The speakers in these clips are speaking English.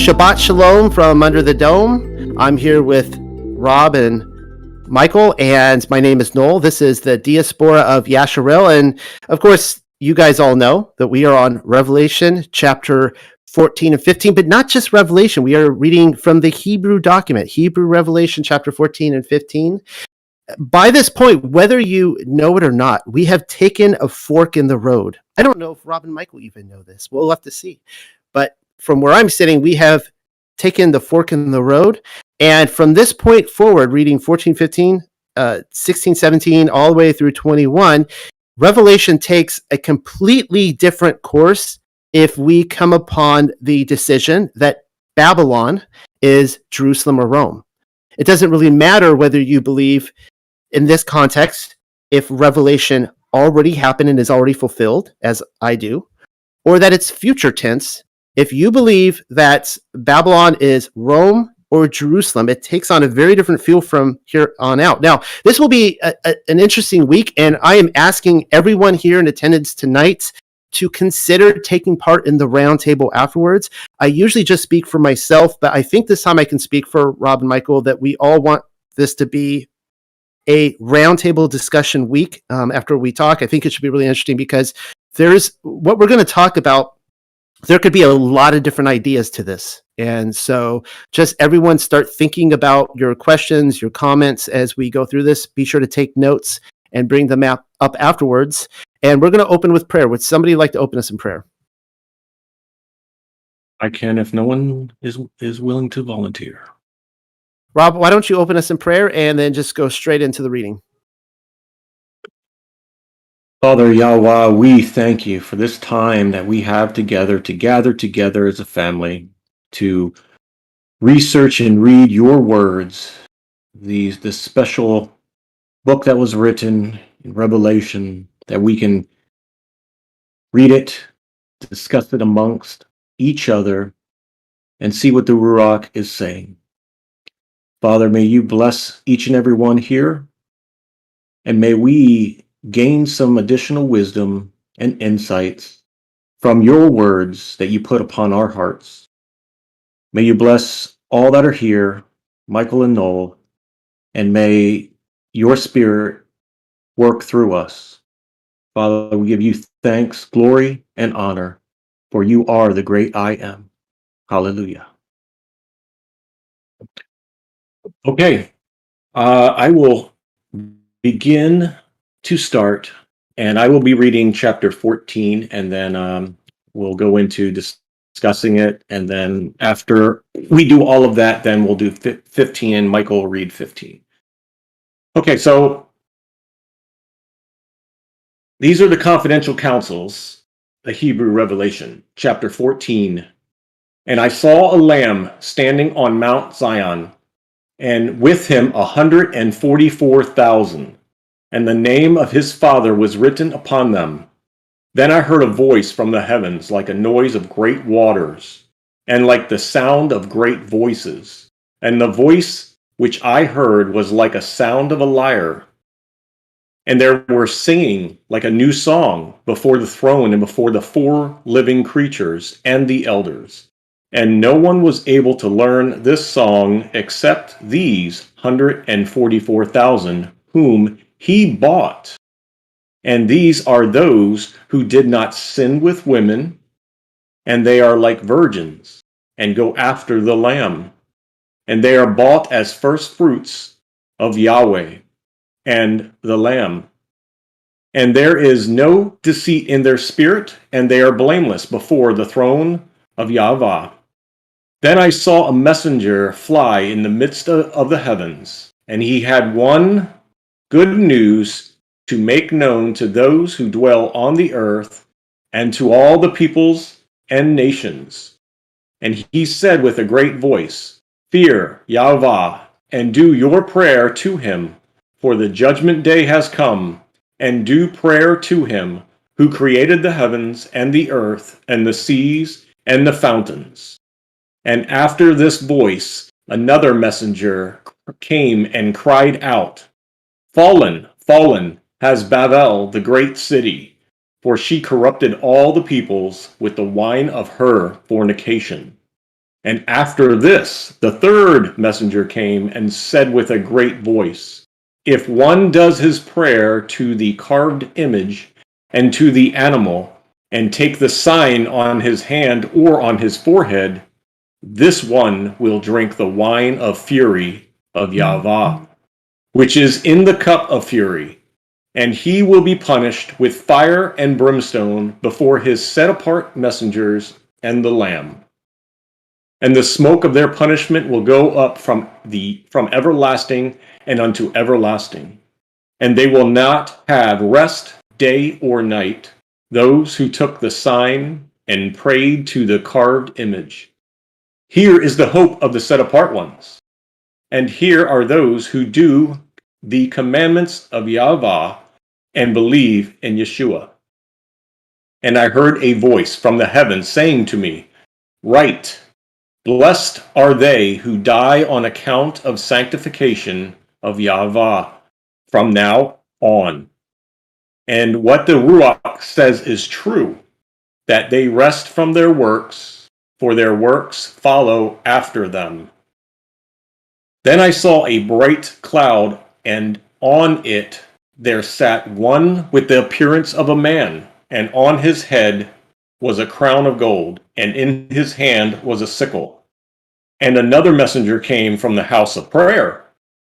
Shabbat Shalom from under the dome. I'm here with Rob and Michael, and my name is Noel. This is the Diaspora of Yasharel, and of course, you guys all know that we are on Revelation chapter 14 and 15, but not just Revelation. We are reading from the Hebrew document, Hebrew Revelation chapter 14 and 15. By this point, whether you know it or not, we have taken a fork in the road. I don't know if Rob and Michael even know this. We'll have to see. But from where I'm sitting, we have taken the fork in the road. And from this point forward, reading 14, 15, 16, 17, all the way through 21, Revelation takes a completely different course if we come upon the decision that Babylon is Jerusalem or Rome. It doesn't really matter whether you believe in this context, if Revelation already happened and is already fulfilled, as I do, or that it's future tense. If you believe that Babylon is Rome or Jerusalem, it takes on a very different feel from here on out. Now, this will be an interesting week, and I am asking everyone here in attendance tonight to consider taking part in the roundtable afterwards. I usually just speak for myself, but I think this time I can speak for Rob and Michael that we all want this to be a roundtable discussion week after we talk. I think it should be really interesting because there's what we're going to talk about. There could be a lot of different ideas to this. And so just everyone start thinking about your questions, your comments as we go through this. Be sure to take notes and bring them up afterwards. And we're going to open with prayer. Would somebody like to open us in prayer? I can if no one is willing to volunteer. Rob, why don't you open us in prayer and then just go straight into the reading? Father Yahuwah, we thank you for this time that we have together to gather together as a family to research and read your words, this special book that was written in Revelation, that we can read it, discuss it amongst each other, and see what the Ruach is saying. Father, may you bless each and every one here, and may we gain some additional wisdom and insights from your words that you put upon our hearts. May you bless all that are here, Michael and Noel, and may your spirit work through us. Father, we give you thanks, glory, and honor, for you are the great I am. Hallelujah. Okay, I will begin to start, and I will be reading chapter 14, and then we'll go into discussing it, and then after we do all of that, then we'll do 15, and Michael will read 15. Okay, so these are the confidential counsels, the Hebrew Revelation, chapter 14. And I saw a lamb standing on Mount Zion, and with him 144,000, and the name of his Father was written upon them. Then I heard a voice from the heavens like a noise of great waters, and like the sound of great voices. And the voice which I heard was like a sound of a lyre. And there were singing like a new song before the throne and before the four living creatures and the elders. And no one was able to learn this song except these 144,000 whom he bought. And these are those who did not sin with women, and they are like virgins, and go after the Lamb. And they are bought as first fruits of Yahweh and the Lamb. And there is no deceit in their spirit, and they are blameless before the throne of Yahuwah. Then I saw a messenger fly in the midst of the heavens, and he had one good news to make known to those who dwell on the earth and to all the peoples and nations. And he said with a great voice, "Fear Yahuwah, and do your prayer to him, for the judgment day has come, and do prayer to him who created the heavens and the earth and the seas and the fountains." And after this voice, another messenger came and cried out, "Fallen, fallen has Babel, the great city, for she corrupted all the peoples with the wine of her fornication." And after this, the third messenger came and said with a great voice, if one does his prayer to the carved image and to the animal, and take the sign on his hand or on his forehead, this one will drink the wine of fury of Yahuwah, which is in the cup of fury, and he will be punished with fire and brimstone before his set-apart messengers and the Lamb. And the smoke of their punishment will go up from everlasting and unto everlasting. And they will not have rest day or night, those who took the sign and prayed to the carved image. Here is the hope of the set-apart ones. And here are those who do the commandments of Yahuwah and believe in Yeshua. And I heard a voice from the heavens saying to me, write, blessed are they who die on account of sanctification of Yahuwah from now on. And what the Ruach says is true, that they rest from their works, for their works follow after them. Then I saw a bright cloud, and on it there sat one with the appearance of a man, and on his head was a crown of gold, and in his hand was a sickle. And another messenger came from the house of prayer,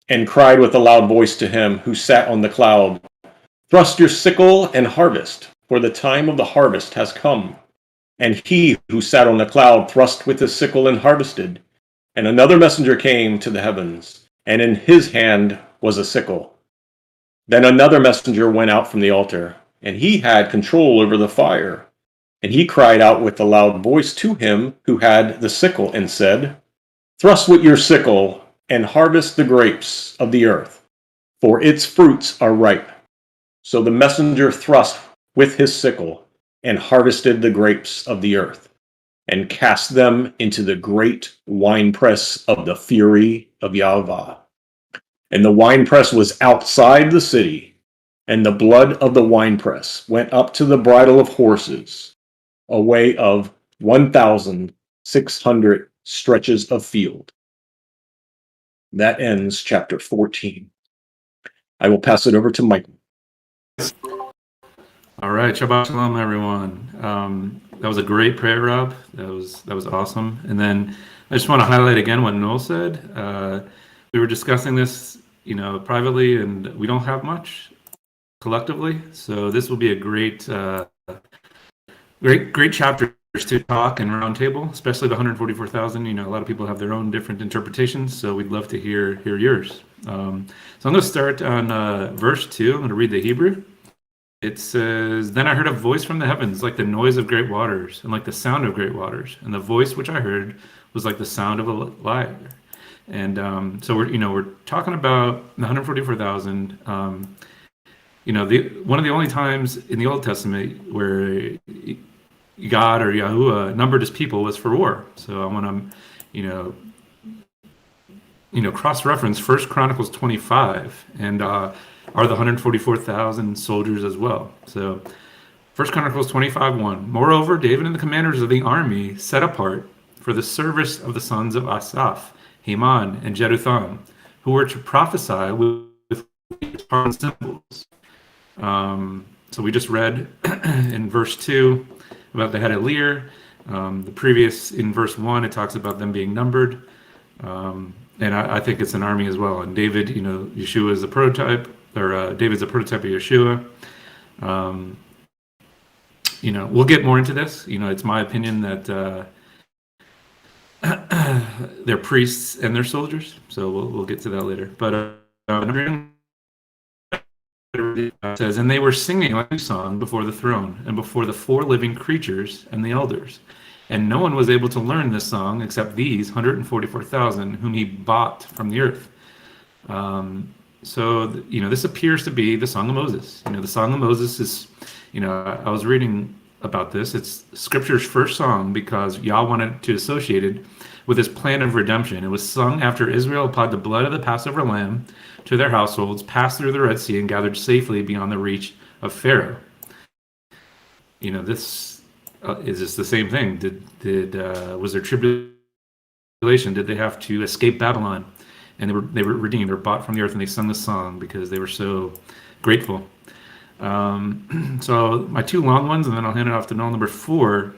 and cried with a loud voice to him who sat on the cloud, thrust your sickle and harvest, for the time of the harvest has come. And he who sat on the cloud thrust with his sickle and harvested. And another messenger came to the heavens, and in his hand was a sickle. Then another messenger went out from the altar, and he had control over the fire. And he cried out with a loud voice to him who had the sickle, and said, thrust with your sickle and harvest the grapes of the earth, for its fruits are ripe. So the messenger thrust with his sickle and harvested the grapes of the earth, and cast them into the great winepress of the fury of Yahuwah. And the winepress was outside the city, and the blood of the winepress went up to the bridle of horses, a way of 1,600 stretches of field. That ends chapter 14. I will pass it over to Michael. All right, Shabbat Shalom, everyone. That was a great prayer, Rob. That was awesome. And then I just want to highlight again what Noel said. We were discussing this, privately, and we don't have much collectively. So this will be a great chapters to talk and roundtable, especially the 144,000. A lot of people have their own different interpretations, so we'd love to hear yours. So I'm going to start on verse 2. I'm going to read the Hebrew. It says, then I heard a voice from the heavens, like the noise of great waters, and like the sound of great waters. And the voice which I heard was like the sound of a lyre. And so we're talking about the 144,000. One of the only times in the Old Testament where God or Yahuwah numbered his people was for war. So I want to, cross-reference 1 Chronicles 25, and are the 144,000 soldiers as well. So 1 Chronicles 25:1. Moreover, David and the commanders of the army set apart for the service of the sons of Asaph, Heman, and Jeduthun, who were to prophesy with guitar and cymbals. So we just read in verse 2 about the head of lyre. The previous, in verse 1, it talks about them being numbered. And I think it's an army as well. And David, Yeshua is a prototype, or David's a prototype of Yeshua. We'll get more into this. It's my opinion that they're priests and they're soldiers. So we'll get to that later. But it says, and they were singing a new song before the throne and before the four living creatures and the elders. And no one was able to learn this song except these 144,000 whom he bought from the earth. So this appears to be the Song of Moses. The Song of Moses is, I was reading about this. It's Scripture's first song because Yah wanted to associate it with his plan of redemption. It was sung after Israel applied the blood of the Passover lamb to their households, passed through the Red Sea, and gathered safely beyond the reach of Pharaoh. This is this the same thing? Was there tribulation tribulation did they have to escape Babylon, and they were redeemed, or bought from the earth, and they sung the song because they were so grateful. So my two long ones, and then I'll hand it off to Noel. Number 4.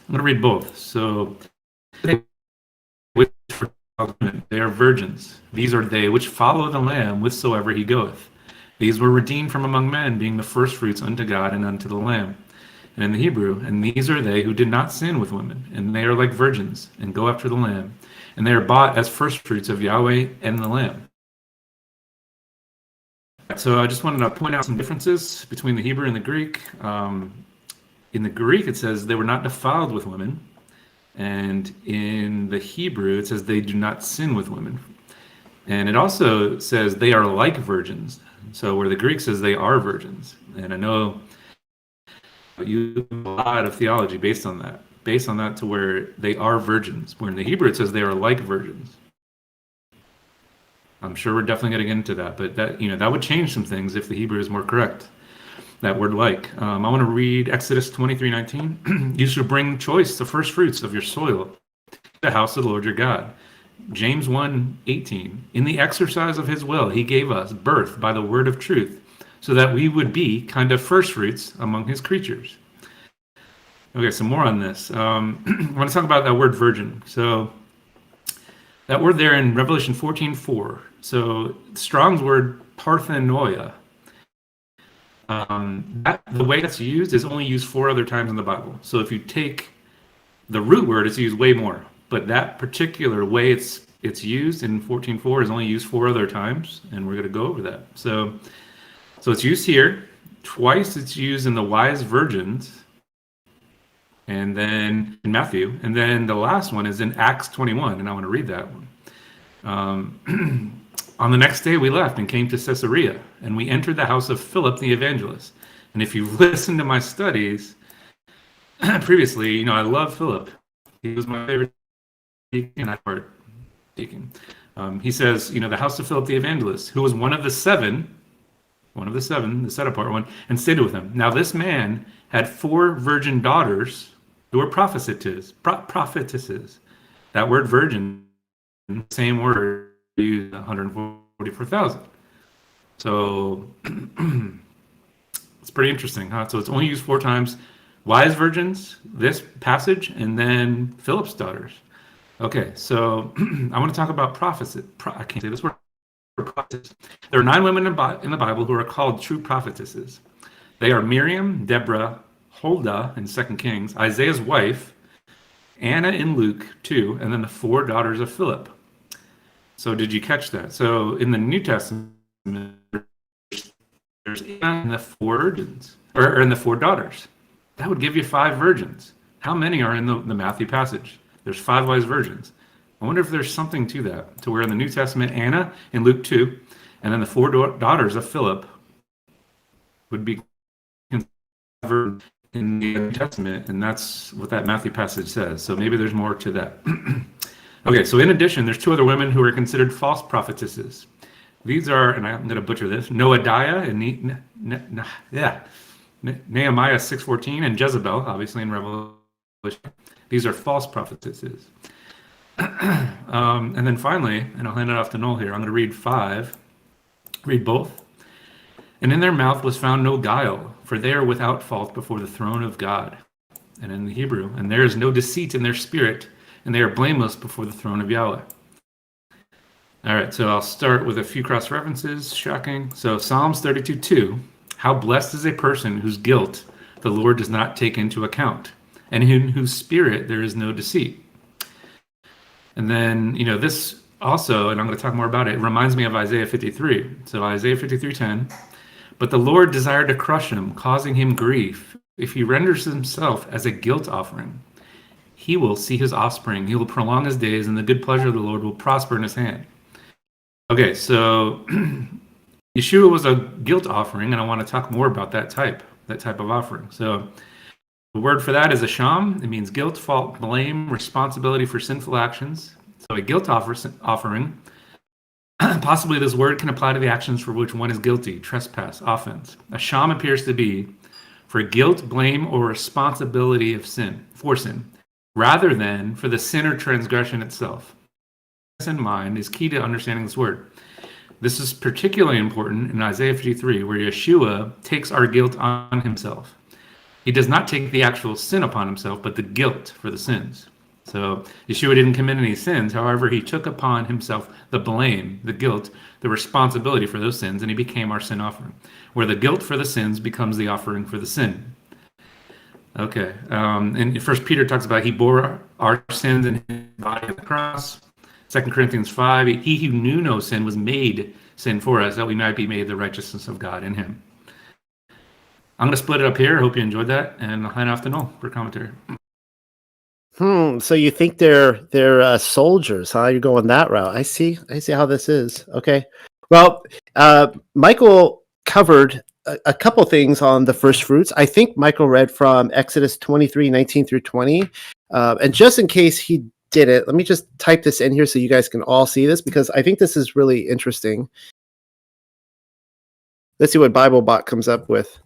I'm going to read both. So they are virgins. These are they which follow the Lamb whithersoever he goeth. These were redeemed from among men, being the firstfruits unto God and unto the Lamb. And in the Hebrew, and these are they who did not sin with women, and they are like virgins, and go after the Lamb. And they are bought as firstfruits of Yahweh and the Lamb. So I just wanted to point out some differences between the Hebrew and the Greek. In the Greek, it says they were not defiled with women. And in the Hebrew, it says they do not sin with women. And it also says they are like virgins. So where the Greek says they are virgins. And I know you have a lot of theology based on that to where they are virgins. Where in the Hebrew, it says they are like virgins. I'm sure we're definitely going to get into that, but that would change some things if the Hebrew is more correct. That word like. I want to read Exodus 23:19. You shall bring choice the first fruits of your soil to the house of the Lord your God. James 1:18. In the exercise of his will, he gave us birth by the word of truth, so that we would be kind of first fruits among his creatures. Okay, some more on this. I want to talk about that word virgin. So that word there in Revelation 14:4. So Strong's word parthenoia. The way that's used is only used 4 other times in the Bible. So if you take the root word, it's used way more. But that particular way it's used in 14:4 is only used 4 other times, and we're going to go over that. So it's used here. Twice it's used in the wise virgins, and then in Matthew, and then the last one is in Acts 21, and I want to read that one. On the next day we left and came to Caesarea, and we entered the house of Philip the Evangelist. And if you've listened to my studies previously, I love Philip. He was my favorite deacon. He says, the house of Philip the Evangelist, who was one of the seven, the set apart one, and stayed with him. Now this man had 4 virgin daughters who were prophetesses. That word virgin, same word, used 144,000. So it's pretty interesting, huh? So it's only used 4 times. Wise virgins, this passage, and then Philip's daughters. Okay, so I want to talk about prophecy. I can't say this word. Prophetesses. There are 9 women in the Bible who are called true prophetesses. They are Miriam, Deborah, Huldah in 2 Kings, Isaiah's wife, Anna in Luke 2, and then the 4 daughters of Philip. So did you catch that? So in the New Testament, there's Anna and the 4 virgins, or in the 4 daughters. That would give you 5 virgins. How many are in the Matthew passage? There's 5 wise virgins. I wonder if there's something to that, to where in the New Testament, Anna in Luke 2, and then the 4 daughters of Philip would be considered in the New Testament, and that's what that Matthew passage says. So maybe there's more to that. Okay, so in addition, there's 2 other women who are considered false prophetesses. These are, and I'm going to butcher this, Noadiah and Nehemiah 6:14, and Jezebel, obviously in Revelation. These are false prophetesses. And then finally, and I'll hand it off to Noel here, I'm going to read 5. Read both. And in their mouth was found no guile, for they are without fault before the throne of God. And in the Hebrew, and there is no deceit in their spirit, and they are blameless before the throne of Yahweh. All right, so I'll start with a few cross references. Shocking. So Psalms 32:2. How blessed is a person whose guilt the Lord does not take into account, and in whose spirit there is no deceit. And then, this also, and I'm going to talk more about it, reminds me of Isaiah 53. So Isaiah 53:10. But the Lord desired to crush him, causing him grief. If he renders himself as a guilt offering, he will see his offspring. He will prolong his days, and the good pleasure of the Lord will prosper in his hand. Okay, so Yeshua was a guilt offering, and I want to talk more about that type of offering. So the word for that is asham. It means guilt, fault, blame, responsibility for sinful actions. So a guilt offering, possibly this word can apply to the actions for which one is guilty, trespass, offense. Asham appears to be for guilt, blame, or responsibility for sin, rather than for the sin or transgression itself. This in mind is key to understanding this word. This is particularly important in Isaiah 53, where Yeshua takes our guilt on himself. He does not take the actual sin upon himself, but the guilt for the sins. So Yeshua didn't commit any sins. However, he took upon himself the blame, the guilt, the responsibility for those sins, and he became our sin offering, where the guilt for the sins becomes the offering for the sin. Okay. And First Peter talks about he bore our sins in his body on the cross. 2 Corinthians 5, he who knew no sin was made sin for us, that we might be made the righteousness of God in him. I'm going to split it up here. I hope you enjoyed that, and I'll hand off to Noel for commentary. So you think they're soldiers, huh? You're going that route. I see how this is. Okay. Well, Michael covered a couple things on the first fruits. I think Michael read from Exodus 23:19 through 20. And just in case he didn't, let me just type this in here so you guys can all see this, because I think this is really interesting. Let's see what BibleBot comes up with.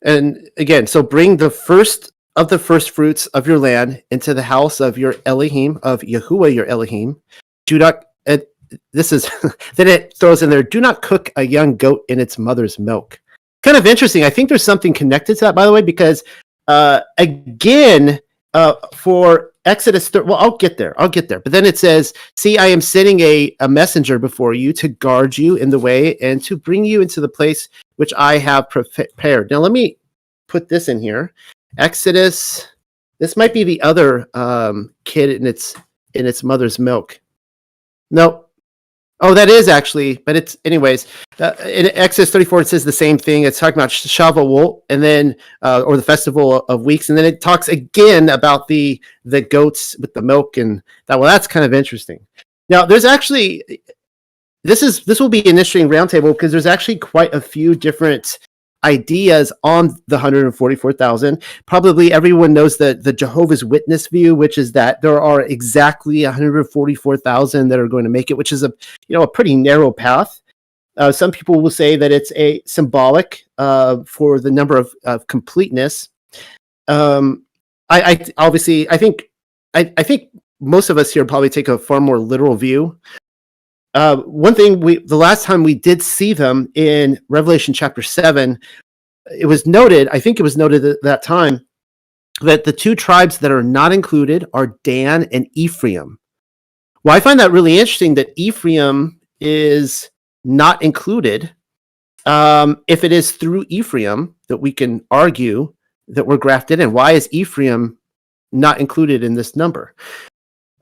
And again, so bring the first of the first fruits of your land into the house of your Elohim, of Yahuwah your Elohim. Do not, this is, then it throws in there, do not cook a young goat in its mother's milk. Kind of interesting. I think there's something connected to that, by the way, because again, for Exodus, well, I'll get there. But then it says, see, I am sending a messenger before you to guard you in the way and to bring you into the place which I have prepared. Now, let me put this in here. Exodus, this might be the other kid in its mother's milk. No. Oh, that is actually, but it's, anyways, in Exodus 34, it says the same thing. It's talking about Shavuot, and then, or the Festival of Weeks, and then it talks again about the goats with the milk, and that. Well, that's kind of interesting. Now, there's actually, this will be an interesting roundtable, because there's actually quite a few different ideas on the 144,000. Probably everyone knows the Jehovah's Witness view, which is that there are exactly 144,000 that are going to make it, which is a pretty narrow path. Some people will say that it's a symbolic for the number of completeness. I think most of us here probably take a far more literal view. One thing, the last time we did see them in Revelation chapter 7, it was noted, I think it was noted at that time, that the two tribes that are not included are Dan and Ephraim. Well, I find that really interesting that Ephraim is not included. If it is through Ephraim that we can argue that we're grafted in, why is Ephraim not included in this number?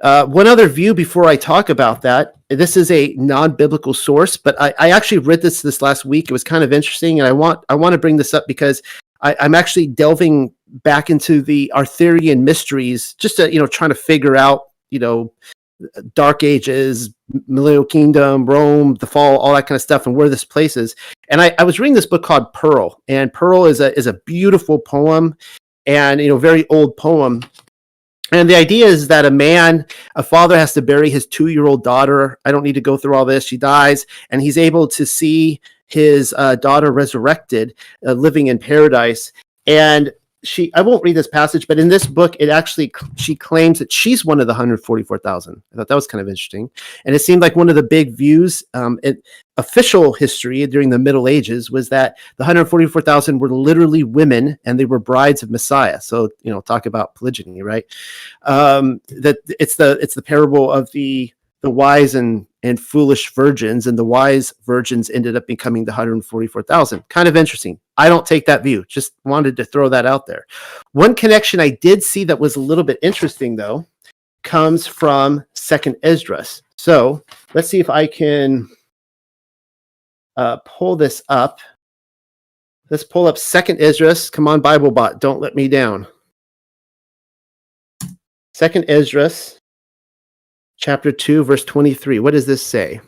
One other view before I talk about that, this is a non-biblical source, but I actually read this last week. It was kind of interesting, and I want to bring this up because I'm actually delving back into the Arthurian mysteries, just to, trying to figure out, Dark Ages, Millennial Kingdom, Rome, the fall, all that kind of stuff, and where this place is. And I was reading this book called Pearl, and Pearl is a beautiful poem, and very old poem. And the idea is that a father has to bury his 2-year-old daughter. I don't need to go through all this. She dies, and he's able to see his daughter resurrected, living in paradise. And I won't read this passage, but in this book, she claims that she's one of the 144,000. I thought that was kind of interesting. And it seemed like one of the big views in official history during the Middle Ages was that the 144,000 were literally women, and they were brides of Messiah. So, talk about polygyny, right? That it's the parable of the wise and foolish virgins, and the wise virgins ended up becoming the 144,000. Kind of interesting. I don't take that view. Just wanted to throw that out there. One connection I did see that was a little bit interesting, though, comes from 2nd Esdras. So let's see if I can pull this up. Let's pull up 2nd Esdras. Come on, BibleBot. Don't let me down. 2nd Esdras. Chapter 2, verse 23. What does this say?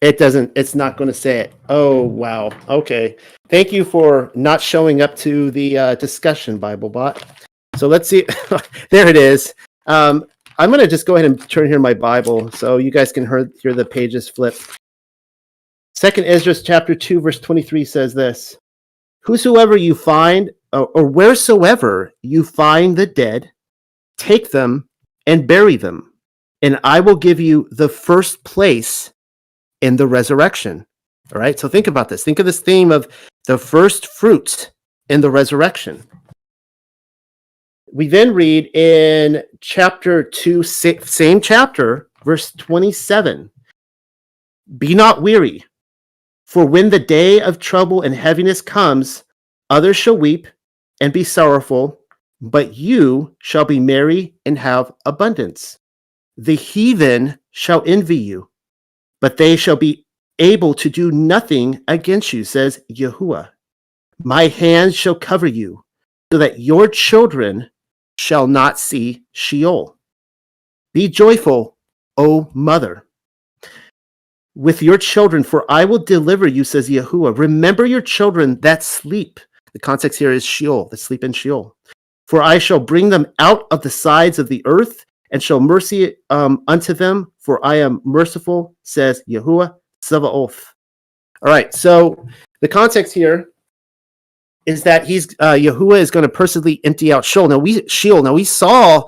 It's not going to say it. Oh, wow. Okay. Thank you for not showing up to the discussion, BibleBot. So let's see. There it is. I'm going to just go ahead and turn here my Bible so you guys can hear the pages flip. 2nd Esdras chapter 2, verse 23 says this. Whosoever you find or wheresoever you find the dead, take them and bury them, and I will give you the first place in the resurrection. All right, so think about this. Think of this theme of the first fruits in the resurrection. We then read in chapter 2, same chapter, verse 27. Be not weary, for when the day of trouble and heaviness comes, others shall weep and be sorrowful, but you shall be merry and have abundance. The heathen shall envy you, but they shall be able to do nothing against you, says Yahuwah. My hands shall cover you, so that your children shall not see Sheol. Be joyful, O mother, with your children, for I will deliver you, says Yahuwah. Remember your children that sleep. The context here is Sheol, that sleep in Sheol. For I shall bring them out of the sides of the earth, and shall mercy unto them, for I am merciful, says Yahuwah Sabaoth. All right, so the context here is that Yahuwah is going to personally empty out Sheol. Now we saw,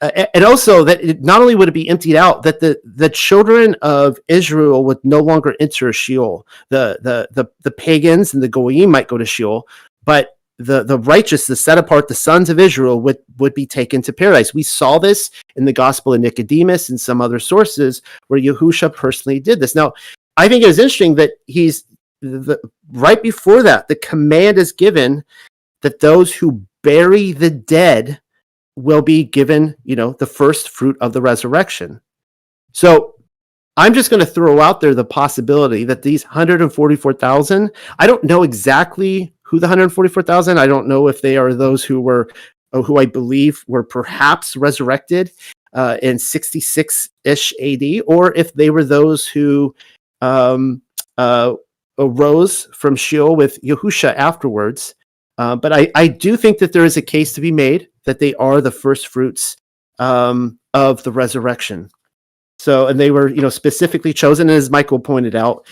and also that not only would it be emptied out, that the children of Israel would no longer enter Sheol. The pagans and the goyim might go to Sheol, but the righteous, the set apart, the sons of Israel would be taken to paradise. We saw this in the Gospel of Nicodemus and some other sources where Yahusha personally did this. Now, I think it is interesting that right before that, the command is given that those who bury the dead will be given, the first fruit of the resurrection. So I'm just going to throw out there the possibility that these 144,000, I don't know exactly who the 144,000, I don't know if they are those who I believe were perhaps resurrected in 66-ish AD, or if they were those who arose from Sheol with Yahusha afterwards. But I do think that there is a case to be made that they are the first fruits of the resurrection. So, and they were, specifically chosen, as Michael pointed out,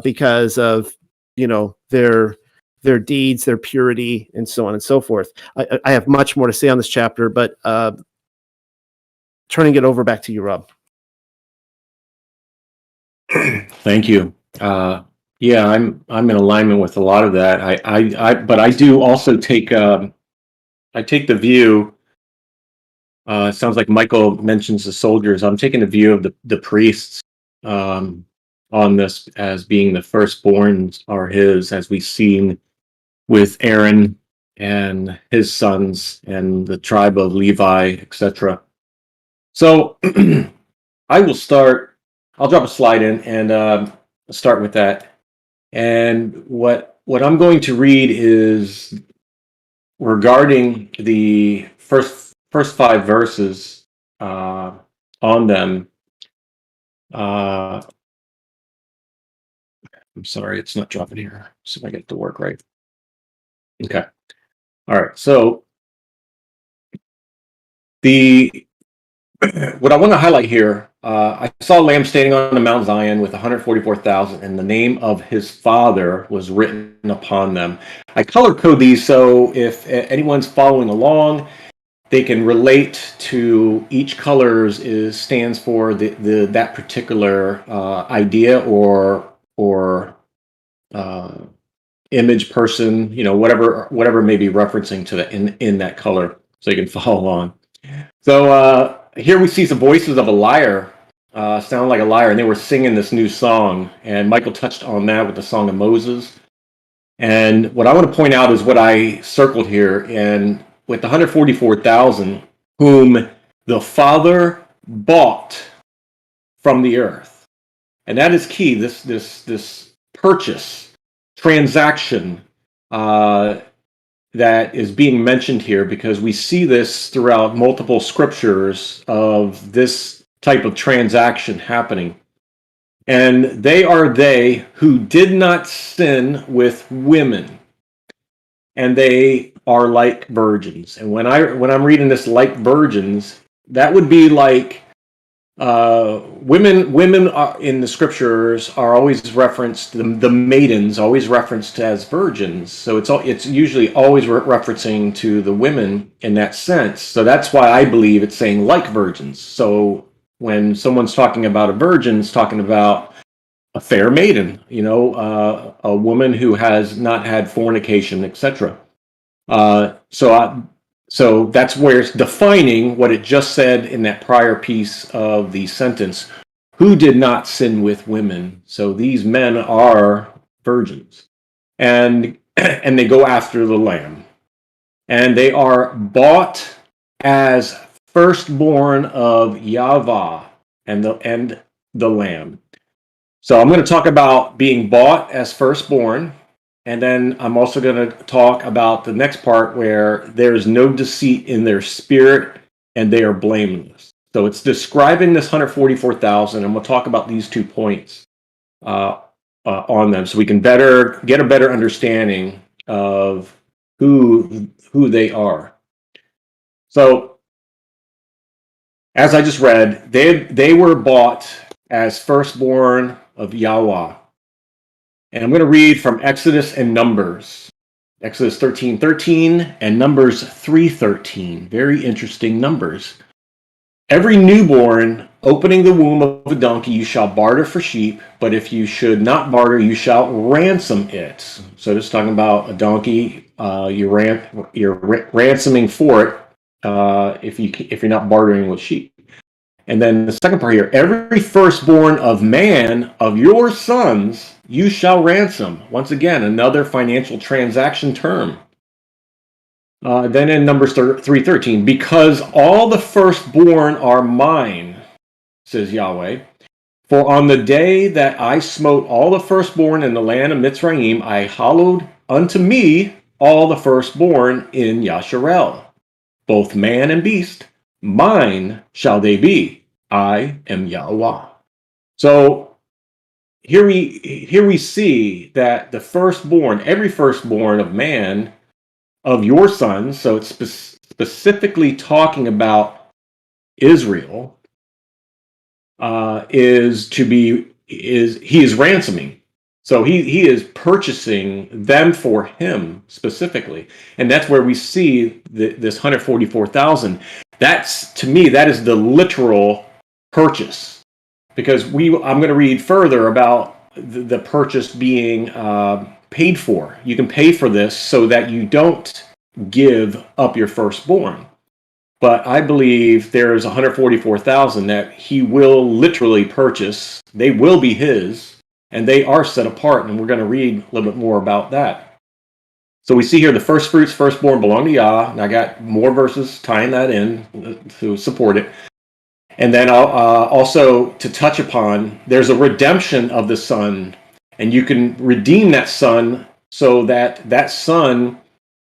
because of, their deeds, their purity, and so on and so forth. I have much more to say on this chapter, but turning it over back to you, Rob. Thank you. Yeah, I'm in alignment with a lot of that. But I do also take the view. It sounds like Michael mentions the soldiers. I'm taking the view of the priests on this as being the firstborns are his, as we've seen with Aaron and his sons and the tribe of Levi, etc. So I will start. I'll drop a slide in and start with that. And what I'm going to read is regarding the first 5 verses on them. I'm sorry, it's not dropping here. See if I get it to work right. Okay. All right. So what I want to highlight here, I saw a lamb standing on the Mount Zion with 144,000, and the name of his father was written upon them. I color code these so if anyone's following along, they can relate to each colors stands for that particular idea or image, person, whatever may be referencing to that in that color, so you can follow along. So here we see some voices of a lyre, sound like a lyre, and they were singing this new song. And Michael touched on that with the Song of Moses. And what I want to point out is what I circled here, and with the 144,000, whom the Father bought from the earth, and that is key. This purchase transaction that is being mentioned here, because we see this throughout multiple scriptures of this type of transaction happening. And they who did not sin with women, and they are like virgins. And when I'm reading this like virgins, that would be like women are, in the scriptures are always referenced. The maidens always referenced as virgins. So it's usually always referencing to the women in that sense. So that's why I believe it's saying like virgins. So when someone's talking about a virgin, it's talking about a fair maiden, a woman who has not had fornication, etc. So that's where it's defining what it just said in that prior piece of the sentence. Who did not sin with women? So these men are virgins, and they go after the lamb, and they are bought as firstborn of Yahuwah and the lamb. So I'm going to talk about being bought as firstborn. And then I'm also going to talk about the next part where there is no deceit in their spirit and they are blameless. So it's describing this 144,000, and we'll talk about these 2 points on them so we can get a better understanding of who they are. So as I just read, they were bought as firstborn of Yahuwah. And I'm going to read from Exodus and Numbers. Exodus 13:13 and Numbers 3:13. Very interesting numbers. Every newborn opening the womb of a donkey you shall barter for sheep, but if you should not barter, you shall ransom it. So this is talking about a donkey. You're ransoming for it if you're not bartering with sheep. And then the second part here, every firstborn of man of your sons you shall ransom. Once again, another financial transaction term. Then in Numbers 3:13, because all the firstborn are mine, says Yahweh. For on the day that I smote all the firstborn in the land of Mitzrayim, I hallowed unto me all the firstborn in Yasharel, both man and beast. Mine shall they be. I am Yahuwah. So here we see that the firstborn, every firstborn of man, of your sons, so it's specifically talking about Israel, he is ransoming. So he is purchasing them for him specifically, and that's where we see this 144,000. That's, to me, that is the literal purchase, because I'm going to read further about the purchase being paid for. You can pay for this so that you don't give up your firstborn. But I believe there's 144,000 that he will literally purchase. They will be his, and they are set apart, and we're going to read a little bit more about that. So we see here the first fruits, firstborn belong to Yah, and I got more verses tying that in to support it. And then also to touch upon, there's a redemption of the son, and you can redeem that son so that son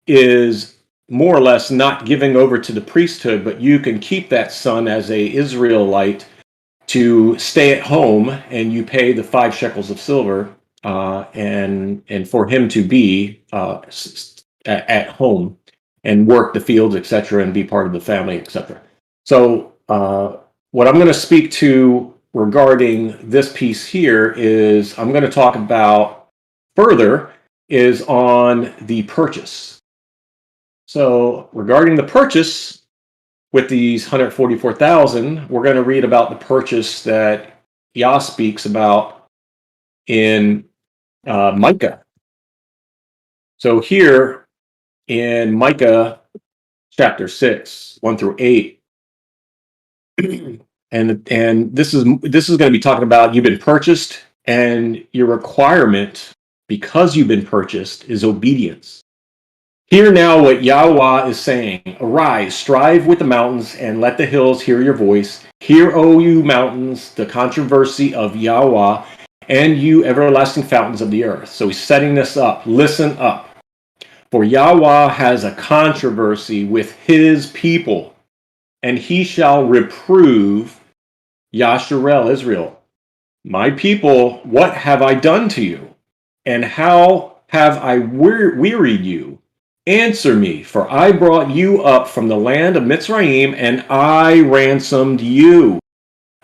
is more or less not giving over to the priesthood, but you can keep that son as a Israelite to stay at home, and you pay the 5 shekels of silver, and for him to be at home and work the fields, etc., and be part of the family, etc. So what I'm going to speak to regarding this piece here is I'm going to talk about further is on the purchase. So regarding the purchase with these 144,000, we're going to read about the purchase that Yah speaks about in Micah. So here in Micah chapter 6, 1 through 8, and this is going to be talking about you've been purchased, and your requirement because you've been purchased is obedience. Hear now what Yahuwah is saying. Arise, strive with the mountains, and let the hills hear your voice. Hear, O you mountains, the controversy of Yahuwah, and you everlasting fountains of the earth. So he's setting this up. Listen up. For Yahuwah has a controversy with his people, and he shall reprove Yasharel, Israel. My people, what have I done to you? And how have I wearied you? Answer me, for I brought you up from the land of Mitzrayim, and I ransomed you.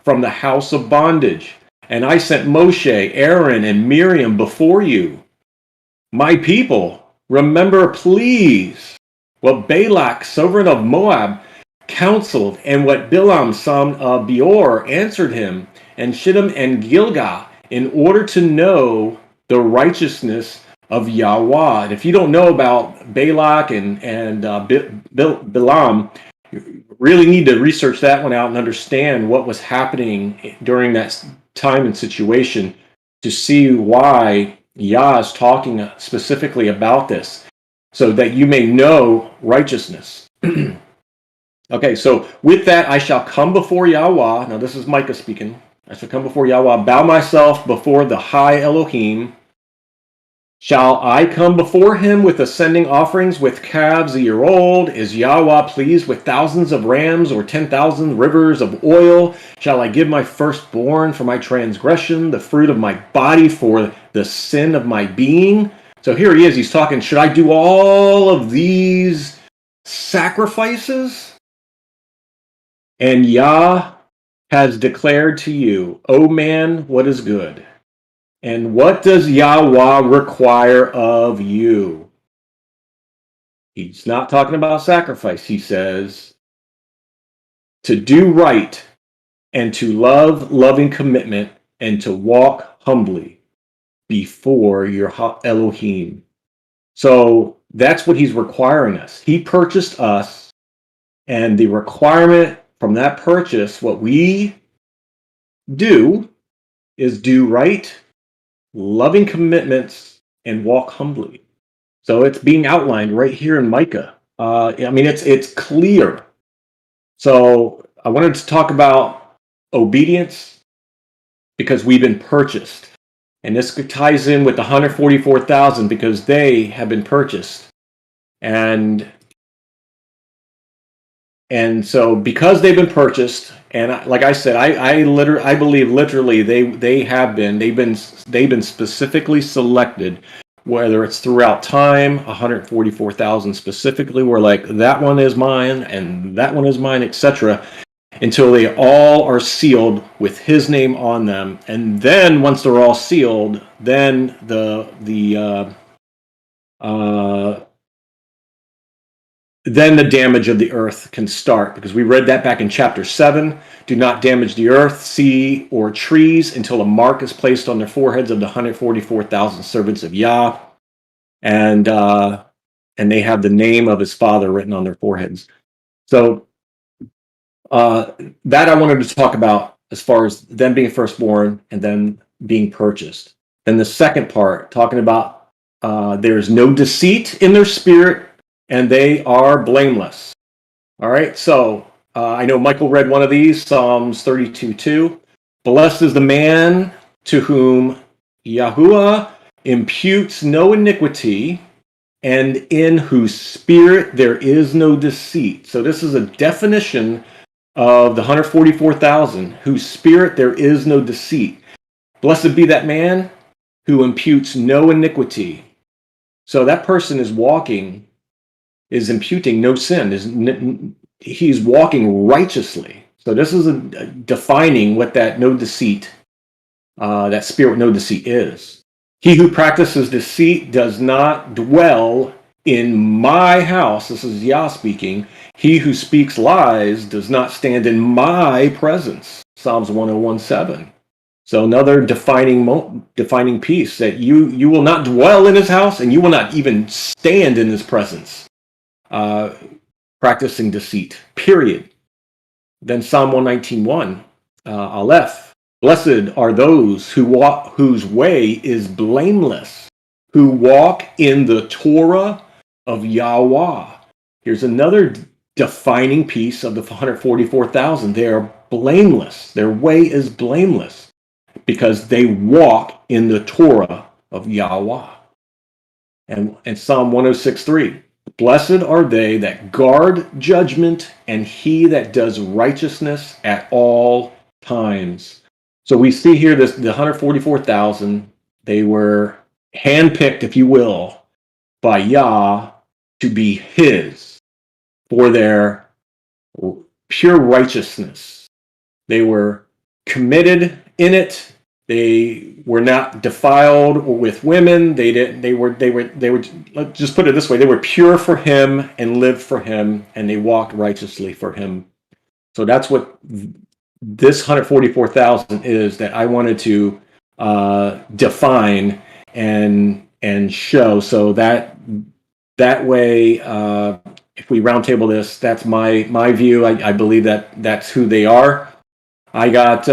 from the house of bondage. And I sent Moshe, Aaron, and Miriam before you. My people, remember, please, what Balak, sovereign of Moab, counseled, and what Bilam, son of Beor, answered him, and Shittim and Gilgal, in order to know the righteousness of Yahuwah. And if you don't know about Balak and Bilam, you really need to research that one out and understand what was happening during that time and situation to see why Yah is talking specifically about this, so that you may know righteousness. Okay, so with that, I shall come before Yahuwah. Now, this is Micah speaking. I shall come before Yahuwah, bow myself before the high Elohim. Shall I come before him with ascending offerings with calves a year old? Is Yahuwah pleased with thousands of rams or 10,000 rivers of oil? Shall I give my firstborn for my transgression, the fruit of my body for the sin of my being? So here he is. He's talking, should I do all of these sacrifices? And Yah has declared to you, O man, what is good? And what does Yahuwah require of you? He's not talking about sacrifice. He says to do right and to love loving commitment and to walk humbly before your Elohim. So that's what he's requiring us. He purchased us, and the requirement from that purchase, what we do is do right, loving commitments, and walk humbly. So it's being outlined right here in Micah. I mean, it's clear. So I wanted to talk about obedience because we've been purchased. And this ties in with the 144,000 because they have been purchased. And so because they've been purchased, and like I said, I believe literally they've been specifically selected, whether it's throughout time, 144,000 specifically, where like that one is mine and that one is mine, etc., until they all are sealed with his name on them. And then once they're all sealed, then then the damage of the earth can start, because we read that back in chapter 7. Do not damage the earth, sea, or trees until a mark is placed on their foreheads of the 144,000 servants of Yah, and they have the name of his father written on their foreheads. So that I wanted to talk about as far as them being firstborn and then being purchased. Then the second part, talking about there's no deceit in their spirit, and they are blameless. All right, so I know Michael read one of these, Psalms 32:2. Blessed is the man to whom Yahuwah imputes no iniquity, and in whose spirit there is no deceit. So this is a definition of the 144,000, whose spirit there is no deceit. Blessed be that man who imputes no iniquity. So that person is imputing no sin. He's walking righteously. So this is defining what that no deceit, that spirit no deceit is. He who practices deceit does not dwell in my house. This is Yah speaking. He who speaks lies does not stand in my presence. Psalms 101:7. So another defining piece, that you will not dwell in his house, and you will not even stand in his presence. Practicing deceit, period. Then Psalm 119:1, Aleph. Blessed are those whose way is blameless, who walk in the Torah of Yahuwah. Here's another defining piece of the 144,000. They are blameless. Their way is blameless because they walk in the Torah of Yahuwah. And Psalm 106:3. Blessed are they that guard judgment, and he that does righteousness at all times. So we see here the 144,000, they were handpicked, if you will, by Yah to be his for their pure righteousness. They were committed in it. They were not defiled with women. They were, let's just put it this way. They were pure for him and lived for him, and they walked righteously for him. So that's what this 144,000 is that I wanted to define and show. So that way, if we roundtable this, that's my view. I believe that's who they are. I got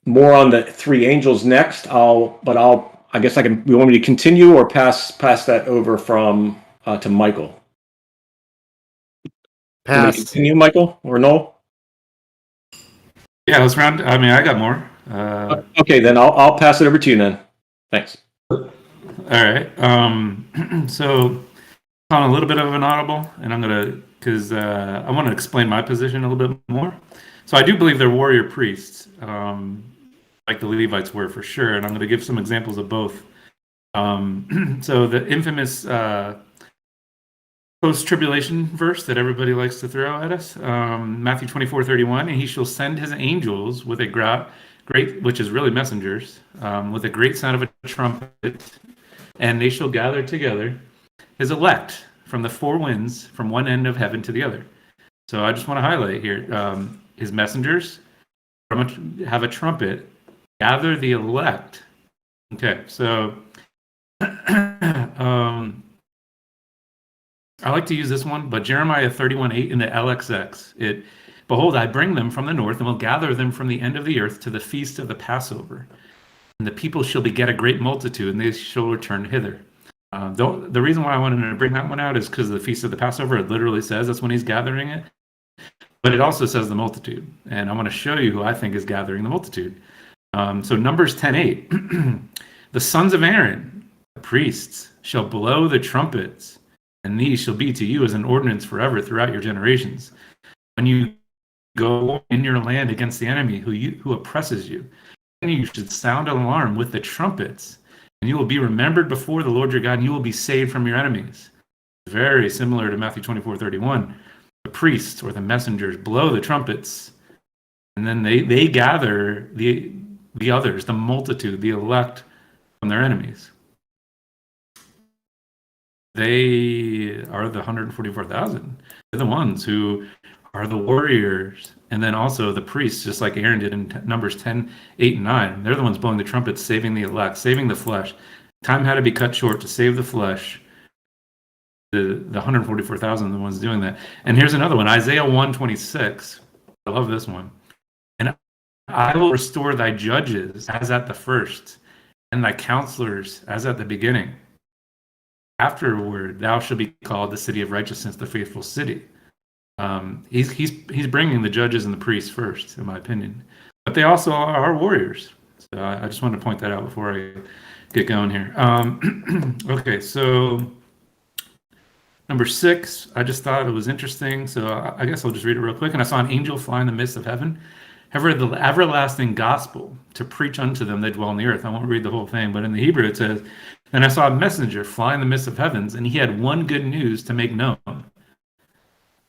more on the three angels next. I guess you want me to continue or pass that over from to Michael? Pass. Continue, Michael or Noel? Yeah, let's round. I mean, I got more. Okay, then I'll pass it over to you then. Thanks. All right. So on a little bit of an audible, and I'm gonna because I want to explain my position a little bit more. So I do believe they're warrior priests, like the Levites were for sure, and I'm going to give some examples of both. So the infamous post-tribulation verse that everybody likes to throw at us, Matthew 24:31, and he shall send his angels with a great, which is really messengers, with a great sound of a trumpet, and they shall gather together his elect from the four winds, from one end of heaven to the other. So I just want to highlight here, his messengers have a trumpet, gather the elect. Okay, so I like to use this one, but Jeremiah 31:8 in the LXX, behold, I bring them from the north and will gather them from the end of the earth to the feast of the Passover. And the people shall beget a great multitude, and they shall return hither. The reason why I wanted to bring that one out is because the feast of the Passover, it literally says that's when he's gathering it. But it also says the multitude. And I want to show you who I think is gathering the multitude. So Numbers 10:8, the sons of Aaron, the priests, shall blow the trumpets, and these shall be to you as an ordinance forever throughout your generations. When you go in your land against the enemy who oppresses you, then you should sound an alarm with the trumpets, and you will be remembered before the Lord your God, and you will be saved from your enemies. Very similar to Matthew 24:31. The priests or the messengers blow the trumpets, and then they gather the others, the multitude, the elect from their enemies. They are the 144,000. They're the ones who are the warriors, and then also the priests, just like Aaron did in Numbers 10:8 and 9. They're the ones blowing the trumpets, saving the elect, saving the flesh. Time had to be cut short to save the flesh. The 144,000 are the ones doing that. And here's another one, Isaiah 1:26. I love this one. And I will restore thy judges as at the first, and thy counselors as at the beginning. Afterward, thou shalt be called the city of righteousness, the faithful city. He's bringing the judges and the priests first, in my opinion. But they also are warriors. So I just wanted to point that out before I get going here. Okay, so number 6, I just thought it was interesting. So I guess I'll just read it real quick. And I saw an angel fly in the midst of heaven, have heard the everlasting gospel to preach unto them that dwell on the earth. I won't read the whole thing, but in the Hebrew it says, and I saw a messenger fly in the midst of heavens, and he had one good news to make known.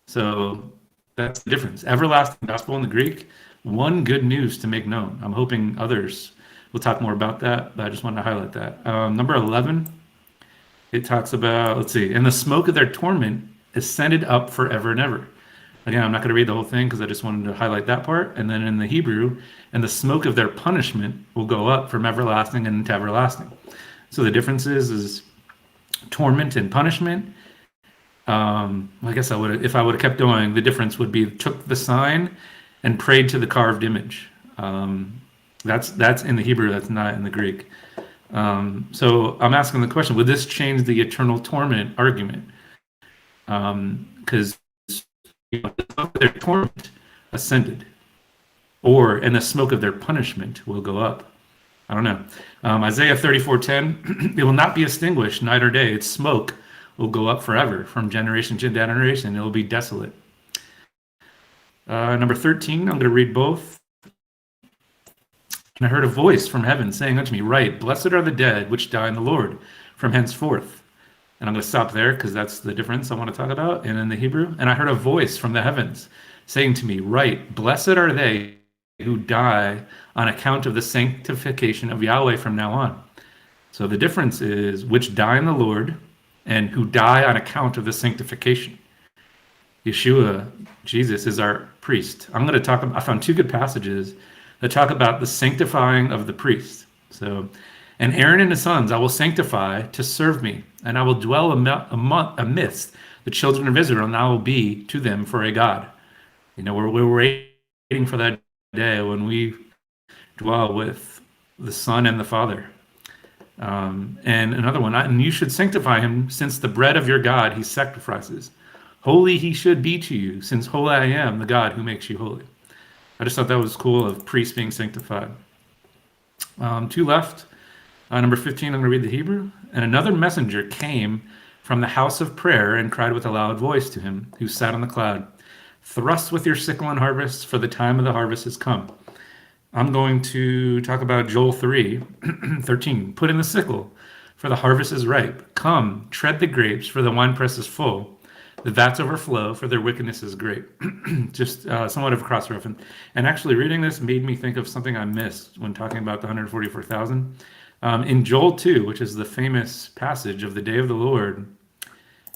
So that's the difference. Everlasting gospel in the Greek, one good news to make known. I'm hoping others will talk more about that, but I just wanted to highlight that. Number 11, it talks about, let's see, and the smoke of their torment ascended up forever and ever. Again, I'm not going to read the whole thing because I just wanted to highlight that part. And then in the Hebrew, and the smoke of their punishment will go up from everlasting and into everlasting. So the difference is torment and punishment. I guess if I would have kept going, the difference would be took the sign and prayed to the carved image. That's in the Hebrew, that's not in the Greek. So I'm asking the question, would this change the eternal torment argument? Because their torment ascended, and the smoke of their punishment will go up. I don't know. Isaiah 34:10, it will not be extinguished night or day. Its smoke will go up forever from generation to generation. It will be desolate. Number 13, I'm going to read both. And I heard a voice from heaven saying unto me, write, blessed are the dead which die in the Lord from henceforth. And I'm going to stop there because that's the difference I want to talk about. And in the Hebrew, and I heard a voice from the heavens saying to me, write, blessed are they who die on account of the sanctification of Yahweh from now on. So the difference is which die in the Lord and who die on account of the sanctification. Yeshua, Jesus, is our priest. I'm going to talk about, I found two good passages that talk about the sanctifying of the priest. So, and Aaron and his sons I will sanctify to serve me, and I will dwell amidst the children of Israel, and I will be to them for a God. You know, we're waiting for that day when we dwell with the Son and the Father. And another one, and you should sanctify him, since the bread of your God he sacrifices. Holy he should be to you, since holy I am, the God who makes you holy. I just thought that was cool, of priests being sanctified. Two left. Number 15, I'm going to read the Hebrew. And another messenger came from the house of prayer and cried with a loud voice to him who sat on the cloud, thrust with your sickle and harvest, for the time of the harvest has come. I'm going to talk about Joel 3, 13. Put in the sickle, for the harvest is ripe. Come, tread the grapes, for the winepress is full. The vats overflow, for their wickedness is great. Just somewhat of a cross-reference. And actually reading this made me think of something I missed when talking about the 144,000. In Joel 2, which is the famous passage of the day of the Lord,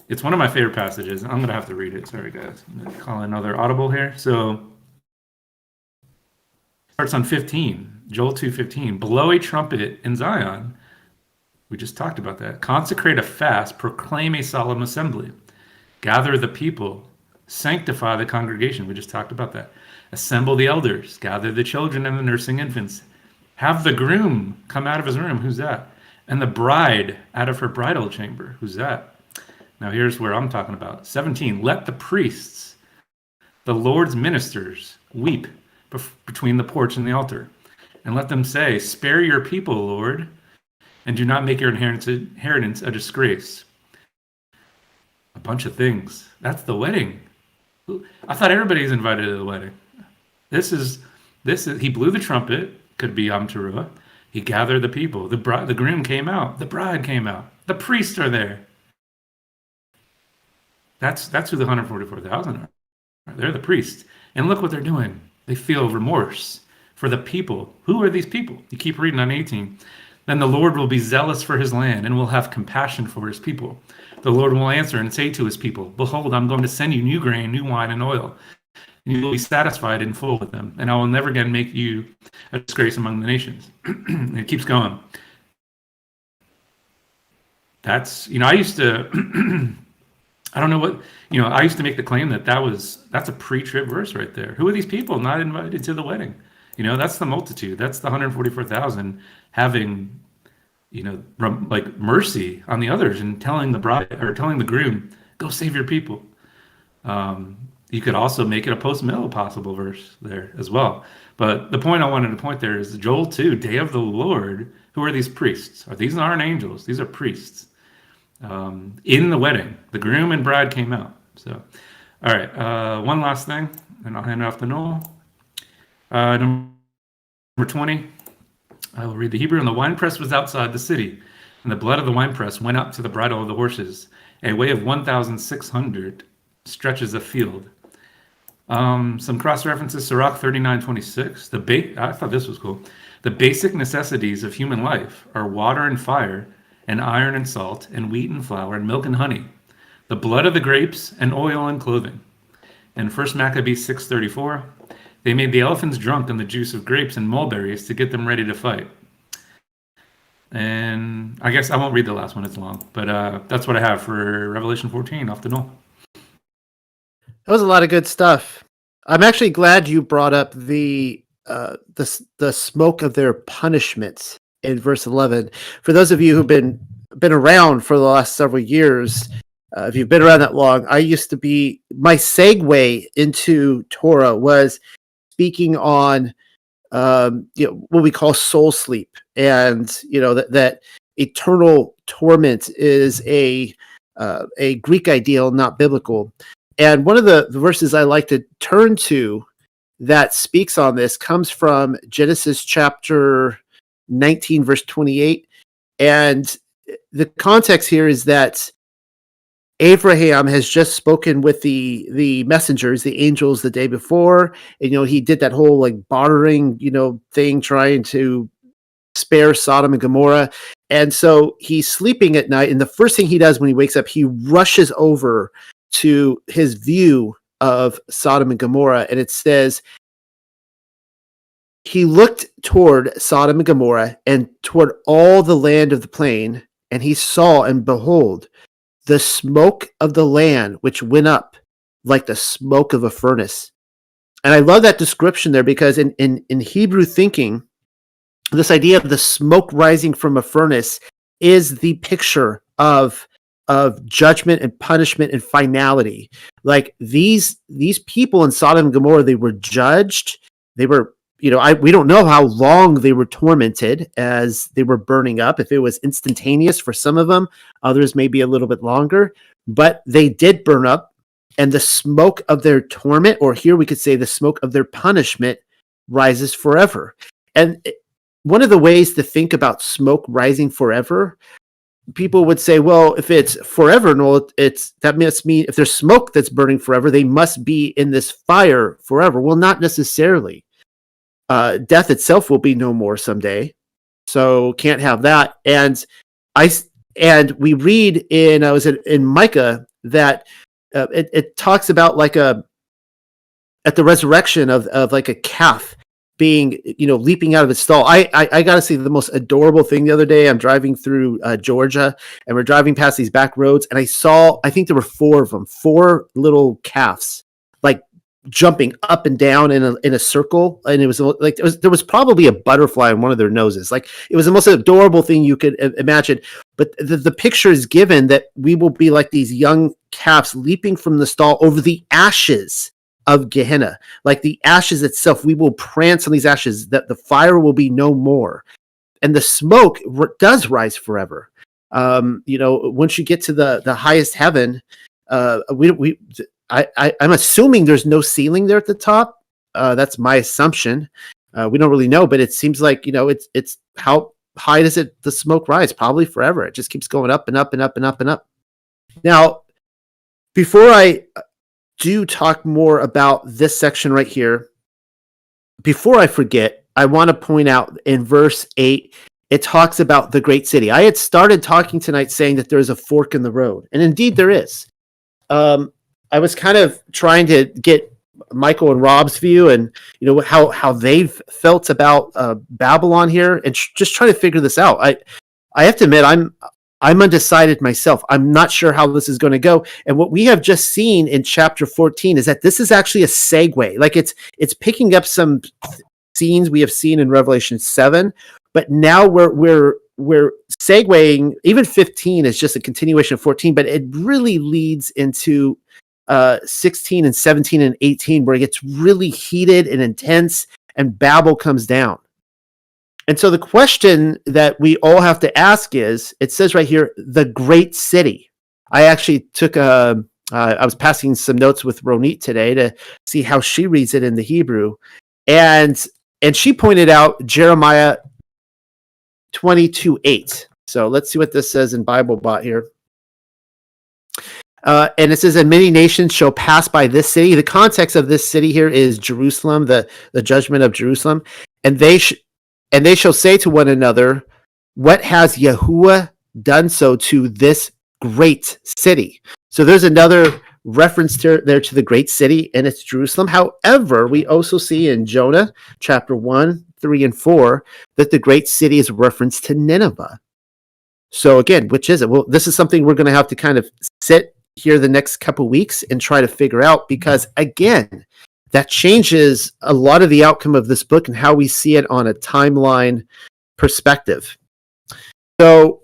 it's one of my favorite passages. I'm going to have to read it. Sorry, guys. I'm going to call another audible here. So starts on 15, Joel 2:15. Blow a trumpet in Zion. We just talked about that. Consecrate a fast, proclaim a solemn assembly. Gather the people, sanctify the congregation. We just talked about that. Assemble the elders, gather the children and the nursing infants. Have the groom come out of his room. Who's that? And the bride out of her bridal chamber. Who's that? Now here's where I'm talking about. 17, let the priests, the Lord's ministers, weep between the porch and the altar. And let them say, spare your people, Lord, and do not make your inheritance a disgrace. A bunch of things. That's the wedding. I thought everybody's invited to the wedding. This is he blew the trumpet, could be Yom Teruah. He gathered the people. The groom came out. The bride came out. The priests are there. That's who the 144,000 are. They're the priests. And look what they're doing. They feel remorse for the people. Who are these people? You keep reading on 18. Then the Lord will be zealous for his land and will have compassion for his people. The Lord will answer and say to his people, behold, I'm going to send you new grain, new wine, and oil. And you will be satisfied in full with them. And I will never again make you a disgrace among the nations. And it keeps going. That's, I used to, I don't know what, I used to make the claim that's a pre-trib verse right there. Who are these people not invited to the wedding? That's the multitude. That's the 144,000 having, like mercy on the others and telling the bride or telling the groom, go save your people. You could also make it a post-mill possible verse there as well. But the point I wanted to point there is Joel 2, day of the Lord. Who are these priests? These aren't angels. These are priests. In the wedding, the groom and bride came out. So, all right, one last thing, and I'll hand it off to Noel. Number 20, I will read the Hebrew. And the winepress was outside the city, and the blood of the winepress went up to the bridle of the horses. A way of 1,600 stretches of field. Some cross references: Sirach 39:26. I thought this was cool. The basic necessities of human life are water and fire, and iron and salt, and wheat and flour, and milk and honey, the blood of the grapes, and oil and clothing. And 1 Maccabees 6:34. They made the elephants drunk on the juice of grapes and mulberries to get them ready to fight. And I guess I won't read the last one, it's long, but that's what I have for Revelation 14, off to Noel. That was a lot of good stuff. I'm actually glad you brought up the smoke of their punishments in verse 11. For those of you who've been around for the last several years, if you've been around that long, my segue into Torah was speaking on what we call soul sleep, and that eternal torment is a Greek ideal, not biblical. And one of the verses I like to turn to that speaks on this comes from Genesis chapter 19, verse 28. And the context here is that Abraham has just spoken with the messengers, the angels, the day before. And, he did that whole like bartering, thing, trying to spare Sodom and Gomorrah. And so he's sleeping at night. And the first thing he does when he wakes up, he rushes over to his view of Sodom and Gomorrah. And it says, he looked toward Sodom and Gomorrah and toward all the land of the plain, and he saw, and behold, the smoke of the land which went up like the smoke of a furnace. And I love that description there, because in Hebrew thinking, this idea of the smoke rising from a furnace is the picture of judgment and punishment and finality. Like these people in Sodom and Gomorrah, they were judged. They were, we don't know how long they were tormented as they were burning up. If it was instantaneous for some of them, others maybe a little bit longer, but they did burn up, and the smoke of their torment, or here we could say the smoke of their punishment, rises forever. And one of the ways to think about smoke rising forever, people would say, well, if it's forever, no, that must mean if there's smoke that's burning forever, they must be in this fire forever. Well, not necessarily. Death itself will be no more someday, so can't have that. And we read in Micah that it talks about like at the resurrection of like a calf being, leaping out of its stall. I gotta say, the most adorable thing the other day, I'm driving through Georgia, and we're driving past these back roads, and I think there were 4 of them, 4 little calves, like jumping up and down in a circle, and it was like there was probably a butterfly on one of their noses. Like, it was the most adorable thing you could imagine. But the picture is given that we will be like these young calves leaping from the stall over the ashes of Gehenna, like the ashes itself. We will prance on these ashes, that the fire will be no more, and the smoke does rise forever. Once you get to the highest heaven, I'm assuming there's no ceiling there at the top. That's my assumption. We don't really know, but it seems like, it's how high does the smoke rise? Probably forever. It just keeps going up and up and up and up and up. Now, before I do talk more about this section right here, before I forget, I want to point out in verse 8, it talks about the great city. I had started talking tonight saying that there's a fork in the road, and indeed there is. I was kind of trying to get Michael and Rob's view, and how they've felt about Babylon here, and just trying to figure this out. I have to admit, I'm undecided myself. I'm not sure how this is going to go. And what we have just seen in chapter 14 is that this is actually a segue. Like it's picking up some scenes we have seen in Revelation 7, but now we're segueing. Even 15 is just a continuation of 14, but it really leads into 16 and 17 and 18, where it gets really heated and intense, and Babel comes down. And so the question that we all have to ask is, it says right here, the great city. I actually took I was passing some notes with Ronit today to see how she reads it in the Hebrew. And she pointed out Jeremiah 22:8. So let's see what this says in BibleBot here. And it says, and many nations shall pass by this city. The context of this city here is Jerusalem, the judgment of Jerusalem. And they shall say to one another, what has Yahuwah done so to this great city? So there's another reference there to the great city, and it's Jerusalem. However, we also see in Jonah chapter 1, 3, and 4 that the great city is a reference to Nineveh. So again, which is it? Well, this is something we're going to have to kind of sit here the next couple weeks and try to figure out, because again, that changes a lot of the outcome of this book and how we see it on a timeline perspective. So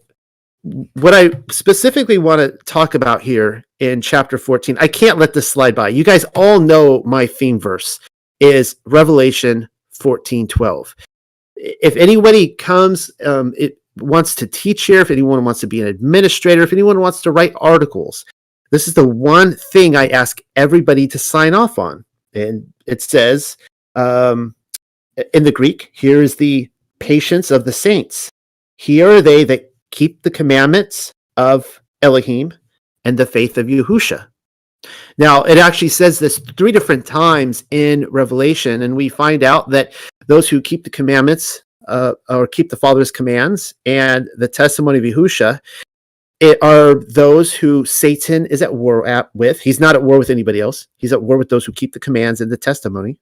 what I specifically want to talk about here in chapter 14, I can't let this slide by. You guys all know my theme verse is Revelation 14:12. If anybody comes, it wants to teach here, if anyone wants to be an administrator, if anyone wants to write articles, this is the one thing I ask everybody to sign off on. And it says, in the Greek, here is the patience of the saints. Here are they that keep the commandments of Elohim and the faith of Yahuwah. Now, it actually says this 3 different times in Revelation, and we find out that those who keep the commandments or keep the Father's commands and the testimony of Yahuwah, it are those who Satan is at war with. He's not at war with anybody else. He's at war with those who keep the commands and the testimony.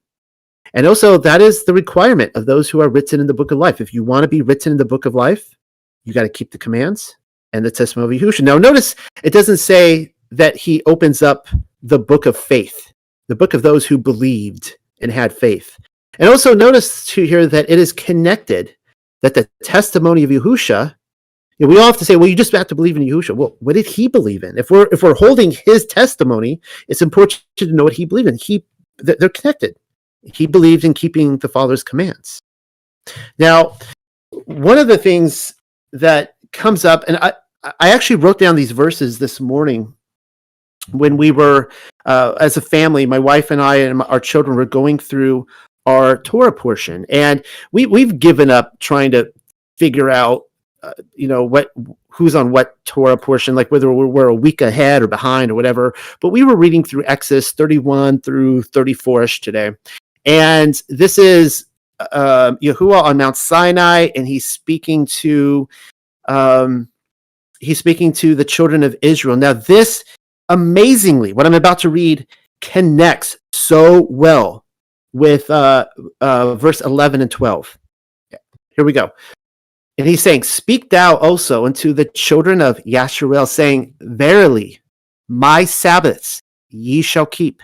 And also, that is the requirement of those who are written in the book of life. If you want to be written in the book of life, you got to keep the commands and the testimony of Yahuwah. Now, notice it doesn't say that he opens up the book of faith, the book of those who believed and had faith. And also notice to here that it is connected, that the testimony of Yahuwah, we all have to say, well, you just have to believe in Yahuwah. Well, what did he believe in? If we're holding his testimony, it's important to know what he believed in. They're connected. He believed in keeping the Father's commands. Now, one of the things that comes up, and I actually wrote down these verses this morning when we were, as a family, my wife and I and our children were going through our Torah portion, and we've given up trying to figure out, who's on what Torah portion, like whether we're a week ahead or behind or whatever. But we were reading through Exodus 31 through 34ish today, and this is Yahuwah on Mount Sinai, and he's speaking to the children of Israel. Now, this amazingly, what I'm about to read connects so well with verse 11 and 12. Here we go. And he's saying, "Speak thou also unto the children of Yasharel, saying, Verily, my Sabbaths ye shall keep.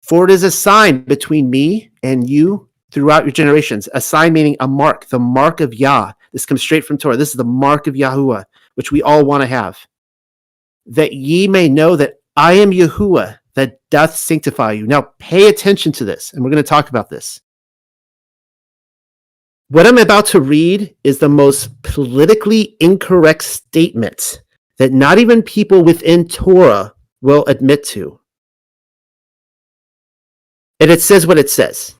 For it is a sign between me and you throughout your generations." A sign meaning a mark, the mark of Yah. This comes straight from Torah. This is the mark of Yahuwah, which we all want to have. "That ye may know that I am Yahuwah, that doth sanctify you." Now, pay attention to this, and we're going to talk about this. What I'm about to read is the most politically incorrect statement that not even people within Torah will admit to. And it says what it says.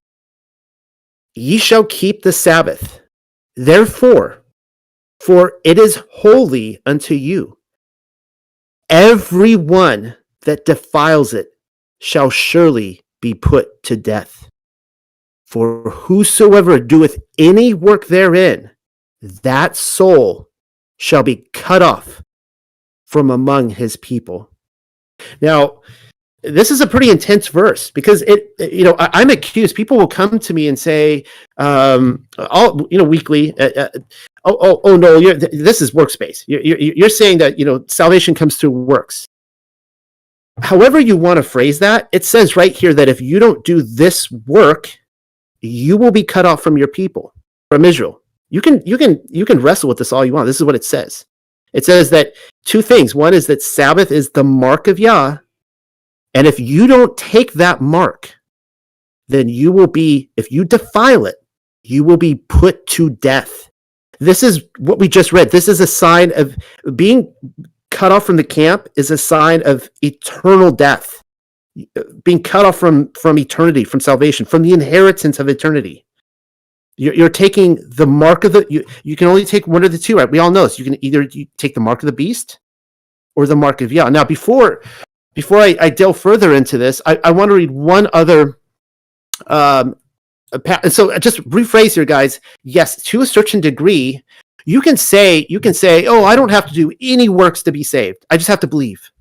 "Ye shall keep the Sabbath, therefore, for it is holy unto you. Every one that defiles it shall surely be put to death. For whosoever doeth any work therein, that soul shall be cut off from among his people." Now, this is a pretty intense verse because I'm accused. People will come to me and say, weekly, no, this is works-based. You're saying that, salvation comes through works. However you want to phrase that, it says right here that if you don't do this work, you will be cut off from your people, from Israel. You can wrestle with this all you want. This is what it says. It says that 2 things. One is that Sabbath is the mark of Yah, and if you don't take that mark, then you will be, if you defile it, you will be put to death. This is what we just read. This is a sign of being cut off from the camp, is a sign of eternal death. Being cut off from eternity, from salvation, from the inheritance of eternity. You're taking the mark of you can only take one of the two, right? We all know this. You can either take the mark of the beast or the mark of Yah. Now, before I delve further into this, I want to read one other. So just rephrase here, guys. Yes, to a certain degree, you can say, oh, I don't have to do any works to be saved. I just have to believe.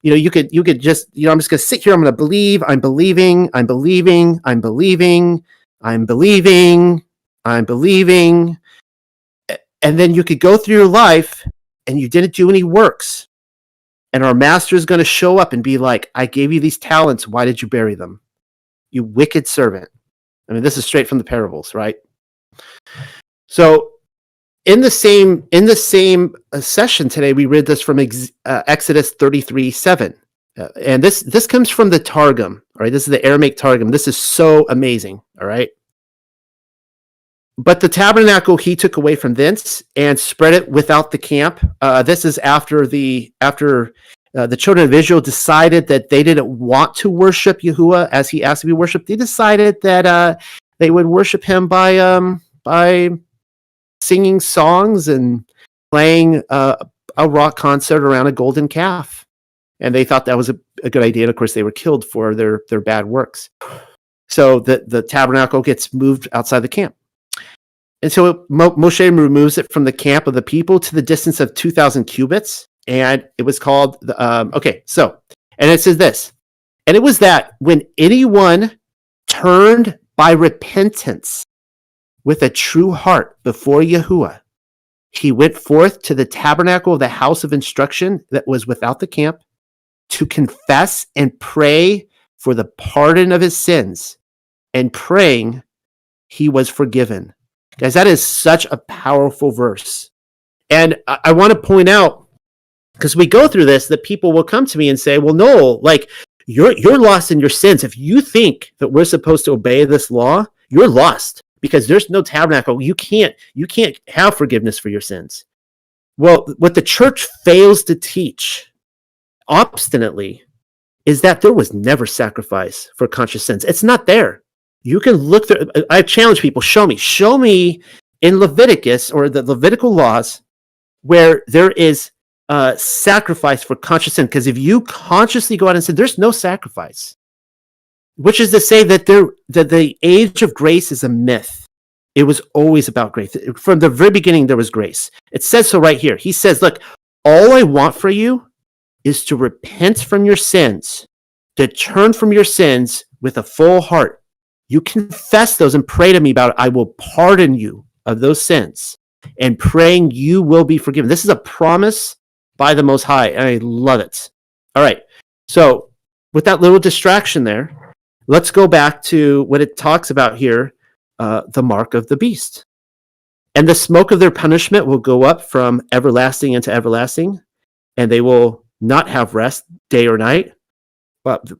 You could just, I'm just going to sit here. I'm going to believe. I'm believing. I'm believing. I'm believing. I'm believing. I'm believing. And then you could go through your life and you didn't do any works. And our master is going to show up and be like, I gave you these talents. Why did you bury them? You wicked servant. I mean, this is straight from the parables, right? So in the same session today, we read this from Exodus 33:7, and this comes from the Targum. All right, this is the Aramaic Targum. This is so amazing. All right, but the tabernacle he took away from thence and spread it without the camp. This is after the children of Israel decided that they didn't want to worship Yahuwah as he asked to be worshipped. They decided that they would worship him by singing songs and playing a rock concert around a golden calf. And they thought that was a good idea. And of course, they were killed for their bad works. So the tabernacle gets moved outside the camp. And so Moshe removes it from the camp of the people to the distance of 2,000 cubits. And it was called, and it says this, and it was that when anyone turned by repentance with a true heart before Yahuwah, he went forth to the tabernacle of the house of instruction that was without the camp to confess and pray for the pardon of his sins, and praying he was forgiven. Guys, that is such a powerful verse. And I want to point out, because we go through this, that people will come to me and say, well, no, like you're lost in your sins. If you think that we're supposed to obey this law, you're lost because there's no tabernacle. You can't have forgiveness for your sins. Well, what the church fails to teach obstinately is that there was never sacrifice for conscious sins. It's not there. You can look through. I challenge people, show me in Leviticus or the Levitical laws where there is sacrifice for conscious sin. Because if you consciously go out and sin, there's no sacrifice. Which is to say that the age of grace is a myth. It was always about grace. From the very beginning, there was grace. It says so right here. He says, look, all I want for you is to repent from your sins, to turn from your sins with a full heart. You confess those and pray to me about it. I will pardon you of those sins, and praying you will be forgiven. This is a promise by the Most High, and I love it. All right. So with that little distraction there, let's go back to what it talks about here, the mark of the beast. And the smoke of their punishment will go up from everlasting into everlasting, and they will not have rest day or night. But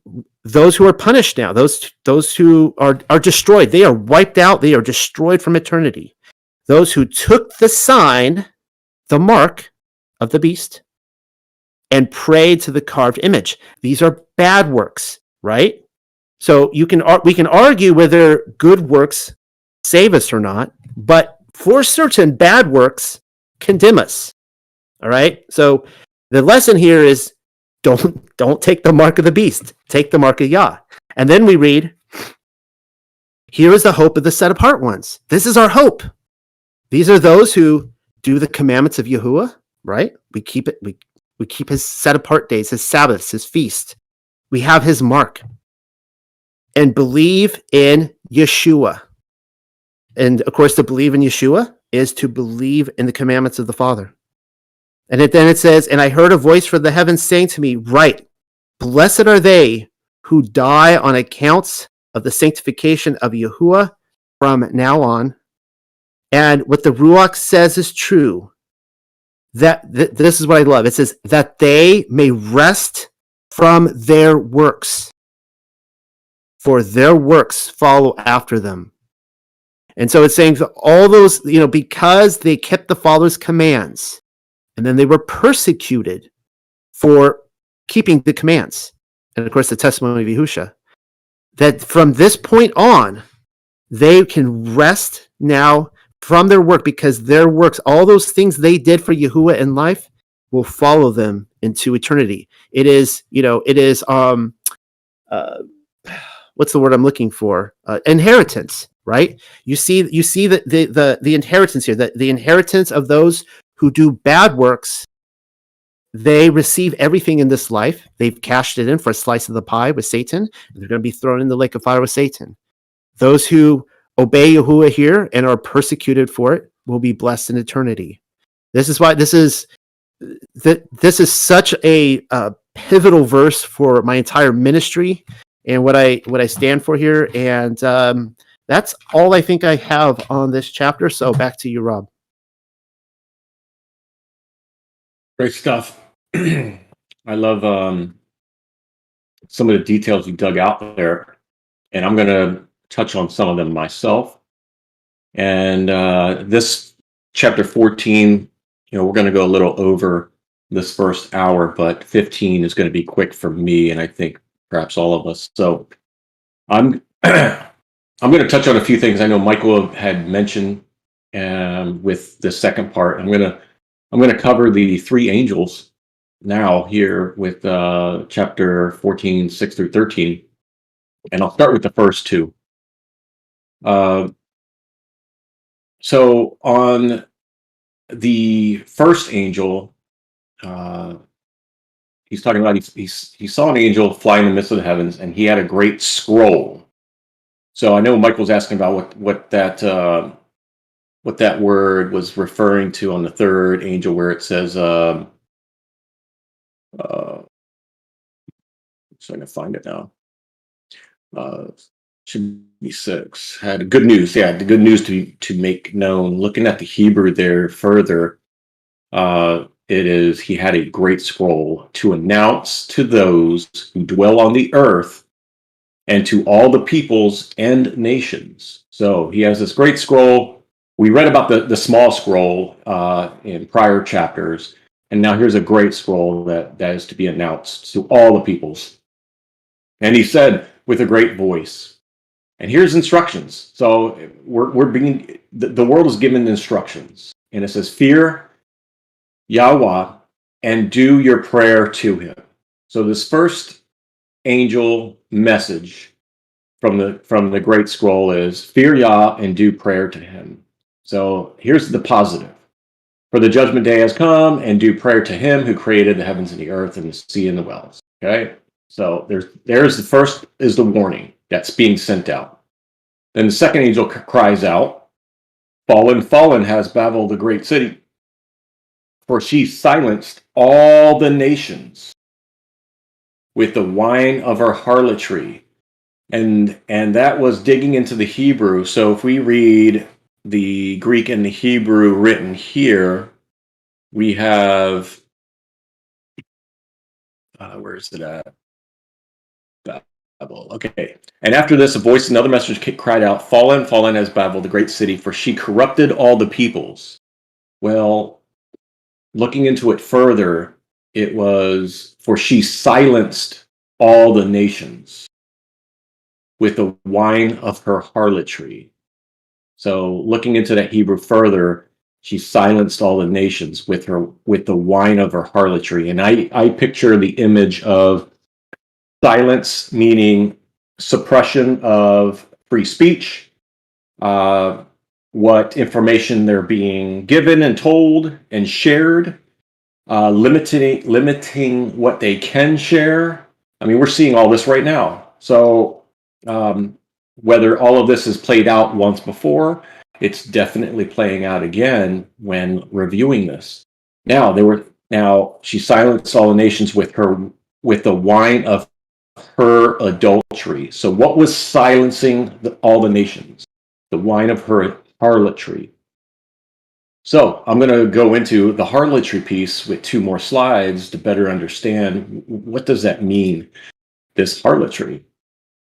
those who are punished now, those who are destroyed, they are wiped out. They are destroyed from eternity. Those who took the sign, the mark of the beast, and prayed to the carved image. These are bad works, right? So we can argue whether good works save us or not, but for certain, bad works condemn us. All right. So the lesson here is don't take the mark of the beast. Take the mark of Yah. And then we read, here is the hope of the set apart ones. This is our hope. These are those who do the commandments of Yahuwah, right? We keep it. We keep his set apart days, his Sabbaths, his feast. We have his mark. And believe in Yeshua. And of course, to believe in Yeshua is to believe in the commandments of the Father. And then it says, and I heard a voice from the heavens saying to me, write, blessed are they who die on accounts of the sanctification of Yahuwah from now on. And what the Ruach says is true. This is what I love. It says that they may rest from their works, for their works follow after them. And so it's saying that all those, because they kept the Father's commands, and then they were persecuted for keeping the commands. And of course, the testimony of Yahusha, that from this point on, they can rest now from their work, because their works, all those things they did for Yahuwah in life, will follow them into eternity. It is, what's the word I'm looking for? Inheritance, right? You see the inheritance here, the inheritance of those who do bad works. They receive everything in this life. They've cashed it in for a slice of the pie with Satan, and they're going to be thrown in the lake of fire with Satan. Those who obey Yahuwah here and are persecuted for it will be blessed in eternity. This is why this is such a pivotal verse for my entire ministry and what I stand for here. And that's all I think I have on this chapter. So back to you, Rob. Great stuff. I love some of the details you dug out there, and I'm going to touch on some of them myself. And this chapter 14, we're going to go a little over this first hour, but 15 is going to be quick for me, and I think perhaps all of us. So I'm I'm going to touch on a few things I know Michael had mentioned with the second part. I'm going to cover the three angels now here with chapter 14, 6 through 13. And I'll start with the first two. So on the first angel, he's talking about he saw an angel fly in the midst of the heavens, and he had a great scroll. So I know Michael's asking about what that word was referring to on the third angel, where it says, so I can find it now. Should be 6. Had good news. Yeah, the good news to make known. Looking at the Hebrew there further, it is, he had a great scroll to announce to those who dwell on the earth and to all the peoples and nations. So he has this great scroll. We read about the small scroll in prior chapters, and now here's a great scroll that is to be announced to all the peoples. And he said with a great voice, and here's instructions. So we're being, the world is given instructions, and it says, fear Yahuwah and do your prayer to him. So this first angel message from the great scroll is fear Yah and do prayer to him. So here's the positive. For the judgment day has come, and do prayer to him who created the heavens and the earth and the sea and the wells. Okay? So there's the first is the warning that's being sent out. Then the second angel cries out, fallen, fallen has Babel the great city, for she silenced all the nations with the wine of her harlotry. And that was digging into the Hebrew. So if we read the Greek and the Hebrew written here, we have, where is it at? Babel. Okay. And after this, a voice, another message cried out, fallen, fallen has Babel, the great city, for she corrupted all the peoples. Well, looking into it further, it was, for she silenced all the nations with the wine of her harlotry. So looking into that Hebrew further, she silenced all the nations with the wine of her harlotry. And I picture the image of silence, meaning suppression of free speech, what information they're being given and told and shared, limiting what they can share. I mean, we're seeing all this right now. So whether all of this is played out once before, it's definitely playing out again when reviewing this. Now she silenced all the nations with the wine of her adultery. So what was silencing all the nations? The wine of her harlotry. So I'm going to go into the harlotry piece with 2 more slides to better understand what does that mean, this harlotry.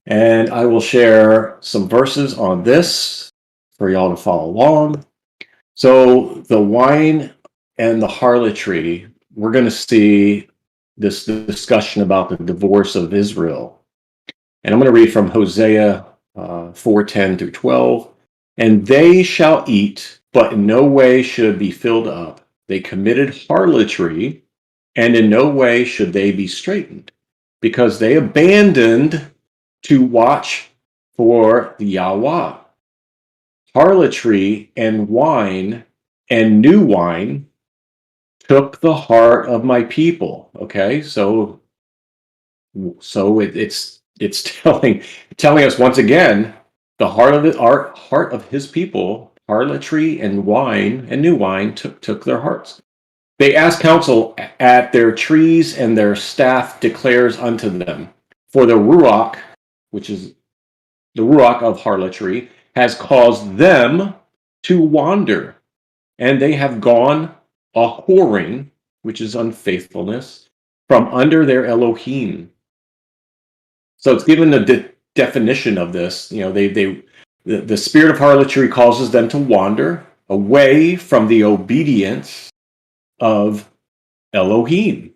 And I will share some verses on this for y'all to follow along. So the wine and the harlotry, we're going to see this discussion about the divorce of Israel. And I'm going to read from Hosea 4:10 through 12. And they shall eat, but in no way should be filled up. They committed harlotry, and in no way should they be straightened, because they abandoned to watch for the Yahuwah. Harlotry and wine and new wine took the heart of my people. Okay, so it's telling us once again, the heart of his people, harlotry and wine and new wine took their hearts. They ask counsel at their trees, and their staff declares unto them, for the Ruach, which is the Ruach of harlotry, has caused them to wander, and they have gone a whoring, which is unfaithfulness, from under their Elohim. So it's given the definition of this. You know, the spirit of harlotry causes them to wander away from the obedience of Elohim.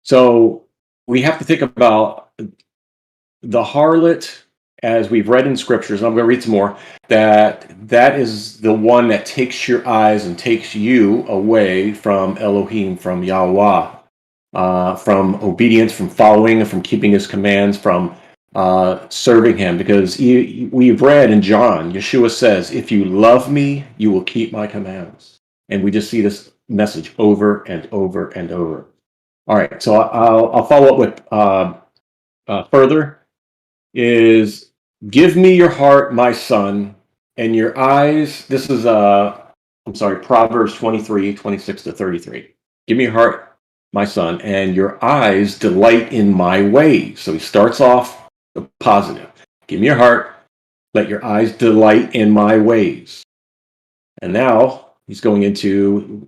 So we have to think about the harlot, as we've read in scriptures, and I'm going to read some more, that is the one that takes your eyes and takes you away from Elohim, from Yahuwah. from obedience, from following, and from keeping his commands, from serving him. Because we've read in John, Yeshua says, if you love me, you will keep my commands. And we just see this message over and over and over. All right, so I'll follow up with further is, give me your heart, my son, and your eyes. This is, Proverbs 23:26-33. Give me your heart, my son, and your eyes delight in my ways. So he starts off the positive. Give me your heart, let your eyes delight in my ways. And now he's going into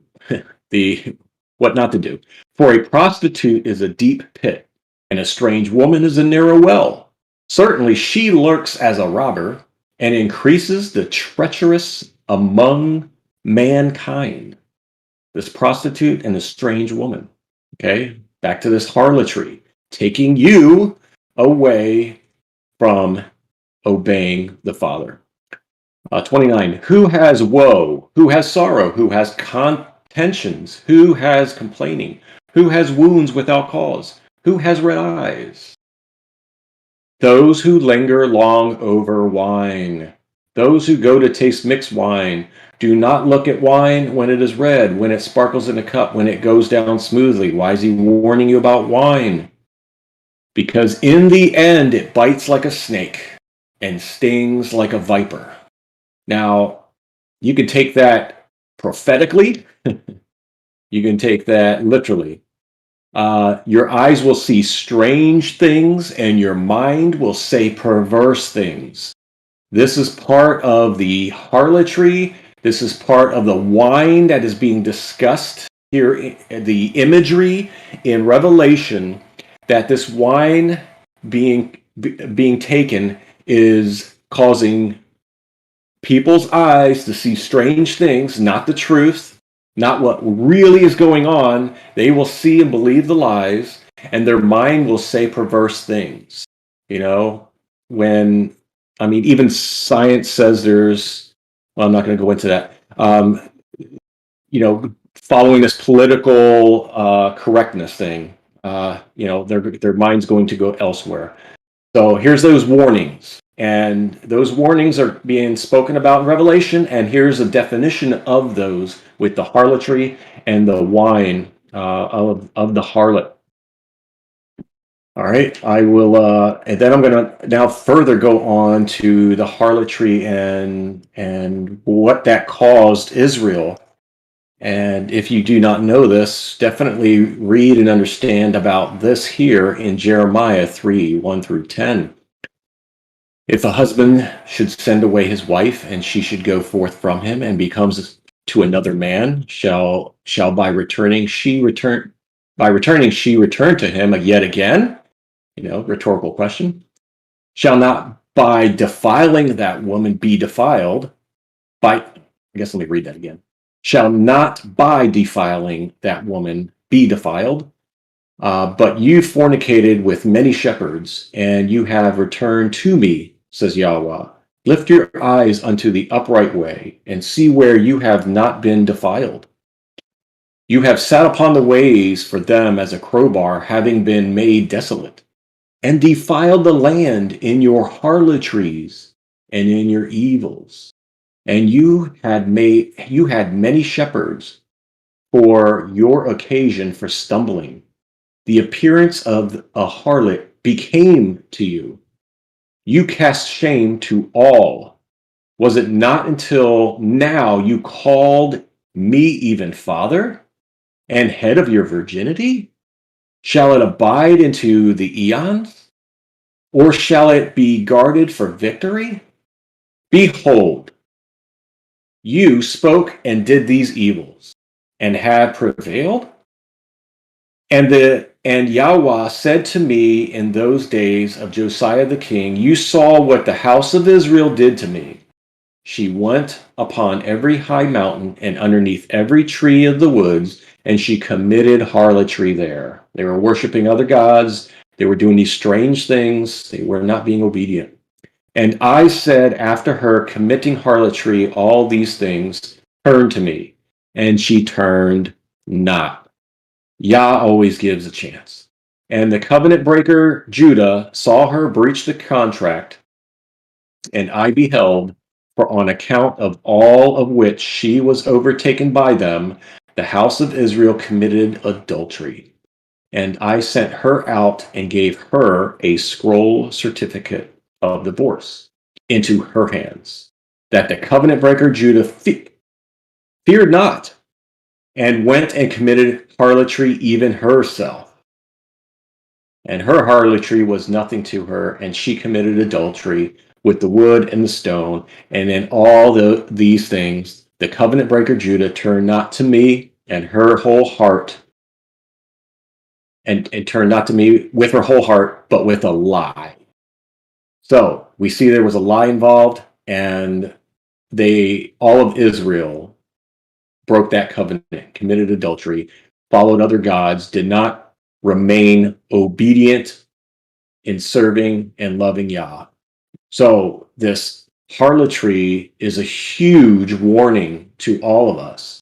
the what not to do. For a prostitute is a deep pit, and a strange woman is a narrow well. Certainly she lurks as a robber, and increases the treacherous among mankind. This prostitute and this strange woman. Okay, back to this harlotry, taking you away from obeying the Father. 29. Who has woe? Who has sorrow? Who has contentions? Who has complaining? Who has wounds without cause? Who has red eyes? Those who linger long over wine. Those who go to taste mixed wine. Do not look at wine when it is red, when it sparkles in a cup, when it goes down smoothly. Why is he warning you about wine? Because in the end it bites like a snake and stings like a viper. Now, you can take that prophetically. You can take that literally. Your eyes will see strange things and your mind will say perverse things. This is part of the harlotry. This is part of the wine that is being discussed here, the imagery in Revelation, that this wine being taken is causing people's eyes to see strange things, not the truth, not what really is going on. They will see and believe the lies, and their mind will say perverse things. You know, even science says I'm not going to go into that. Following this political correctness thing, their mind's going to go elsewhere. So here's those warnings. And those warnings are being spoken about in Revelation, and here's a definition of those with the harlotry and the wine of the harlot. All right, I will, and then I'm going to now further go on to the harlotry and what that caused Israel. And if you do not know this, definitely read and understand about this here in Jeremiah 3:1-10. If a husband should send away his wife, and she should go forth from him, and becomes to another man, shall by returning she return to him yet again? Rhetorical question. Shall not by defiling that woman be defiled? Let me read that again. Shall not by defiling that woman be defiled? But you fornicated with many shepherds, and you have returned to me, says Yahuwah. Lift your eyes unto the upright way, and see where you have not been defiled. You have sat upon the ways for them as a crowbar, having been made desolate, and defiled the land in your harlotries and in your evils. And you had many shepherds for your occasion for stumbling. The appearance of a harlot became to you. You cast shame to all. Was it not until now you called me even father and head of your virginity? Shall it abide into the eons? Or shall it be guarded for victory? Behold, you spoke and did these evils, and have prevailed? And Yahuwah said to me in those days of Josiah the king, you saw what the house of Israel did to me. She went upon every high mountain and underneath every tree of the woods, and she committed harlotry there. They were worshiping other gods. They were doing these strange things. They were not being obedient. And I said, after her committing harlotry, all these things, turn to me. And she turned not. Yah always gives a chance. And the covenant breaker Judah saw her breach the contract, and I beheld, for on account of all of which she was overtaken by them, the house of Israel committed adultery. And I sent her out and gave her a scroll certificate of divorce into her hands, that the covenant breaker Judah feared not, and went and committed harlotry even herself. And her harlotry was nothing to her, and she committed adultery with the wood and the stone. And in all these things, the covenant breaker Judah turned not to me and her whole heart, and turned not to me with her whole heart, but with a lie. So we see there was a lie involved, and all of Israel broke that covenant, committed adultery, followed other gods, did not remain obedient in serving and loving Yah. So this harlotry is a huge warning to all of us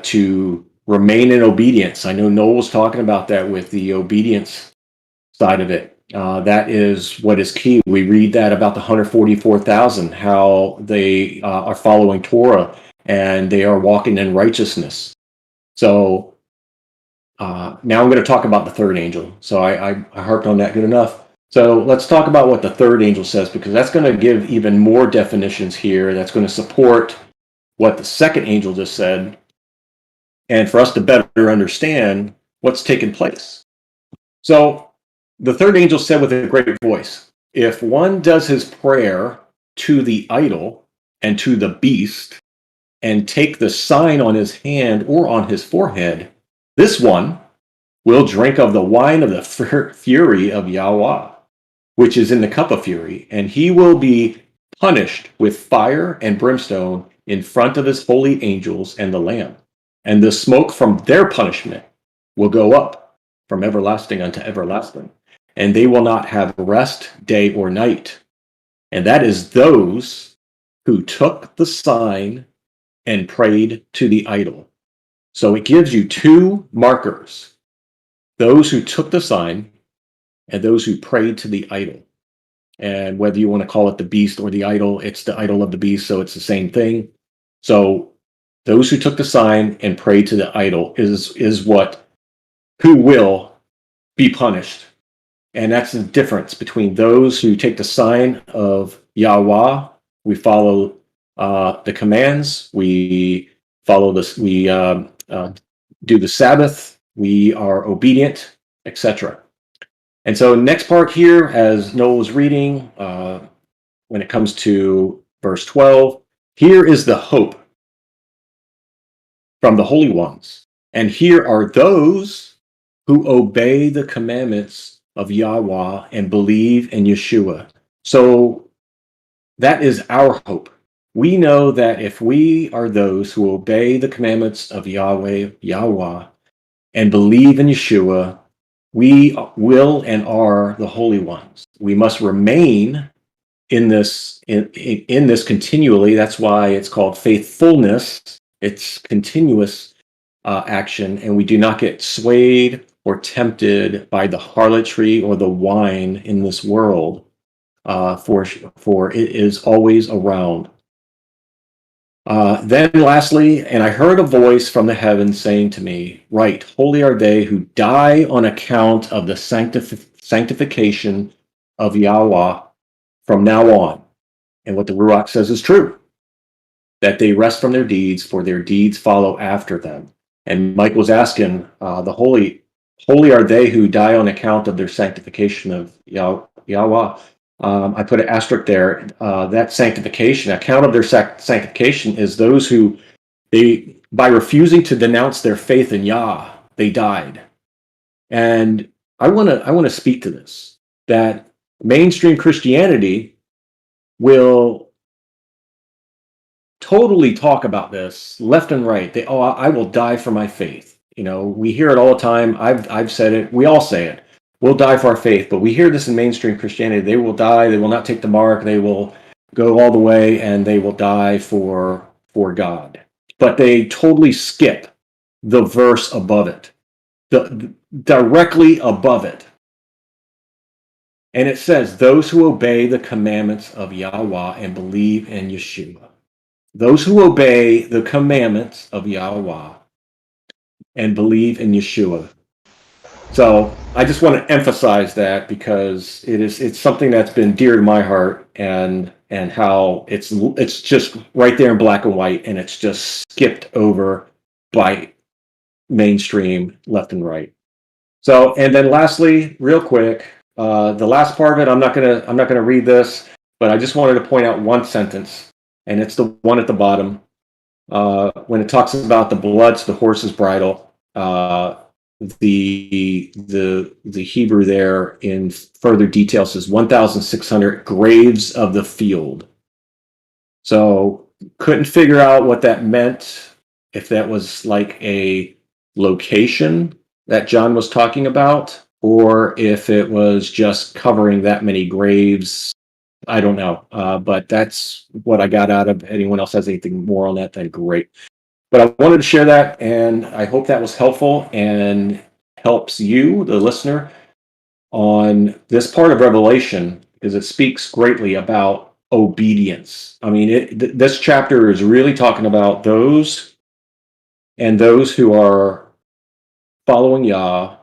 to remain in obedience. I know Noel was talking about that with the obedience side of it. That is what is key. We read that about the 144,000, how they are following Torah and they are walking in righteousness. So now I'm going to talk about the third angel. So I harped on that good enough. So let's talk about what the third angel says, because that's going to give even more definitions here. That's going to support what the second angel just said, and for us to better understand what's taken place. So the third angel said with a great voice, if one does his prayer to the idol and to the beast, and take the sign on his hand or on his forehead, this one will drink of the wine of the fury of Yahuwah, which is in the cup of fury, and he will be punished with fire and brimstone in front of his holy angels and the Lamb. And the smoke from their punishment will go up from everlasting unto everlasting, and they will not have rest day or night. And that is those who took the sign and prayed to the idol. So it gives you two markers: those who took the sign and those who prayed to the idol. And whether you want to call it the beast or the idol, it's the idol of the beast, so it's the same thing. So those who took the sign and prayed to the idol who will be punished. And that's the difference between those who take the sign of Yahuwah. We follow the commands. We follow this. We do the Sabbath. We are obedient, etc. And so next part here, as Noel was reading, when it comes to verse 12, here is the hope from the holy ones. And here are those who obey the commandments of Yahuwah and believe in Yeshua. So that is our hope. We know that if we are those who obey the commandments of Yahuwah, and believe in Yeshua, we will and are the holy ones. We must remain in this in this continually. That's why it's called faithfulness. It's continuous action, and we do not get swayed or tempted by the harlotry or the wine in this world, for it is always around. Then lastly, and I heard a voice from the heavens saying to me, write, holy are they who die on account of the sanctification of Yahuwah from now on. And what the Ruach says is true, that they rest from their deeds, for their deeds follow after them. And Mike was asking, the holy are they who die on account of their sanctification of Yahuwah. I put an asterisk there. That sanctification, account of their sanctification, is those who by refusing to denounce their faith in Yah, they died. And I want to speak to this, that mainstream Christianity will totally talk about this left and right. I will die for my faith. You know, we hear it all the time. I've said it. We all say it. We'll die for our faith. But we hear this in mainstream Christianity. They will die. They will not take the mark. They will go all the way, and they will die for God. But they totally skip the verse above it. directly above it. And it says, those who obey the commandments of Yahuwah and believe in Yeshua. Those who obey the commandments of Yahuwah and believe in Yeshua. So I just want to emphasize that because it's something that's been dear to my heart, and how it's just right there in black and white, and it's just skipped over by mainstream left and right. So, and then lastly, real quick, the last part of it, I'm not gonna read this, but I just wanted to point out one sentence, and it's the one at the bottom, when it talks about the blood to the horse's bridle. The Hebrew there in further detail says 1,600 graves of the field. So couldn't figure out what that meant, if that was like a location that John was talking about, or if it was just covering that many graves. I don't know, but that's what I got out of it. Anyone else has anything more on that, then great. But I wanted to share that, and I hope that was helpful and helps you, the listener, on this part of Revelation, because it speaks greatly about obedience. I mean, this chapter is really talking about those who are following Yah.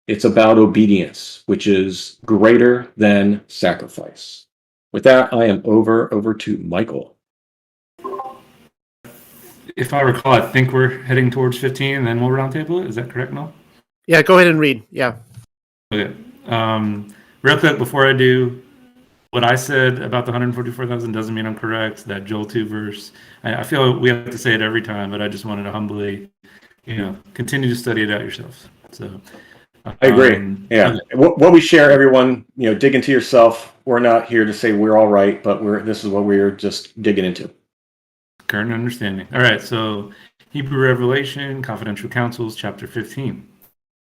It's about obedience, which is greater than sacrifice. With that, I am over to Michael. If I recall, I think we're heading towards 15, and then we'll roundtable it. Is that correct, Mel? Yeah, go ahead and read. Yeah. Okay. Real quick, before I do, what I said about the 144,000 doesn't mean I'm correct. That Joel 2 verse, I feel we have to say it every time, but I just wanted to humbly, continue to study it out yourselves. So I agree. Yeah. Okay. What we share, everyone, dig into yourself. We're not here to say we're all right, but this is what we're just digging into. Current understanding. All right. So Hebrew Revelation, Confidential Counsels, chapter 15.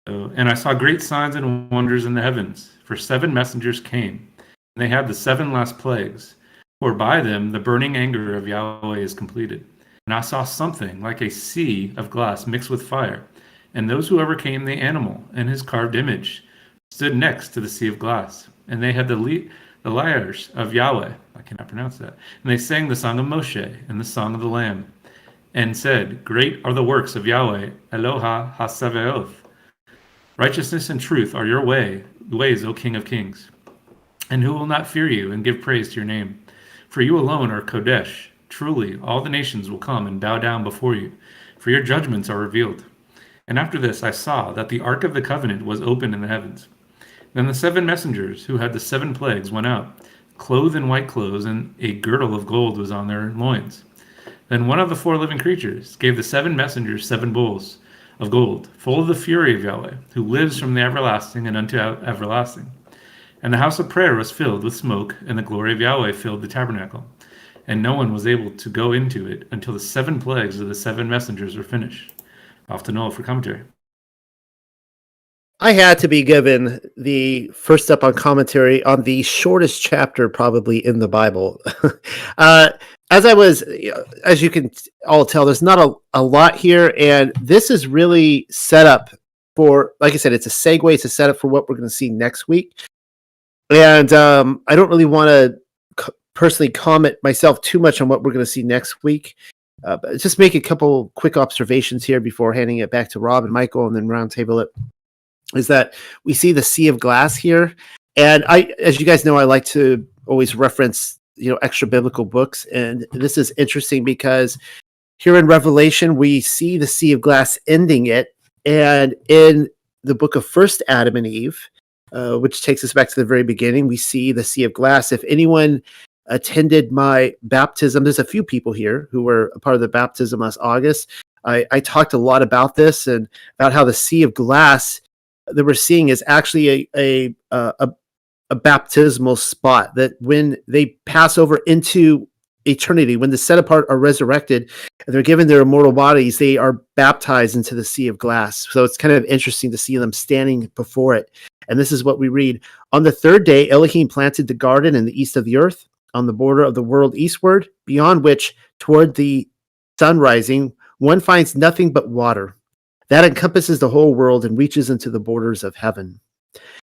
And I saw great signs and wonders in the heavens, for 7 messengers came, and they had the 7 last plagues, for by them the burning anger of Yahweh is completed. And I saw something like a sea of glass mixed with fire, and those who overcame the animal and his carved image stood next to the sea of glass, and they had the lyres of Yahweh, I cannot pronounce that, and they sang the song of Moshe and the song of the Lamb, and said, Great are the works of Yahweh, Eloha HaSabaoth. Righteousness and truth are your ways, O King of Kings. And who will not fear you and give praise to your name? For you alone are Kodesh. Truly, all the nations will come and bow down before you, for your judgments are revealed. And after this I saw that the ark of the covenant was open in the heavens. Then the 7 messengers who had the 7 plagues went out, clothed in white clothes, and a girdle of gold was on their loins. Then one of the 4 living creatures gave the 7 messengers 7 bowls of gold, full of the fury of Yahweh, who lives from the everlasting and unto everlasting. And the house of prayer was filled with smoke, and the glory of Yahweh filled the tabernacle. And no one was able to go into it until the 7 plagues of the 7 messengers were finished. Off to Noah for commentary. I had to be given the first up on commentary on the shortest chapter probably in the Bible. As you can all tell, there's not a lot here, and this is really set up for, like I said, it's a segue, it's a setup for what we're going to see next week. And I don't really want to personally comment myself too much on what we're going to see next week. But just make a couple quick observations here before handing it back to Rob and Michael and then roundtable it. Is that we see the sea of glass here. And as you guys know, I like to always reference, extra biblical books. And this is interesting because here in Revelation, we see the sea of glass ending it. And in the book of First Adam and Eve, which takes us back to the very beginning, we see the sea of glass. If anyone attended my baptism, there's a few people here who were a part of the baptism last August. I talked a lot about this and about how the sea of glass that we're seeing is actually a baptismal spot, that when they pass over into eternity, when the set apart are resurrected and they're given their immortal bodies, they are baptized into the sea of glass. So it's kind of interesting to see them standing before it. And this is what we read. On the 3rd day, Elohim planted the garden in the east of the earth, on the border of the world eastward, beyond which, toward the sun rising, one finds nothing but water. that encompasses the whole world and reaches into the borders of heaven.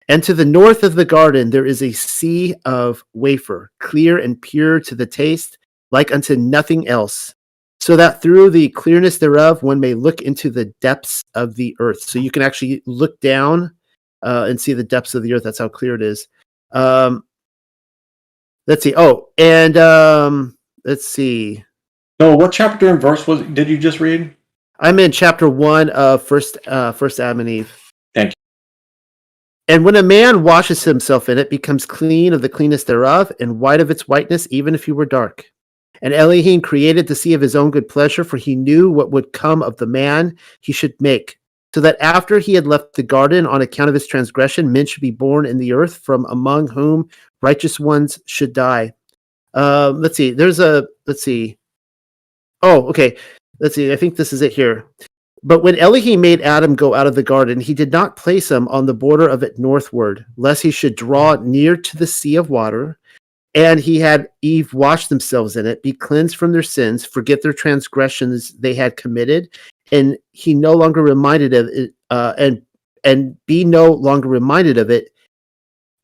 And to the north of the garden there is a sea of wafer, clear and pure to the taste, like unto nothing else, so that through the clearness thereof one may look into the depths of the earth. So you can actually look down and see the depths of the earth. That's how clear it is. Let's see. Oh, and let's see. No, what chapter and verse did you just read? I'm in chapter 1 of first Adam and Eve. Thank you. And when a man washes himself in it, becomes clean of the cleanness thereof, and white of its whiteness, even if he were dark. And Elohim created the sea of his own good pleasure, for he knew what would come of the man he should make, so that after he had left the garden on account of his transgression, men should be born in the earth, from among whom righteous ones should die. Let's see. Let's see. Oh, okay. Let's see. I think this is it here. But when Elohim made Adam go out of the garden, he did not place him on the border of it northward, lest he should draw near to the sea of water. And he had Eve wash themselves in it, be cleansed from their sins, forget their transgressions they had committed, and he no longer reminded of it, and be no longer reminded of it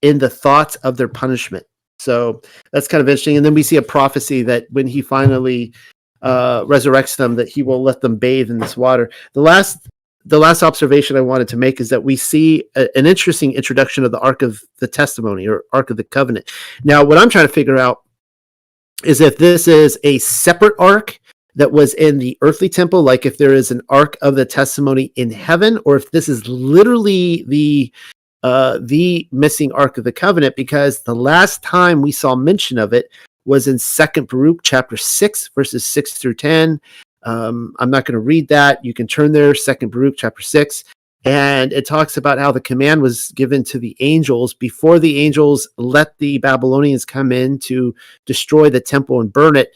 in the thoughts of their punishment. So that's kind of interesting. And then we see a prophecy that when he finally resurrects them, that he will let them bathe in this water. The last observation I wanted to make is that we see an interesting introduction of the Ark of the Testimony, or Ark of the Covenant. Now, what I'm trying to figure out is if this is a separate ark that was in the earthly temple, like if there is an Ark of the Testimony in heaven, or if this is literally the missing Ark of the Covenant, because the last time we saw mention of it was in 2 Baruch chapter 6, verses 6 through 10. I'm not going to read that. You can turn there, 2 Baruch chapter 6. And it talks about how the command was given to the angels before the angels let the Babylonians come in to destroy the temple and burn it,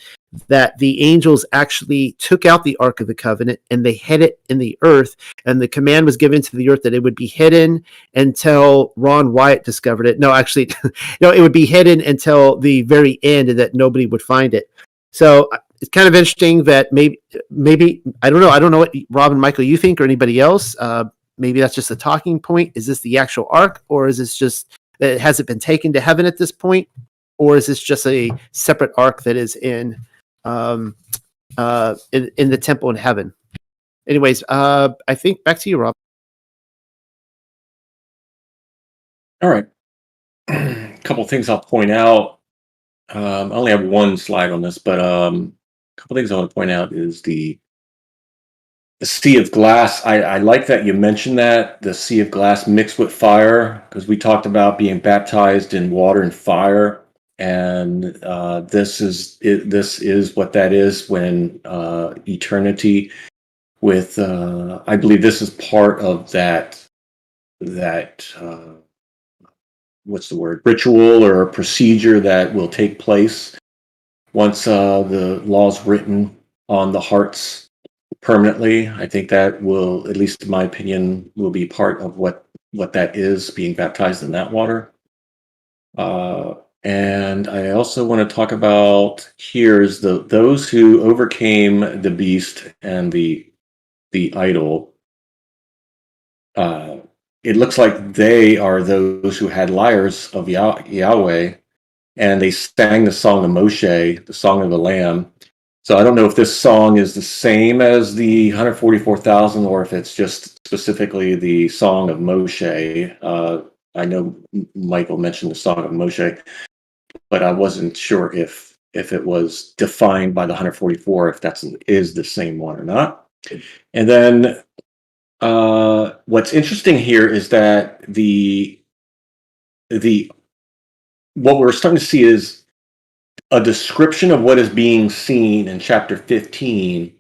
that the angels actually took out the Ark of the Covenant and they hid it in the earth. And the command was given to the earth that it would be hidden until Ron Wyatt discovered it. No, actually, no, it would be hidden until the very end and that nobody would find it. So it's kind of interesting that maybe I don't know what Rob and Michael you think, or anybody else. Maybe that's just a talking point. Is this the actual ark, or is this just has it been taken to heaven at this point, or is this just a separate ark that is in the temple in heaven? Anyways, I think back to you, Rob. All right. A couple things I'll point out. I only have one slide on this, but a couple things I want to point out is the sea of glass. I like that you mentioned that, the sea of glass mixed with fire, because we talked about being baptized in water and fire, and this is what that is when eternity with I believe this is part of that what's the word, ritual or procedure that will take place once the law's written on the hearts permanently. I think that will, at least in my opinion, will be part of what that is, being baptized in that water. And I also want to talk about here is those who overcame the beast and the idol. It looks like they are those who had lyres of Yahweh, and they sang the song of Moshe, the song of the Lamb. So I don't know if this song is the same as the 144,000, or if it's just specifically the song of Moshe. I know Michael mentioned the song of Moshe, but I wasn't sure if it was defined by the 144, if that is the same one or not. And then what's interesting here is that what we're starting to see is a description of what is being seen in chapter 15.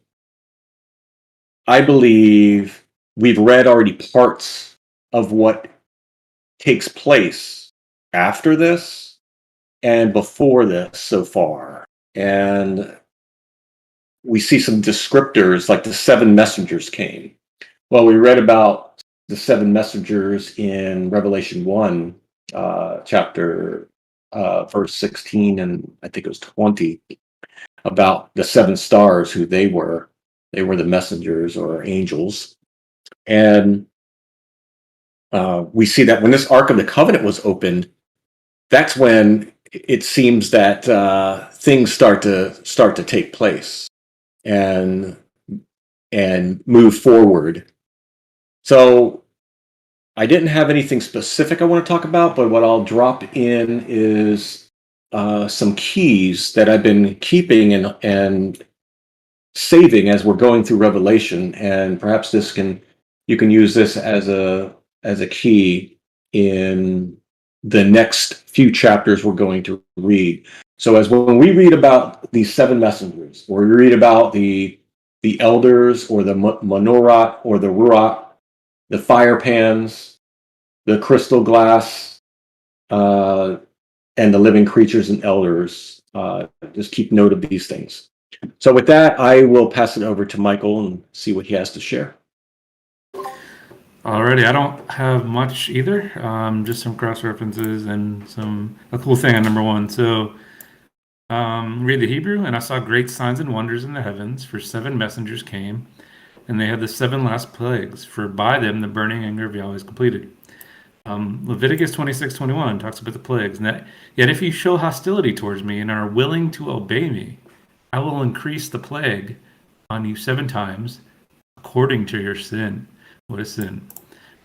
I believe we've read already parts of what takes place after this and before this so far. And we see some descriptors like the 7 messengers came. Well, we read about the 7 messengers in Revelation 1, chapter verse 16, and I think it was 20, about the 7 stars, who they were. They were the messengers or angels. And we see that when this Ark of the Covenant was opened, that's when it seems that things start to take place and move forward. So I didn't have anything specific I want to talk about, but what I'll drop in is some keys that I've been keeping and saving as we're going through Revelation, and perhaps you can use this as a key in the next few chapters we're going to read. So when we read about these seven messengers, or we read about the elders, or the menorah, or the ruach, the fire pans, the crystal glass, and the living creatures and elders, just keep note of these things. So with that, I will pass it over to Michael and see what he has to share. Alrighty, I don't have much either. Just some cross references and a cool thing on number 1. So read the Hebrew, and I saw great signs and wonders in the heavens, for 7 messengers came, and they had the 7 last plagues, for by them the burning anger of Yahweh is completed. Leviticus 26:21 talks about the plagues, and that yet if you show hostility towards me and are willing to obey me, I will increase the plague on you 7 times according to your sin. What is sin?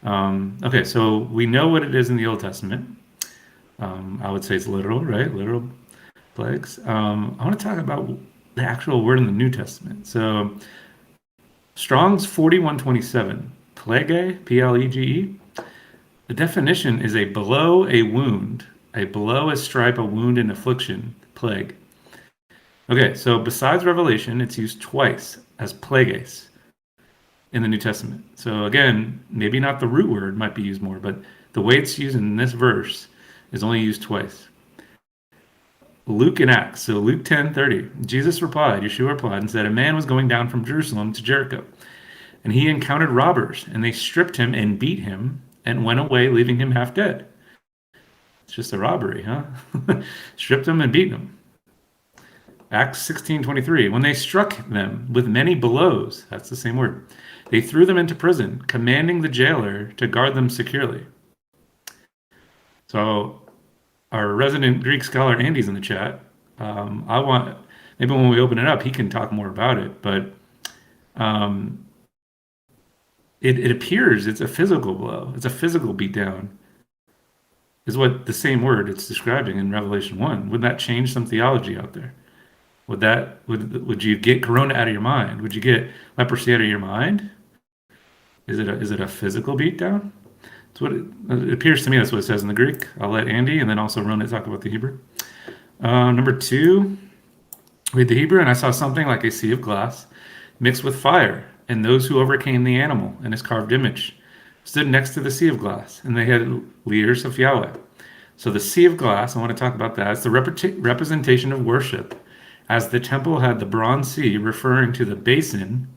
Okay, so we know what it is in the Old Testament. I would say it's literal, right? Literal plagues. I want to talk about the actual word in the New Testament. So Strong's 4127, plague, P-L-E-G-E. The definition is a blow, a wound, a blow, a stripe, a wound, an affliction, plague. Okay, so besides Revelation, it's used twice as plagues in the New Testament. So again, maybe not the root word might be used more, but the way it's used in this verse is only used twice. Luke and Acts. So Luke 10:30. Yeshua replied and said, a man was going down from Jerusalem to Jericho, and he encountered robbers, and they stripped him and beat him and went away, leaving him half dead. It's just a robbery, huh? Stripped him and beat him. Acts 16:23. When they struck them with many blows, that's the same word, they threw them into prison, commanding the jailer to guard them securely. So our resident Greek scholar Andy's in the chat. Maybe when we open it up, he can talk more about it. But it appears it's a physical blow. It's a physical beatdown, is what the same word it's describing in Revelation 1. Would that change some theology out there? Would you get corona out of your mind? Would you get leprosy out of your mind? Is it a physical beatdown? It's what it appears to me. That's what it says in the Greek. I'll let Andy and then also Rona talk about the Hebrew. Number 2, read the Hebrew, and I saw something like a sea of glass mixed with fire, and those who overcame the animal and his carved image stood next to the sea of glass, and they had leaders of Yahweh. So the sea of glass, I want to talk about that. It's the representation of worship, as the temple had the bronze sea, referring to the basin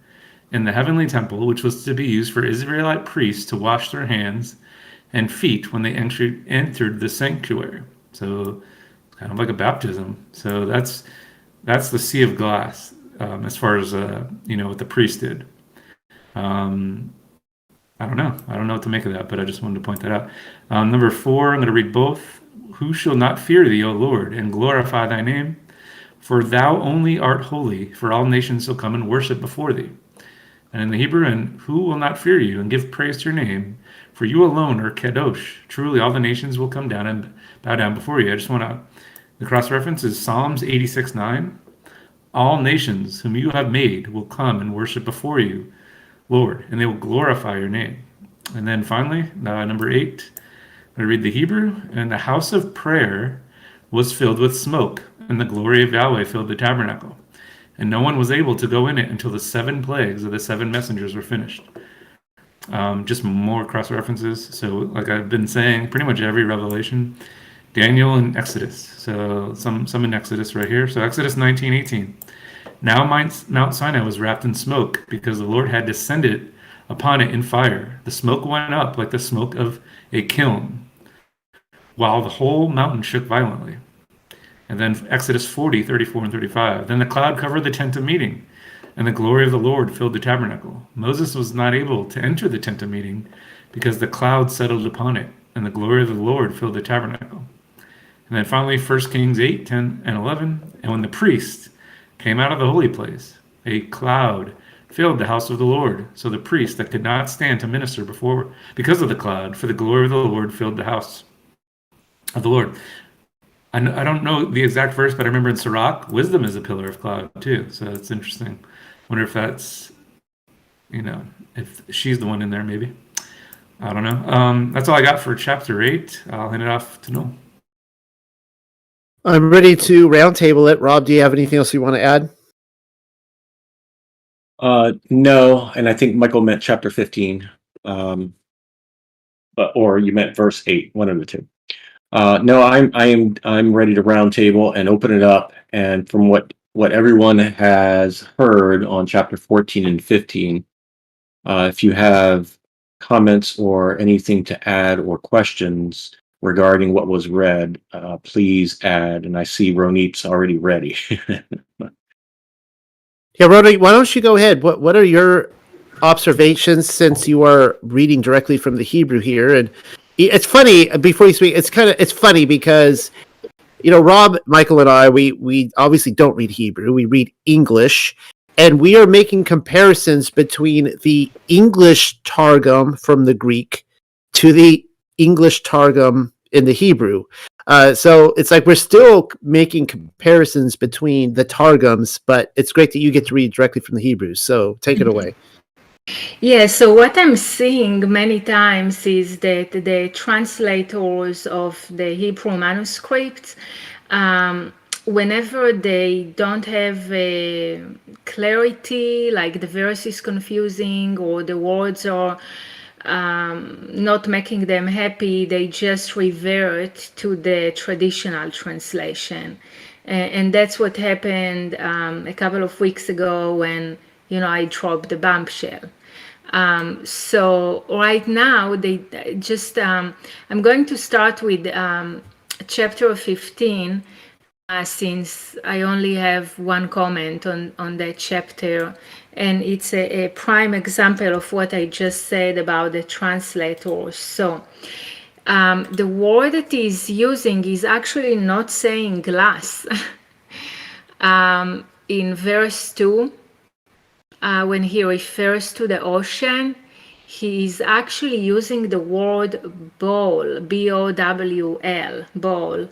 in the heavenly temple, which was to be used for Israelite priests to wash their hands and feet when they entered the sanctuary. So it's kind of like a baptism. So that's the sea of glass, as far as what the priest did. I don't know what to make of that, but I just wanted to point that out. Number 4, I'm going to read both. Who shall not fear thee, O Lord, and glorify thy name? For thou only art holy, for all nations shall come and worship before thee. And in the Hebrew, and who will not fear you and give praise to your name? For you alone are Kadosh. Truly all the nations will come down and bow down before you. The cross-reference is Psalms 86:9. All nations whom you have made will come and worship before you, Lord, and they will glorify your name. And then finally, number 8, I'm going to read the Hebrew. And the house of prayer was filled with smoke, and the glory of Yahweh filled the tabernacle. And no one was able to go in it until the 7 plagues of the 7 messengers were finished. Just more cross-references. So like I've been saying, pretty much every Revelation, Daniel and Exodus. So some in Exodus right here. So Exodus 19:18. Now Mount Sinai was wrapped in smoke, because the Lord had descended upon it in fire. The smoke went up like the smoke of a kiln, while the whole mountain shook violently. And then Exodus 40:34 and 35. Then the cloud covered the tent of meeting, and the glory of the Lord filled the tabernacle. Moses was not able to enter the tent of meeting because the cloud settled upon it, and the glory of the Lord filled the tabernacle. And then finally, 1 Kings 8, 10, and 11. And when the priest came out of the holy place, a cloud filled the house of the Lord. So the priest that could not stand to minister before because of the cloud, for the glory of the Lord filled the house of the Lord. I don't know the exact verse, but I remember in Sirach, wisdom is a pillar of cloud too. So it's interesting. Wonder if that's, if she's the one in there, maybe. I don't know. That's all I got for chapter 8. I'll hand it off to Noel. I'm ready to roundtable it. Rob, do you have anything else you want to add? No, and I think Michael meant chapter 15, or you meant verse 8, one of the two. No, I'm ready to roundtable and open it up. And from what everyone has heard on chapter 14 and 15, if you have comments or anything to add or questions regarding what was read, please add. And I see Ronit's already ready. Yeah, Rhoda, why don't you go ahead? What are your observations since you are reading directly from the Hebrew here? And it's funny, before you speak, it's funny because, Rob, Michael, and I, we obviously don't read Hebrew. We read English, and we are making comparisons between the English Targum from the Greek to the English Targum in the Hebrew. So it's like we're still making comparisons between the Targums, but it's great that you get to read directly from the Hebrews. So take it away. Yeah, so what I'm seeing many times is that the translators of the Hebrew manuscripts, whenever they don't have clarity, like the verse is confusing or the words are not making them happy, they just revert to the traditional translation. And that's what happened a couple of weeks ago when, I dropped the bombshell. So right now, they just, I'm going to start with chapter 15, since I only have one comment on that chapter. And it's a prime example of what I just said about the translators. So the word that he's using is actually not saying glass. In verse 2, when he refers to the ocean, he is actually using the word bowl, B-O-W-L, bowl.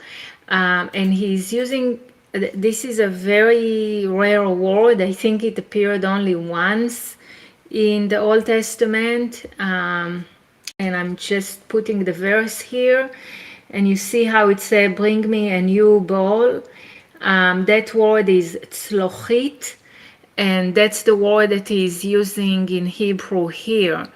And he's using, this is a very rare word. I think it appeared only once in the Old Testament. And I'm just putting the verse here. And you see how it says, bring me a new bowl. That word is tzlochit. And that's the word that he's using in Hebrew here.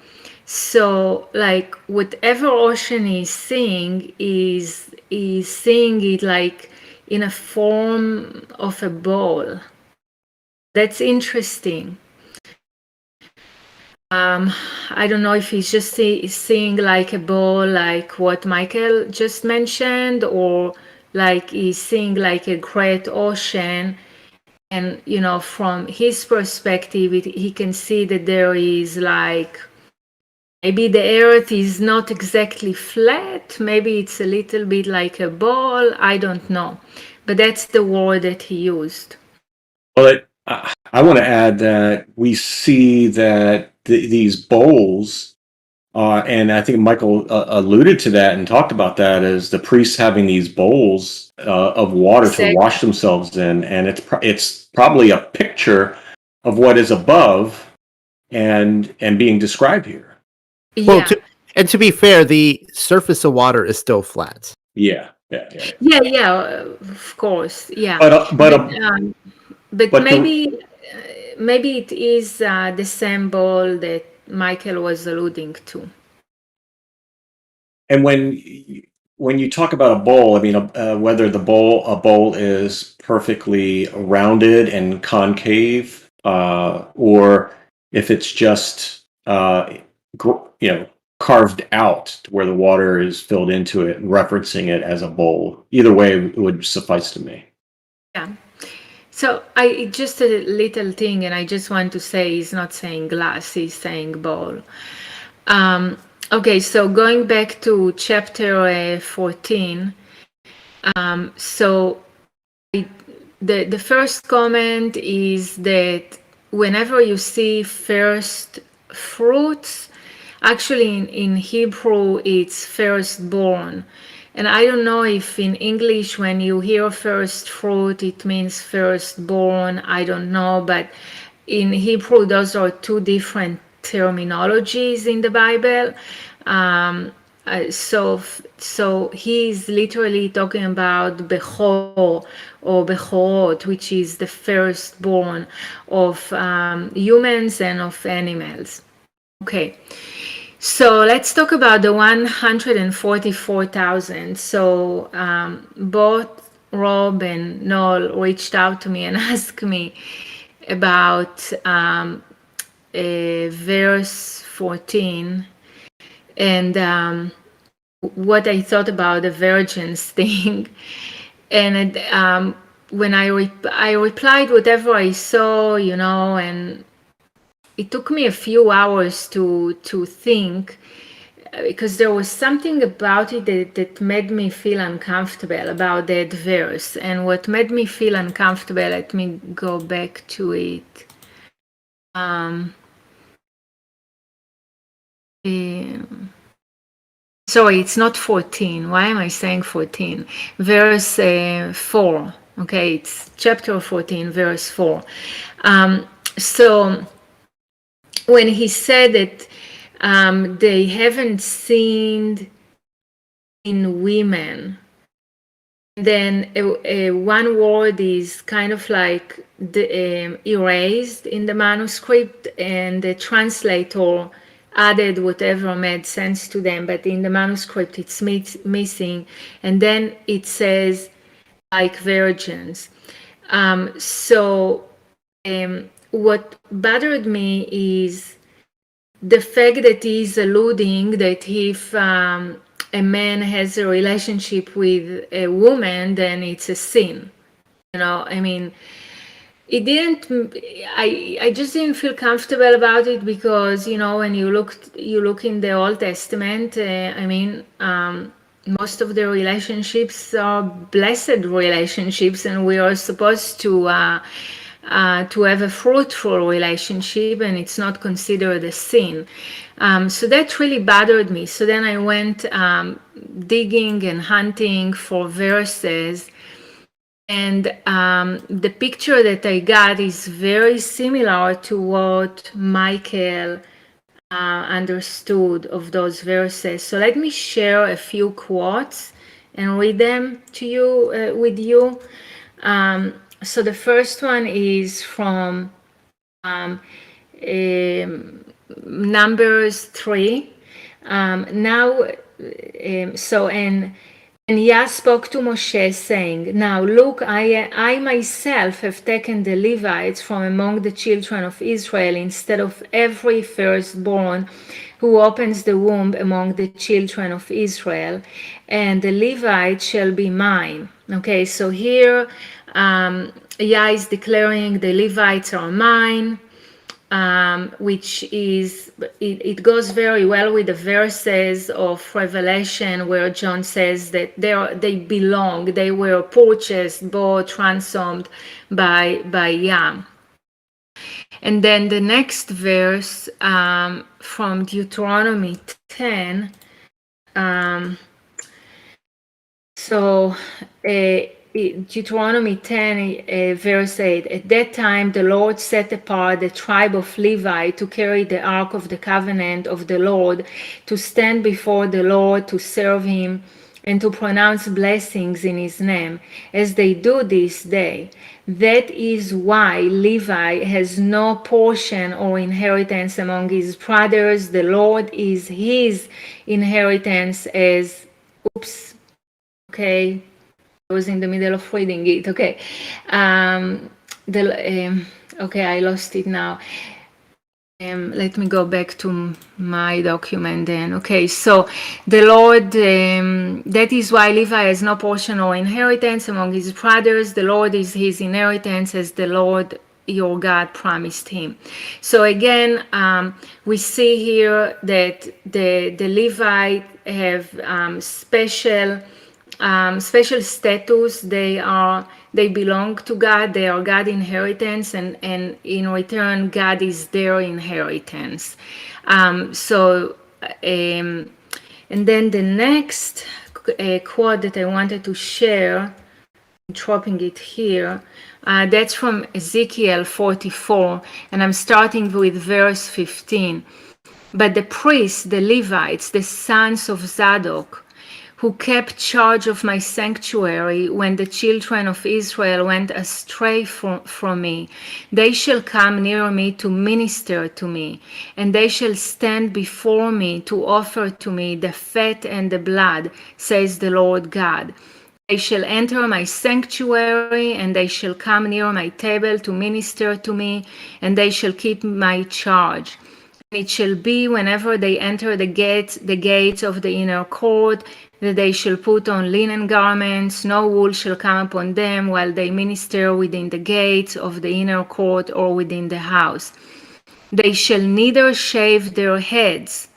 So, like, whatever ocean is seeing is seeing it like in a form of a bowl. That's interesting. I don't know if he's just seeing like a bowl, like what Michael just mentioned, or like he's seeing like a great ocean. And, from his perspective, he can see that there is like, maybe the earth is not exactly flat. Maybe it's a little bit like a ball. I don't know. But that's the word that he used. Well, I want to add that we see that these bowls, and I think Michael alluded to that and talked about that, as the priests having these bowls of water to wash themselves in, and it's probably a picture of what is above and being described here. Yeah. Well, to be fair, the surface of water is still flat. Yeah, of course, yeah. But maybe it is the same bowl that Michael was alluding to. And when you talk about a bowl, I mean, whether a bowl is perfectly rounded and concave, or if it's just carved out to where the water is filled into it and referencing it as a bowl. Either way, it would suffice to me. Yeah. So just a little thing, and I just want to say he's not saying glass, he's saying bowl. Okay, so going back to chapter 14, so the first comment is that whenever you see first fruits, actually in Hebrew it's firstborn. And I don't know if in English when you hear first fruit it means firstborn, I don't know, but in Hebrew those are two different terminologies in the Bible. So he's literally talking about Bechor or Bechorot, which is the firstborn of humans and of animals. Okay, so let's talk about the 144,000. So both Rob and Noel reached out to me and asked me about verse 14 and what I thought about the virgins thing. And when I replied whatever I saw, and it took me a few hours to think, because there was something about it that made me feel uncomfortable about that verse. And what made me feel uncomfortable, let me go back to it. Sorry, it's not 14. Why am I saying 14? Verse 4. Okay, it's chapter 14, verse 4. So when he said that they haven't sinned in women, then one word is kind of like erased in the manuscript, and the translator added whatever made sense to them, but in the manuscript it's missing, and then it says like virgins. What bothered me is the fact that he's alluding that if a man has a relationship with a woman, then it's a sin. I mean, it didn't. I just didn't feel comfortable about it because when you look in the Old Testament. Most of the relationships are blessed relationships, and we are supposed to have a fruitful relationship, and it's not considered a sin. So that really bothered me. So then I went digging and hunting for verses. And the picture that I got is very similar to what Michael understood of those verses. So let me share a few quotes and read them to you with you. So the first one is from Numbers 3. And Yah spoke to Moshe, saying, Now look, I myself have taken the Levites from among the children of Israel instead of every firstborn who opens the womb among the children of Israel, and the Levites shall be mine. Okay, so here Yah is declaring the Levites are mine. Which is, it goes very well with the verses of Revelation where John says that they belong, they were purchased, bought, ransomed by Yah. And then the next verse from Deuteronomy 10. Deuteronomy 10, verse 8, At that time the Lord set apart the tribe of Levi to carry the ark of the covenant of the Lord, to stand before the Lord, to serve him, and to pronounce blessings in his name, as they do this day. That is why Levi has no portion or inheritance among his brothers. The Lord is his inheritance as, okay, I was in the middle of reading it. Okay. Okay, I lost it now. Let me go back to my document then. Okay, so the Lord, that is why Levi has no portion or inheritance among his brothers. The Lord is his inheritance, as the Lord your God promised him. So again, we see here that the Levite have special status. They belong to God. They are God's inheritance, and in return, God is their inheritance. And then the next quote that I wanted to share, dropping it here, that's from Ezekiel 44, and I'm starting with verse 15. But the priests, the Levites, the sons of Zadok, who kept charge of my sanctuary when the children of Israel went astray from me, they shall come near me to minister to me, and they shall stand before me to offer to me the fat and the blood, says the Lord God. They shall enter my sanctuary, and they shall come near my table to minister to me, and they shall keep my charge. It shall be whenever they enter the gates of the inner court, that they shall put on linen garments. No wool shall come upon them while they minister within the gates of the inner court or within the house. They shall neither shave their heads,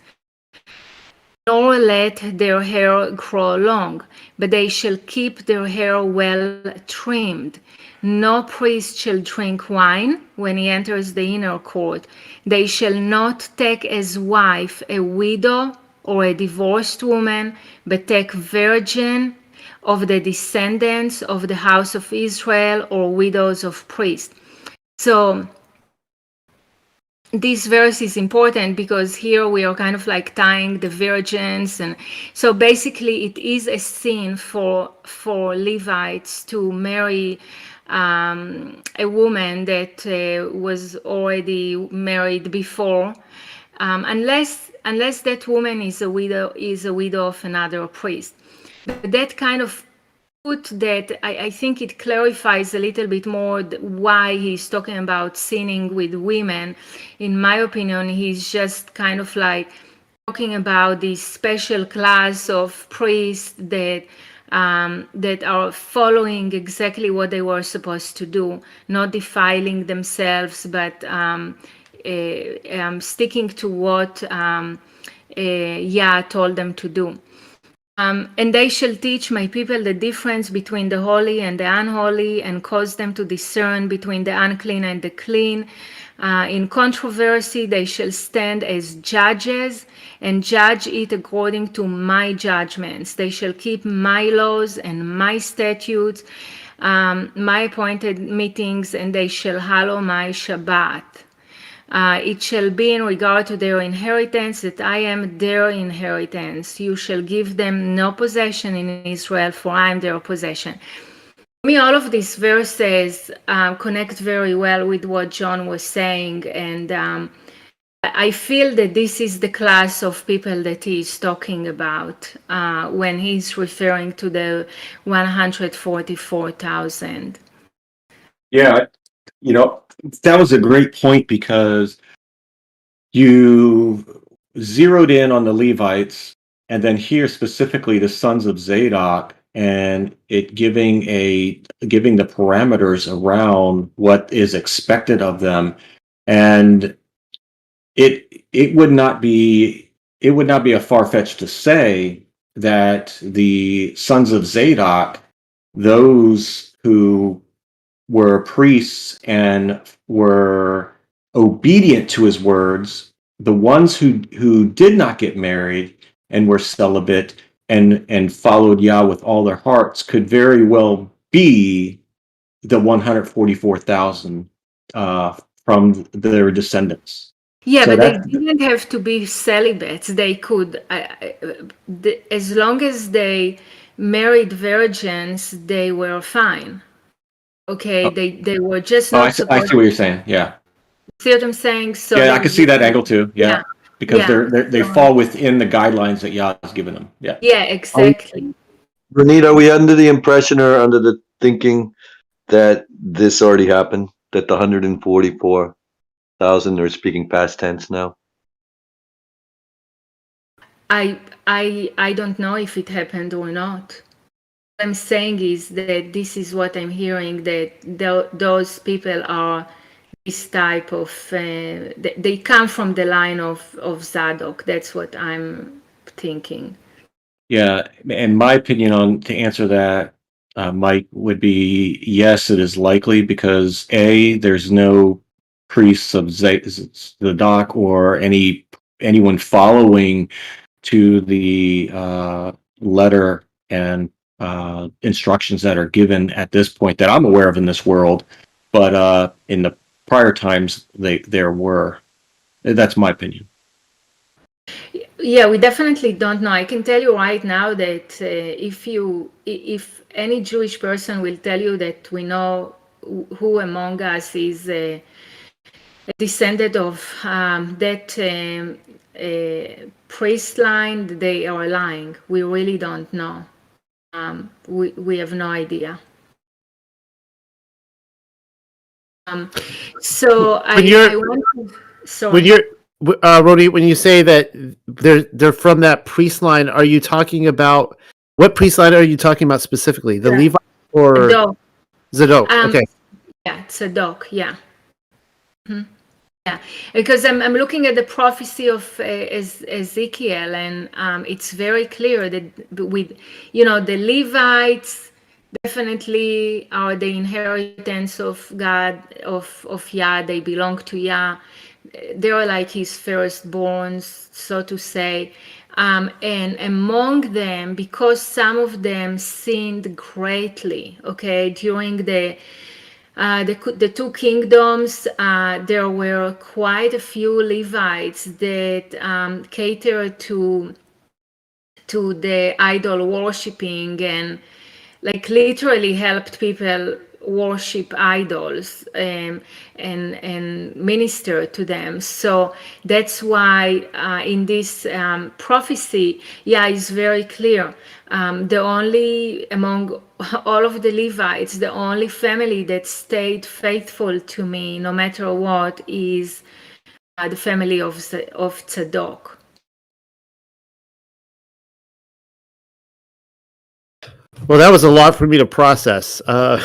nor let their hair grow long, but they shall keep their hair well trimmed. No priest shall drink wine when he enters the inner court. They shall not take as wife a widow or a divorced woman, but take virgin of the descendants of the house of Israel or widows of priests. So this verse is important because here we are kind of like tying the virgins, and so basically it is a sin for Levites to marry a woman that was already married before, unless that woman is a widow of another priest. But that kind of that I think it clarifies a little bit more why he's talking about sinning with women. In my opinion, he's just kind of like talking about this special class of priests that are following exactly what they were supposed to do, not defiling themselves, but sticking to what Yah told them to do. And they shall teach my people the difference between the holy and the unholy, and cause them to discern between the unclean and the clean. In controversy, they shall stand as judges and judge it according to my judgments. They shall keep my laws and my statutes, my appointed meetings, and they shall hallow my Shabbat. It shall be in regard to their inheritance that I am their inheritance. You shall give them no possession in Israel, for I am their possession. For me, all of these verses connect very well with what John was saying, and I feel that this is the class of people that he is talking about when he's referring to the 144,000. Yeah, that was a great point, because you zeroed in on the Levites, and then here specifically the sons of Zadok, and it giving the parameters around what is expected of them. And it would not be a far-fetched to say that the sons of Zadok, those who were priests and were obedient to his words, the ones who did not get married and were celibate and followed Yah with all their hearts, could very well be the 144,000 from their descendants. Yeah, So but they didn't have to be celibates. They could, as long as they married virgins, they were fine. Okay, they were just not I see what you're saying. Yeah. See what I'm saying? So yeah, I can see that angle too. Yeah, because yeah. they fall within the guidelines that Yah has given them. Yeah. Yeah, exactly. Renita, are we under the impression or under the thinking that this already happened? That the 144 thousand, or speaking past tense now? I don't know if it happened or not. What I'm saying is that this is what I'm hearing, that those people are this type of, they come from the line of Zadok. That's what I'm thinking. Yeah, and my opinion on to answer that, Mike, would be yes, it is likely because there's no priests of Zadok or anyone following to the letter and instructions that are given at this point that I'm aware of in this world, but in the prior times there were. That's my opinion. Yeah, we definitely don't know. I can tell you right now that if any Jewish person will tell you that we know who among us is descended of that priest line, they are lying. We really don't know. We have no idea. So I want to, sorry. When you're Rodi, when you say that they're from that priest line, are you talking about what priest line are you talking about specifically? The Levi or Zadok. Zadok? Okay. Yeah, Zadok. Yeah. Mm-hmm. Yeah, because I'm looking at the prophecy of Ezekiel, and it's very clear that with the Levites definitely are the inheritance of God, of Yah. They belong to Yah. They are like his firstborns, so to say. And among them, because some of them sinned greatly, okay, during the two kingdoms, there were quite a few Levites that catered to the idol worshipping and like literally helped people worship idols and minister to them. So that's why in this prophecy, it's very clear. The only among all of the Levites, the only family that stayed faithful to me no matter what is the family of Tzadok. Well, that was a lot for me to process. Yeah,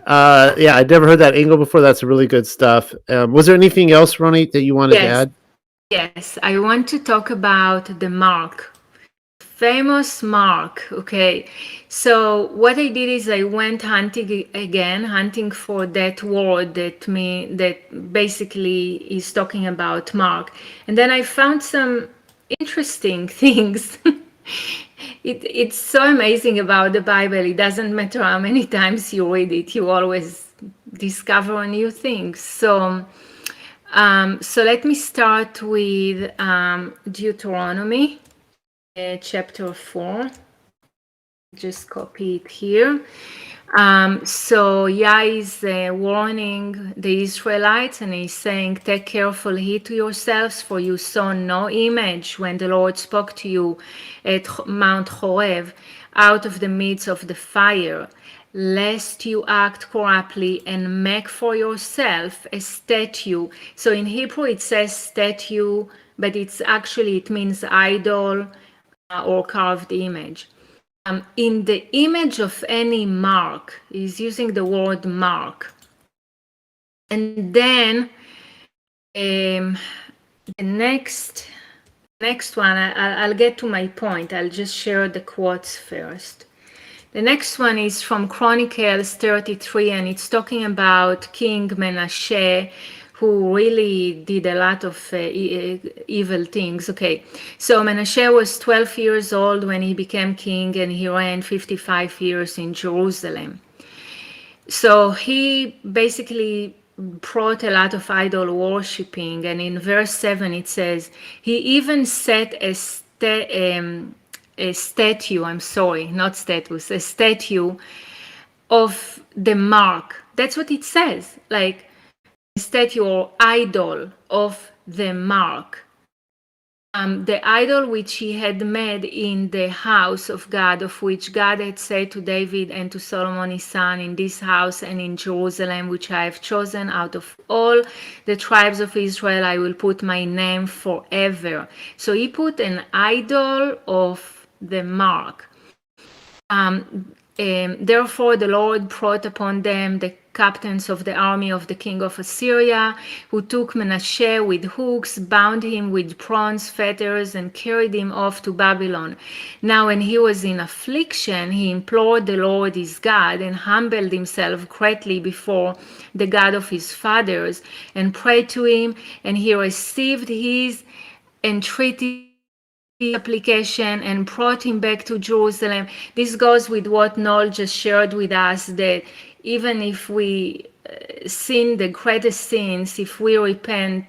I'd never heard that angle before. That's really good stuff. Was there anything else, Ronnie, that you wanted to add? Yes, I want to talk about the mark, famous mark. Okay, so what I did is I went hunting for that word that basically is talking about mark, and then I found some interesting things. It's so amazing about the Bible. It doesn't matter how many times you read it, you always discover new things. So let me start with Deuteronomy chapter 4. Just copy it here. So Yah is warning the Israelites, and he's saying, take careful heed to yourselves, for you saw no image when the Lord spoke to you at Mount Horeb out of the midst of the fire, lest you act corruptly and make for yourself a statue. So in Hebrew it says statue, but it means idol or carved image. In the image of any mark, is using the word mark. And then the next one, I'll get to my point. I'll just share the quotes first. The next one is from Chronicles 33, and it's talking about King Menashe, who really did a lot of evil things. Okay, so Menashe was 12 years old when he became king, and he reigned 55 years in Jerusalem. So he basically brought a lot of idol worshipping, and in verse 7 it says, he even set a statue, a statue of the mark. That's what it says, like a statue or idol of the mark. the idol which he had made in the house of God, of which God had said to David and to Solomon his son, in this house and in Jerusalem, which I have chosen out of all the tribes of Israel, I will put my name forever. So he put an idol of the mark. Therefore the Lord brought upon them the captains of the army of the king of Assyria, who took Manasseh with hooks, bound him with bronze fetters, and carried him off to Babylon. Now when he was in affliction, he implored the Lord his God, and humbled himself greatly before the God of his fathers, and prayed to him, and he received his entreaty application and brought him back to Jerusalem. This goes with what Noel just shared with us, that even if we sin the greatest sins, if we repent,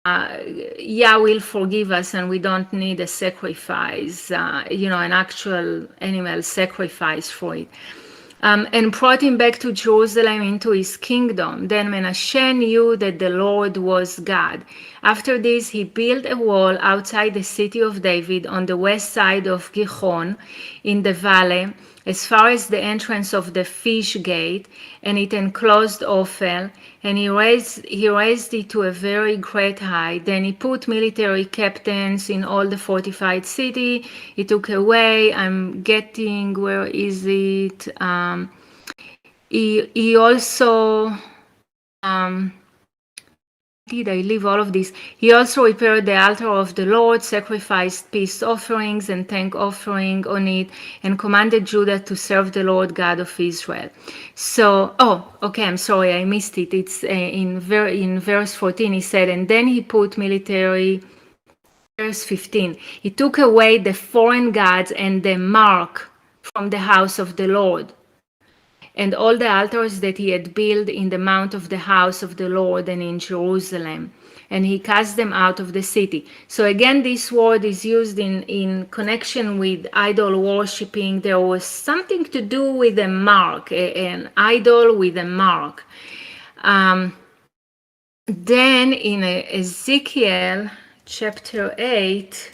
Yah will forgive us, and we don't need a sacrifice, an actual animal sacrifice for it. And brought him back to Jerusalem into his kingdom. Then Manasseh knew that the Lord was God. After this, he built a wall outside the city of David on the west side of Gihon in the valley, as far as the entrance of the fish gate, and it enclosed Ophel, and he raised it to a very great height. Then he put military captains in all the fortified city. He took away, I'm getting, where is it? He also, did I leave all of this? He also repaired the altar of the Lord, sacrificed peace offerings and thank offering on it, and commanded Judah to serve the Lord God of Israel. So, I'm sorry, I missed it. It's in verse 14, he said, and then he put military, verse 15, he took away the foreign gods and the mark from the house of the Lord, and all the altars that he had built in the mount of the house of the Lord and in Jerusalem, and he cast them out of the city. So again, this word is used in connection with idol worshipping. There was something to do with a mark, an idol with a mark. Then in Ezekiel chapter 8,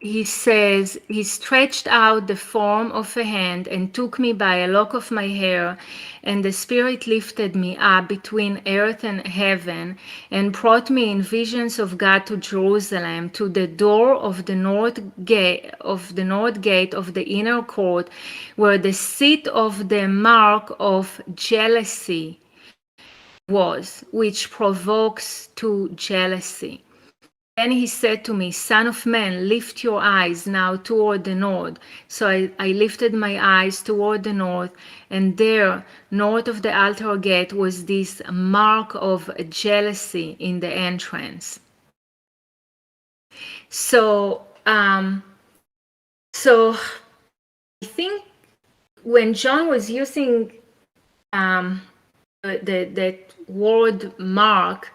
he says, he stretched out the form of a hand and took me by a lock of my hair, and the Spirit lifted me up between earth and heaven, and brought me in visions of God to Jerusalem, to the door of the north gate of the inner court, where the seat of the mark of jealousy was, which provokes to jealousy. Then he said to me, Son of man, lift your eyes now toward the north. So I lifted my eyes toward the north, and there, north of the altar gate, was this mark of jealousy in the entrance. So I think when John was using that word mark,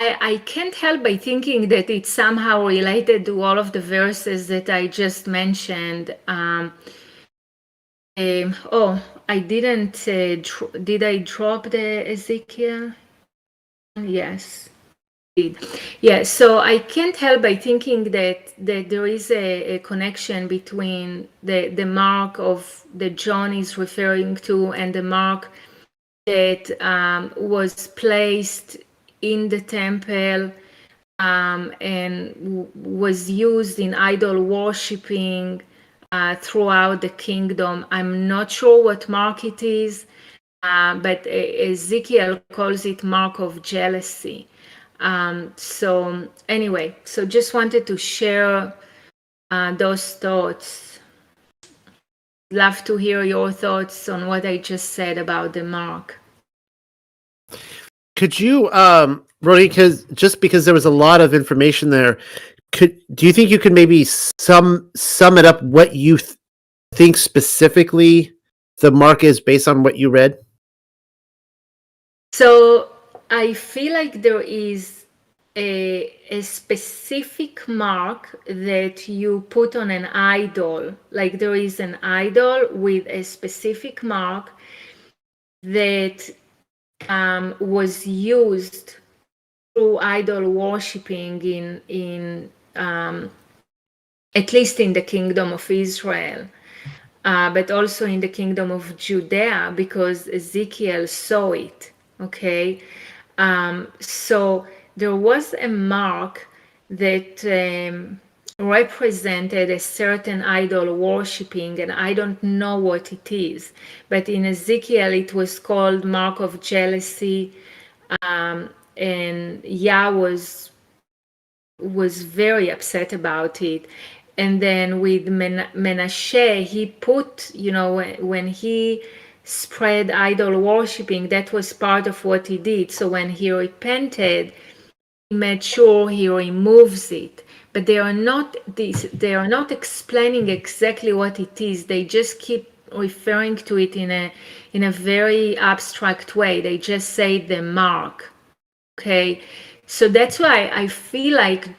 I can't help by thinking that it's somehow related to all of the verses that I just mentioned. I didn't. Did I drop the Ezekiel? Yes. Yeah, so I can't help by thinking that there is a connection between the mark of that John is referring to and the mark that was placed in the temple and was used in idol worshipping throughout the kingdom. I'm not sure what mark it is, but Ezekiel calls it mark of jealousy. So anyway, so just wanted to share those thoughts. Love to hear your thoughts on what I just said about the mark. Could you, Roni, because there was a lot of information there, do you think you could maybe sum it up what you think specifically the mark is based on what you read? So I feel like there is a specific mark that you put on an idol. Like there is an idol with a specific mark that was used through idol worshipping in at least in the kingdom of Israel, but also in the kingdom of Judea, because Ezekiel saw it. Okay, so there was a mark that represented a certain idol worshipping, and I don't know what it is, but in Ezekiel it was called mark of jealousy, and Yah was very upset about it. And then with Menashe, he put, when he spread idol worshipping, that was part of what he did. So when he repented, he made sure he removes it. But they are not explaining exactly what it is. They just keep referring to it in a very abstract way. They just say the mark. Okay, so that's why I feel like,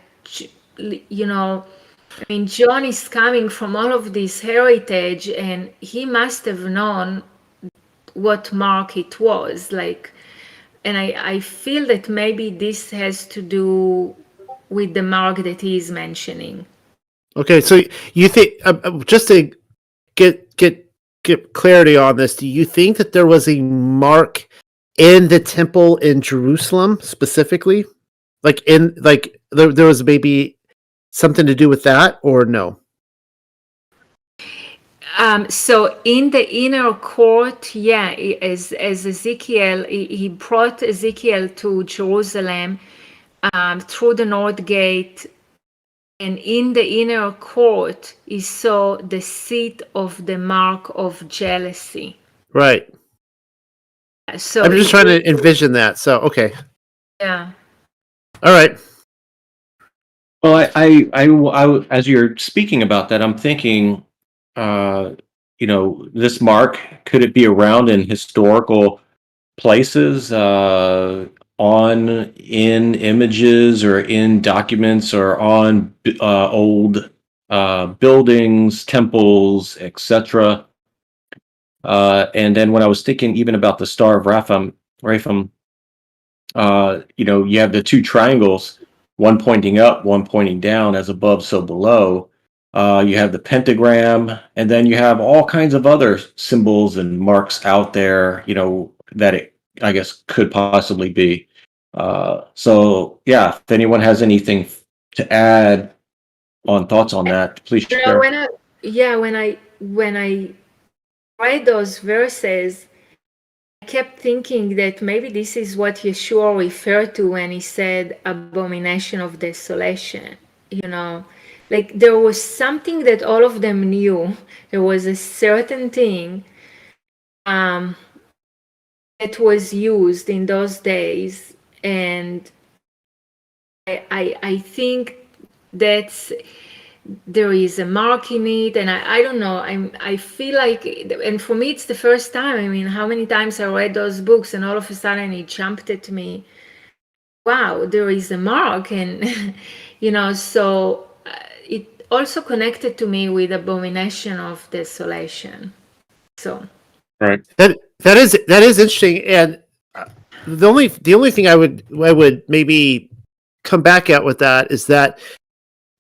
John is coming from all of this heritage, and he must have known what mark it was. And I feel that maybe this has to do with the mark that he is mentioning. Okay, so you think just to get clarity on this, do you think that there was a mark in the temple in Jerusalem specifically, like there was maybe something to do with that, or no? So in the inner court, yeah, as Ezekiel, he brought Ezekiel to Jerusalem through the north gate, and in the inner court, he saw the seat of the mark of jealousy. Right. So I'm just trying to envision that. So okay. Yeah. All right. Well, I as you're speaking about that, I'm thinking, this mark, could it be around in historical places, in images or in documents or on old buildings, temples, etc. And then when I was thinking even about the Star of Raphaim, you have the two triangles, one pointing up, one pointing down, as above, so below. You have the pentagram, and then you have all kinds of other symbols and marks out there, that it, I guess, could possibly be. So, yeah, if anyone has anything to add on thoughts on that, please share. When I read those verses, I kept thinking that maybe this is what Yeshua referred to when he said abomination of desolation. Like there was something that all of them knew. There was a certain thing that was used in those days, and I think that's there is a mark in it, and I don't know. I feel like, and for me it's the first time. I mean, how many times I read those books, and all of a sudden it jumped at me. Wow, there is a mark, and so it also connected to me with abomination of desolation. So Right. That is interesting, and the only thing I would maybe come back at with that is that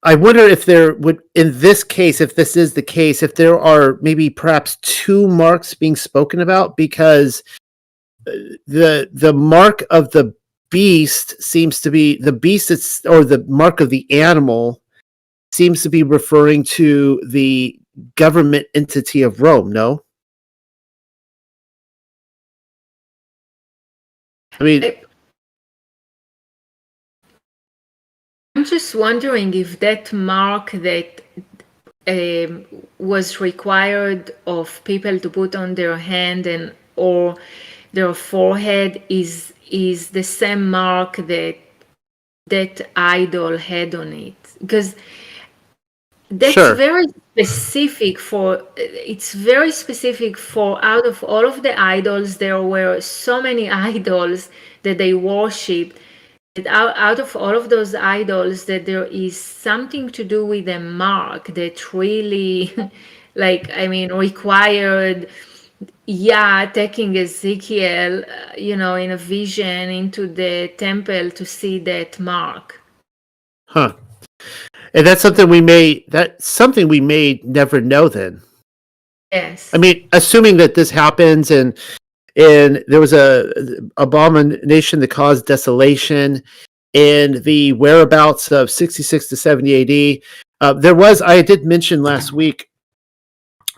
I wonder if there would, in this case, if this is the case, if there are maybe perhaps two marks being spoken about, because the mark of the beast seems to be the beast, or the mark of the animal seems to be referring to the government entity of Rome. No, I mean, I'm just wondering if that mark that was required of people to put on their hand or their forehead is the same mark that idol had on it, because that's sure. very specific for out of all of the idols. There were so many idols that they worshipped, that out of all of those idols, that there is something to do with a mark that really required Yeah, taking Ezekiel, in a vision into the temple to see that mark. Huh. And that's something we may never know then. Yes. I mean, assuming that this happens and there was a abomination that caused desolation in the whereabouts of 66 to 70 AD. I did mention last week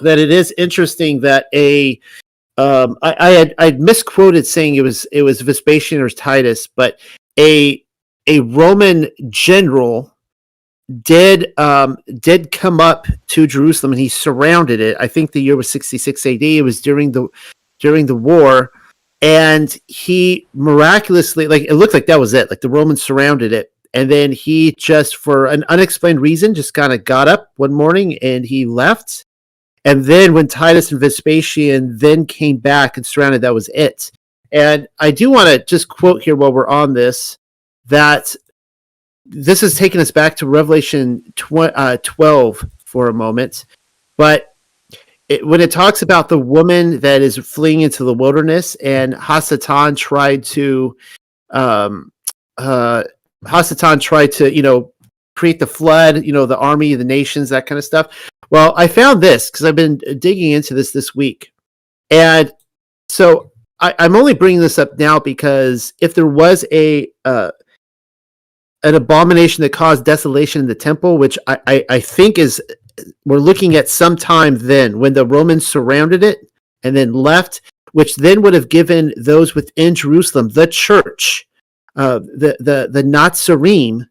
that it is interesting that I'd misquoted saying it was Vespasian or Titus, but a Roman general did come up to Jerusalem and he surrounded it. I think the year was 66 AD. It was during the war, and he miraculously, like, it looked like that was it. Like the Romans surrounded it, and then he just, for an unexplained reason, just kind of got up one morning and he left. And then when Titus and Vespasian then came back and surrounded, that was it. And I do want to just quote here while we're on this, that this is taking us back to Revelation 12 for a moment. But when it talks about the woman that is fleeing into the wilderness, and Hasatan tried to create the flood, the army, the nations, that kind of stuff. Well, I found this because I've been digging into this week. And so I'm only bringing this up now because if there was an abomination that caused desolation in the temple, which I think we're looking at some time then when the Romans surrounded it and then left, which then would have given those within Jerusalem, the church, the Nazarene,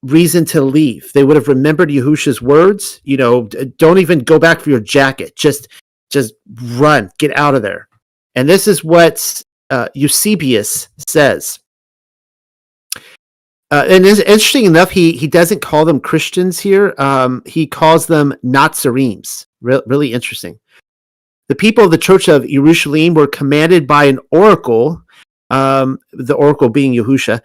reason to leave. They would have remembered Yahushua's words. Don't even go back for your jacket. Just run, get out of there. And this is what Eusebius says. And it's interesting enough, he doesn't call them Christians here. He calls them Nazarenes. Really interesting. The people of the Church of Jerusalem were commanded by an oracle, the oracle being Yahushua,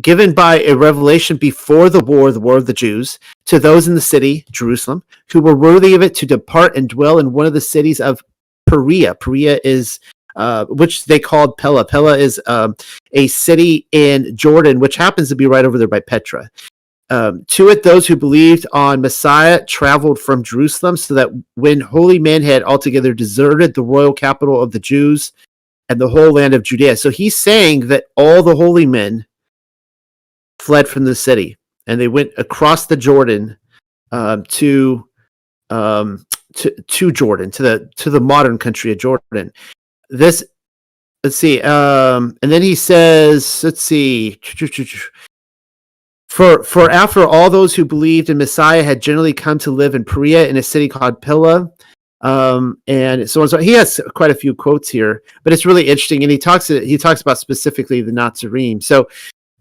given by a revelation before the war of the Jews, to those in the city, Jerusalem, who were worthy of it to depart and dwell in one of the cities of Perea. Perea is, which they called Pella. Pella is a city in Jordan, which happens to be right over there by Petra. To it, those who believed on Messiah traveled from Jerusalem, so that when holy men had altogether deserted the royal capital of the Jews and the whole land of Judea. So he's saying that all the holy men fled from the city, and they went across the Jordan to Jordan, to the modern country of Jordan. Let's see, and then he says, let's see, for after all those who believed in Messiah had generally come to live in Perea, in a city called Pella, and so on. So he has quite a few quotes here, but it's really interesting, and he talks about specifically the Nazarene. So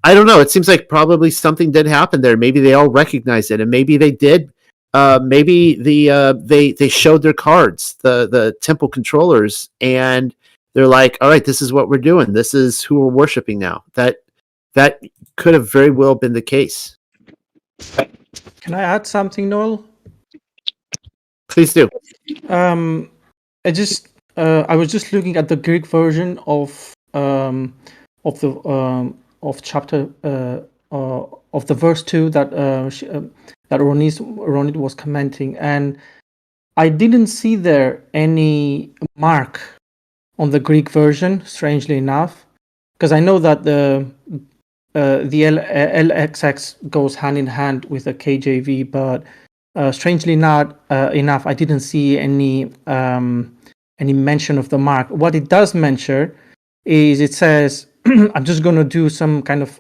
I don't know. It seems like probably something did happen there. Maybe they all recognized it, and maybe they did. Maybe they showed their cards, the temple controllers, and they're like, "All right, this is what we're doing. This is who we're worshiping now." That could have very well been the case. Can I add something, Noel? Please do. I was just looking at the Greek version of chapter of the verse 2 that Ronit was commenting, and I didn't see there any mark on the Greek version, strangely enough, because I know that the LXX goes hand in hand with the KJV, but strangely enough, I didn't see any mention of the mark. What it does mention is, it says, I'm just going to do some kind of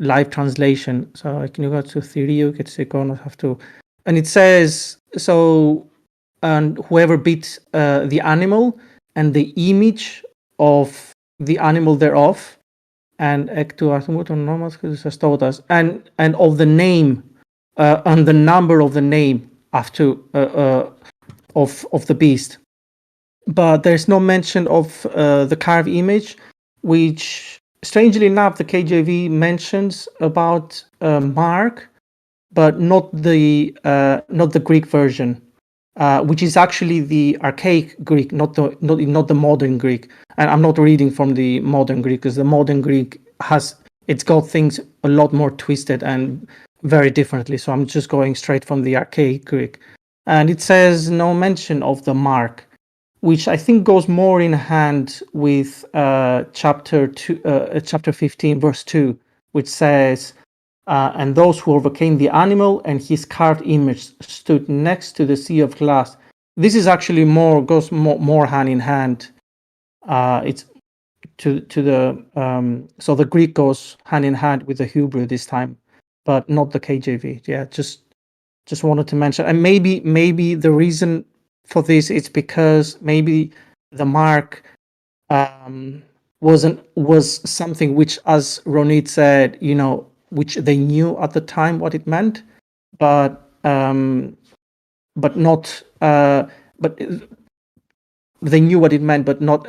live translation. So I can go to Thirio, have to, and it says, so, and whoever beats the animal and the image of the animal thereof, and and of the name and the number of the name after of the beast. But there's no mention of the carved image, which, strangely enough, the KJV mentions about Mark, but not the Greek version. which is actually the archaic Greek, not the modern Greek. And I'm not reading from the modern Greek, because the modern Greek it's got things a lot more twisted and very differently. So I'm just going straight from the archaic Greek. And it says no mention of the mark, which I think goes more in hand with chapter 15, verse 2, which says, and those who overcame the animal and his carved image stood next to the sea of glass. This is actually goes more hand in hand. It's to the so the Greek goes hand in hand with the Hebrew this time, but not the KJV. Yeah, just wanted to mention, and maybe the reason for this is because maybe the mark was something which, as Ronit said, which they knew at the time what it meant, but not but they knew what it meant, but not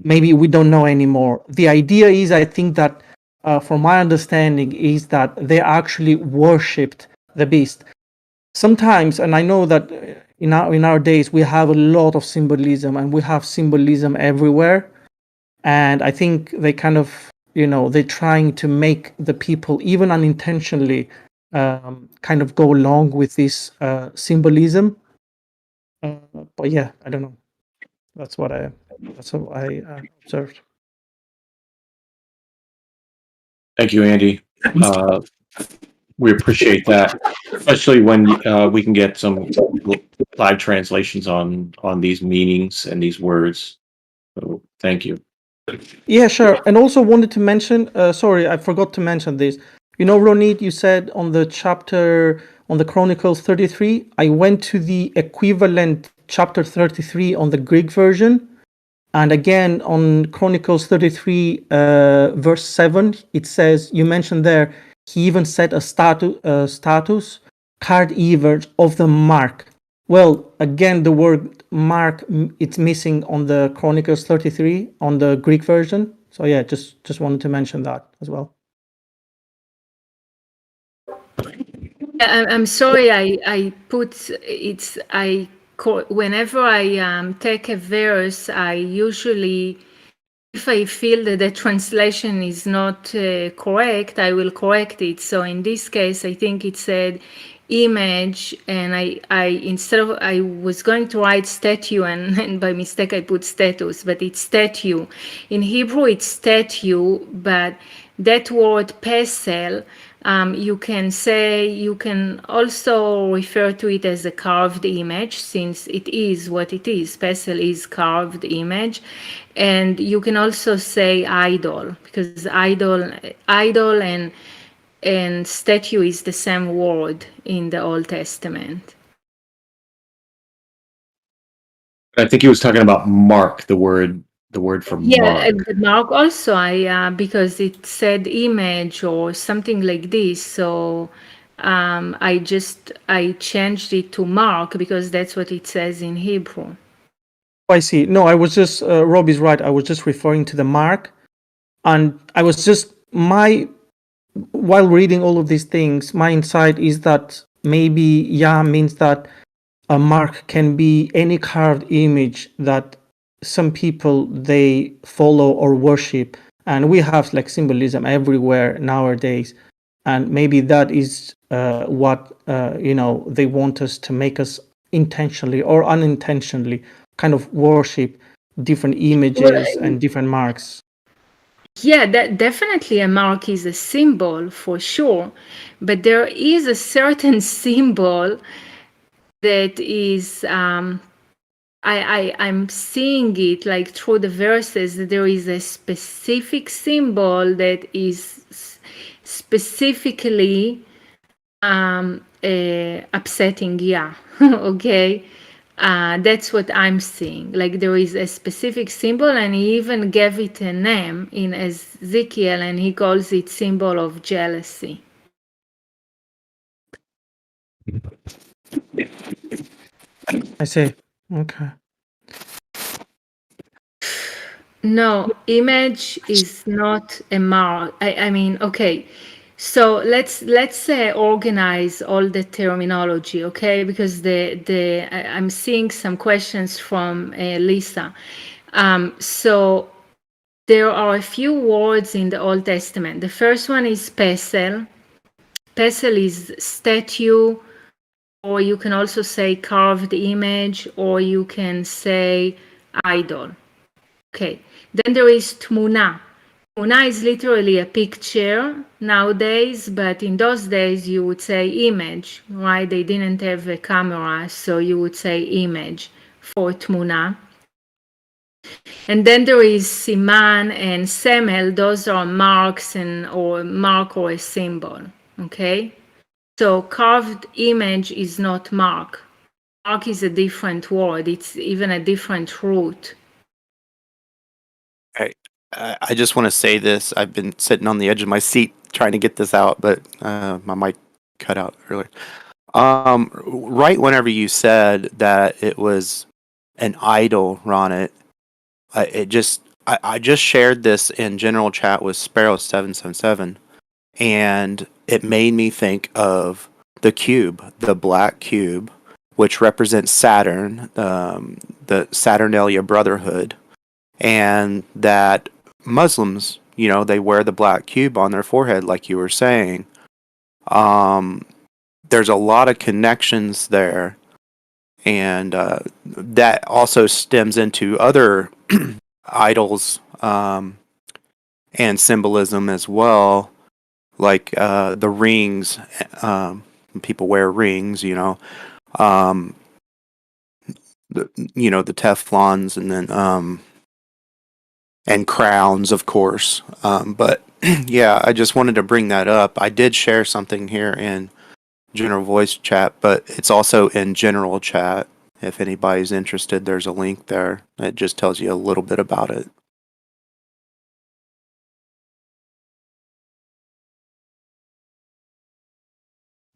maybe we don't know anymore. The idea is, I think that from my understanding, is that they actually worshipped the beast. Sometimes, and I know that in our days we have a lot of symbolism, and we have symbolism everywhere, and I think they kind of, they're trying to make the people, even unintentionally, kind of go along with this symbolism. But yeah, I don't know. That's what I observed. Thank you, Andy. We appreciate that, especially when we can get some live translations on these meanings and these words. So thank you. Yeah, sure. And also wanted to mention, sorry, I forgot to mention this. Ronit, you said on the chapter, on the Chronicles 33, I went to the equivalent chapter 33 on the Greek version. And again, on Chronicles 33, verse 7, it says, you mentioned there, he even set a status, card image of the mark. Well, again, the word mark, it's missing on the Chronicles 33 on the Greek version. So yeah, just wanted to mention that as well. I'm sorry. Whenever I take a verse, I usually, if I feel that the translation is not correct, I will correct it. So in this case, I think it said image, and I was going to write statue, and by mistake I put status, but it's statue. In Hebrew it's statue, but that word pesel, you can also refer to it as a carved image, since it is what it is. Pesel is carved image. And you can also say idol, because idol and statue is the same word in the Old Testament. I think he was talking about mark, the word for Yeah, mark. the mark also, because it said image or something like this. So I changed it to mark because that's what it says in Hebrew. I see. No, I was just, Rob is right. I was just referring to the mark. And I was just, while reading all of these things, my insight is that maybe Yah means that a mark can be any carved image that some people, they follow or worship. And we have like symbolism everywhere nowadays. And maybe that is what, they want us to make us intentionally or unintentionally kind of worship different images and different marks. Yeah, that definitely a mark is a symbol for sure, but there is a certain symbol that is I'm seeing it like through the verses. There is a specific symbol that is specifically upsetting Yah. Okay. That's what I'm seeing. Like there is a specific symbol, and he even gave it a name in Ezekiel, and he calls it symbol of jealousy. I see. Okay. No, image is not a mark. I mean, okay. So let's organize all the terminology, okay? Because I'm seeing some questions from Lisa. So there are a few words in the Old Testament. The first one is pesel. Pesel is statue, or you can also say carved image, or you can say idol. Okay. Then there is tmuna. Tmuna is literally a picture nowadays, but in those days you would say image, right? They didn't have a camera, so you would say image for tmuna. And then there is siman and semel. Those are marks or mark or a symbol, okay? So carved image is not mark. Mark is a different word. It's even a different root. I just want to say this. I've been sitting on the edge of my seat trying to get this out, but my mic cut out earlier. Right whenever you said that it was an idol, Ron, I just shared this in general chat with Sparrow777, and it made me think of the cube, the black cube, which represents Saturn, the Saturnalia Brotherhood, and that Muslims, they wear the black cube on their forehead, like you were saying. There's a lot of connections there, and that also stems into other idols and symbolism as well, like the rings. People wear rings, the Teflons, and then and crowns, of course. But yeah, I just wanted to bring that up. I did share something here in general voice chat, but it's also in general chat. If anybody's interested, there's a link there. It just tells you a little bit about it.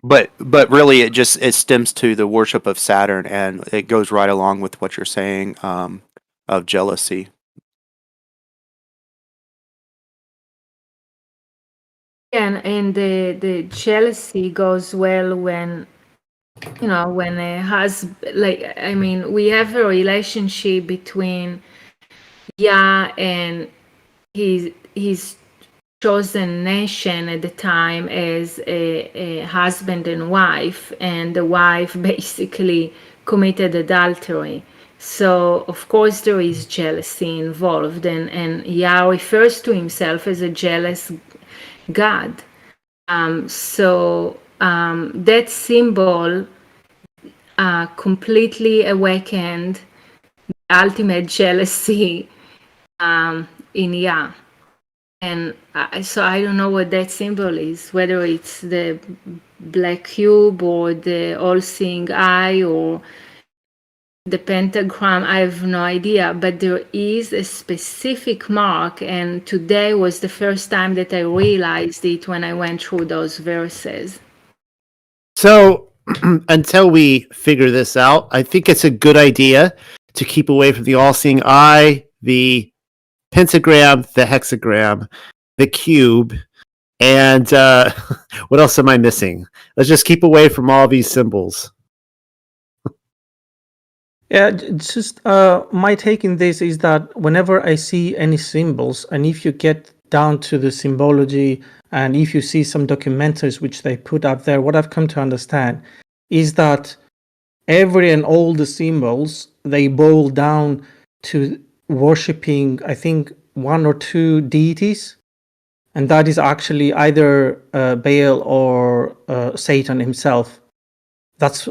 But really, it stems to the worship of Saturn, and it goes right along with what you're saying of jealousy. And the jealousy goes well when when a husband, we have a relationship between Yah and his chosen nation at the time as a husband and wife, and the wife basically committed adultery. So of course there is jealousy involved, and Yah refers to himself as a jealous God. So that symbol completely awakened the ultimate jealousy in Yah. And so I don't know what that symbol is, whether it's the black cube or the all-seeing eye or the pentagram. I have no idea, but there is a specific mark, and today was the first time that I realized it when I went through those verses. So until we figure this out, I think it's a good idea to keep away from the all-seeing eye, the pentagram, the hexagram, the cube, and what else am I missing? Let's just keep away from all these symbols. Yeah, just my take in this is that whenever I see any symbols, and if you get down to the symbology, and if you see some documentaries which they put out there, what I've come to understand is that every and all the symbols, they boil down to worshipping, I think, one or two deities, and that is actually either Baal or Satan himself. That's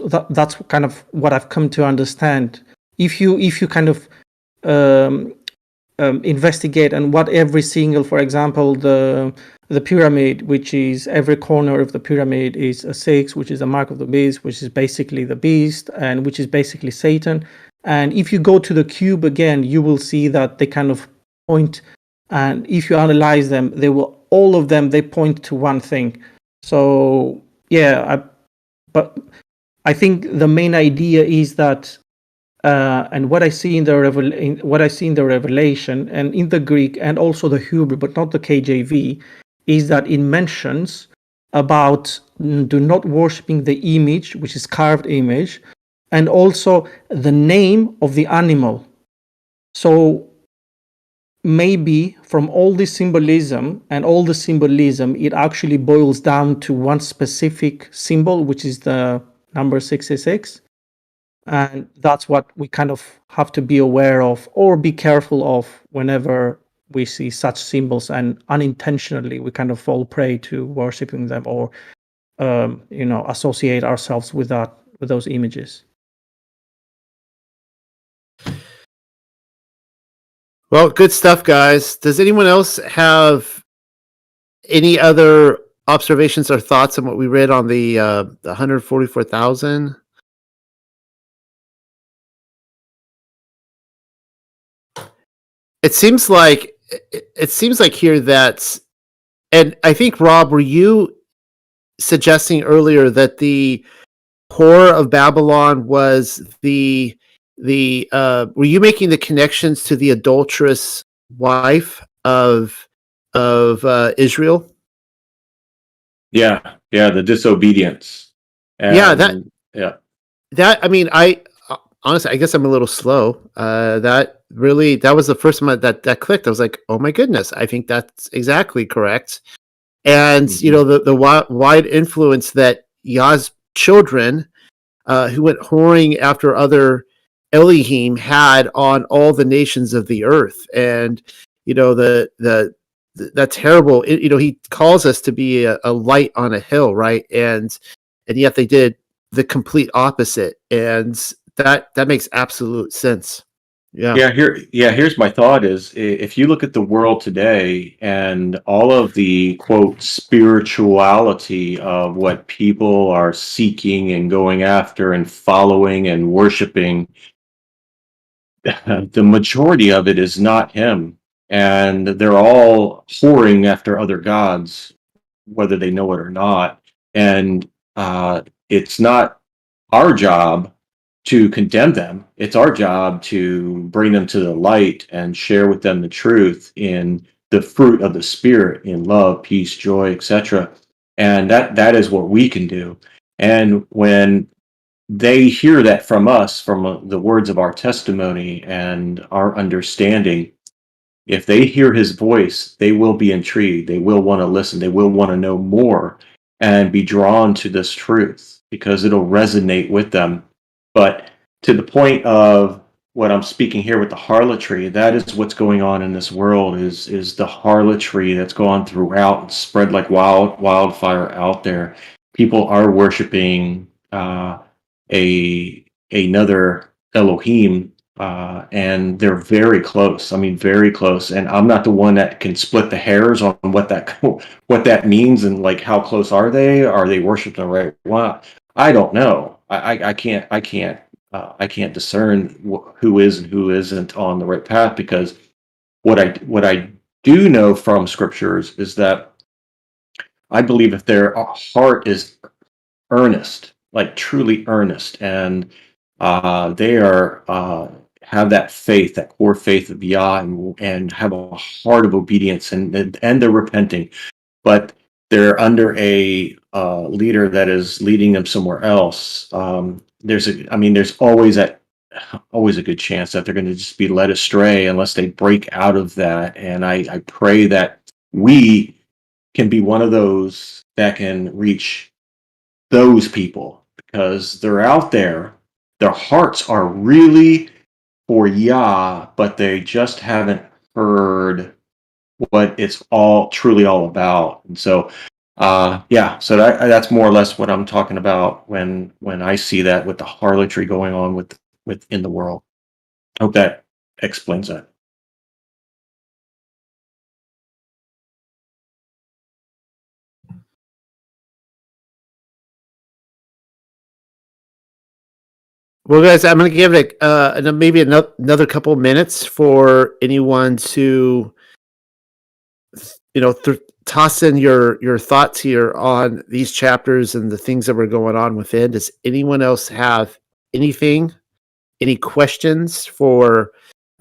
kind of what I've come to understand. If you kind of investigate and what every single, for example, the pyramid, which is every corner of the pyramid is a 6, which is the mark of the beast, which is basically the beast, and which is basically Satan. And if you go to the cube again, you will see that they kind of point, and if you analyze them, all of them point to one thing. So yeah, but I think the main idea is that, and what I see in the Revelation and in the Greek and also the Hebrew, but not the KJV, is that it mentions about do not worshiping the image, which is carved image, and also the name of the animal. So maybe from all this symbolism and all the symbolism, it actually boils down to one specific symbol, which is the number 666. And that's what we kind of have to be aware of or be careful of whenever we see such symbols, and unintentionally we kind of fall prey to worshiping them or associate ourselves with those images. Well, good stuff, guys. Does anyone else have any other observations or thoughts on what we read on the 144,000? It seems like here that, and I think, Rob, were you suggesting earlier that the whore of Babylon was were you making the connections to the adulterous wife of Israel? Yeah, the disobedience. That I mean, I honestly, I guess I'm a little slow. That was the first time that clicked. I was like, oh my goodness, I think that's exactly correct. And the wide influence that Yah's children, who went whoring after other Elohim, had on all the nations of the earth. And that terrible, he calls us to be a light on a hill, right? And yet they did the complete opposite, and that makes absolute sense. Here's my thought: is if you look at the world today and all of the quote spirituality of what people are seeking and going after and following and worshiping, the majority of it is not him, and they're all whoring after other gods, whether they know it or not. And it's not our job to condemn them. It's our job to bring them to the light and share with them the truth in the fruit of the Spirit, in love, peace, joy, etc. And that is what we can do. And when they hear that from us, from the words of our testimony and our understanding, if they hear his voice, they will be intrigued. They will want to listen. They will want to know more and be drawn to this truth because it'll resonate with them. But to the point of what I'm speaking here with the harlotry, that is what's going on in this world, is the harlotry that's gone throughout and spread like wildfire out there. People are worshiping another Elohim, and they're very close. I mean, very close. And I'm not the one that can split the hairs on what that means and like how close are they? Are they worshiping the right one? I don't know. I can't discern who is and who isn't on the right path, because what I do know from scriptures is that I believe if their heart is earnest, like truly earnest, and they are have that faith, that core faith of Yah, and have a heart of obedience, and they're repenting, but they're under a leader that is leading them somewhere else. There's always a good chance that they're going to just be led astray unless they break out of that. And I pray that we can be one of those that can reach those people, because they're out there. Their hearts are really for Yah, but they just haven't heard what it's truly all about. And so so that's more or less what I'm talking about when I see that with the harlotry going on within the world. I hope that explains that. Well, guys, I'm going to give it maybe another couple minutes for anyone to, toss in your thoughts here on these chapters and the things that were going on within. Does anyone else have anything, any questions for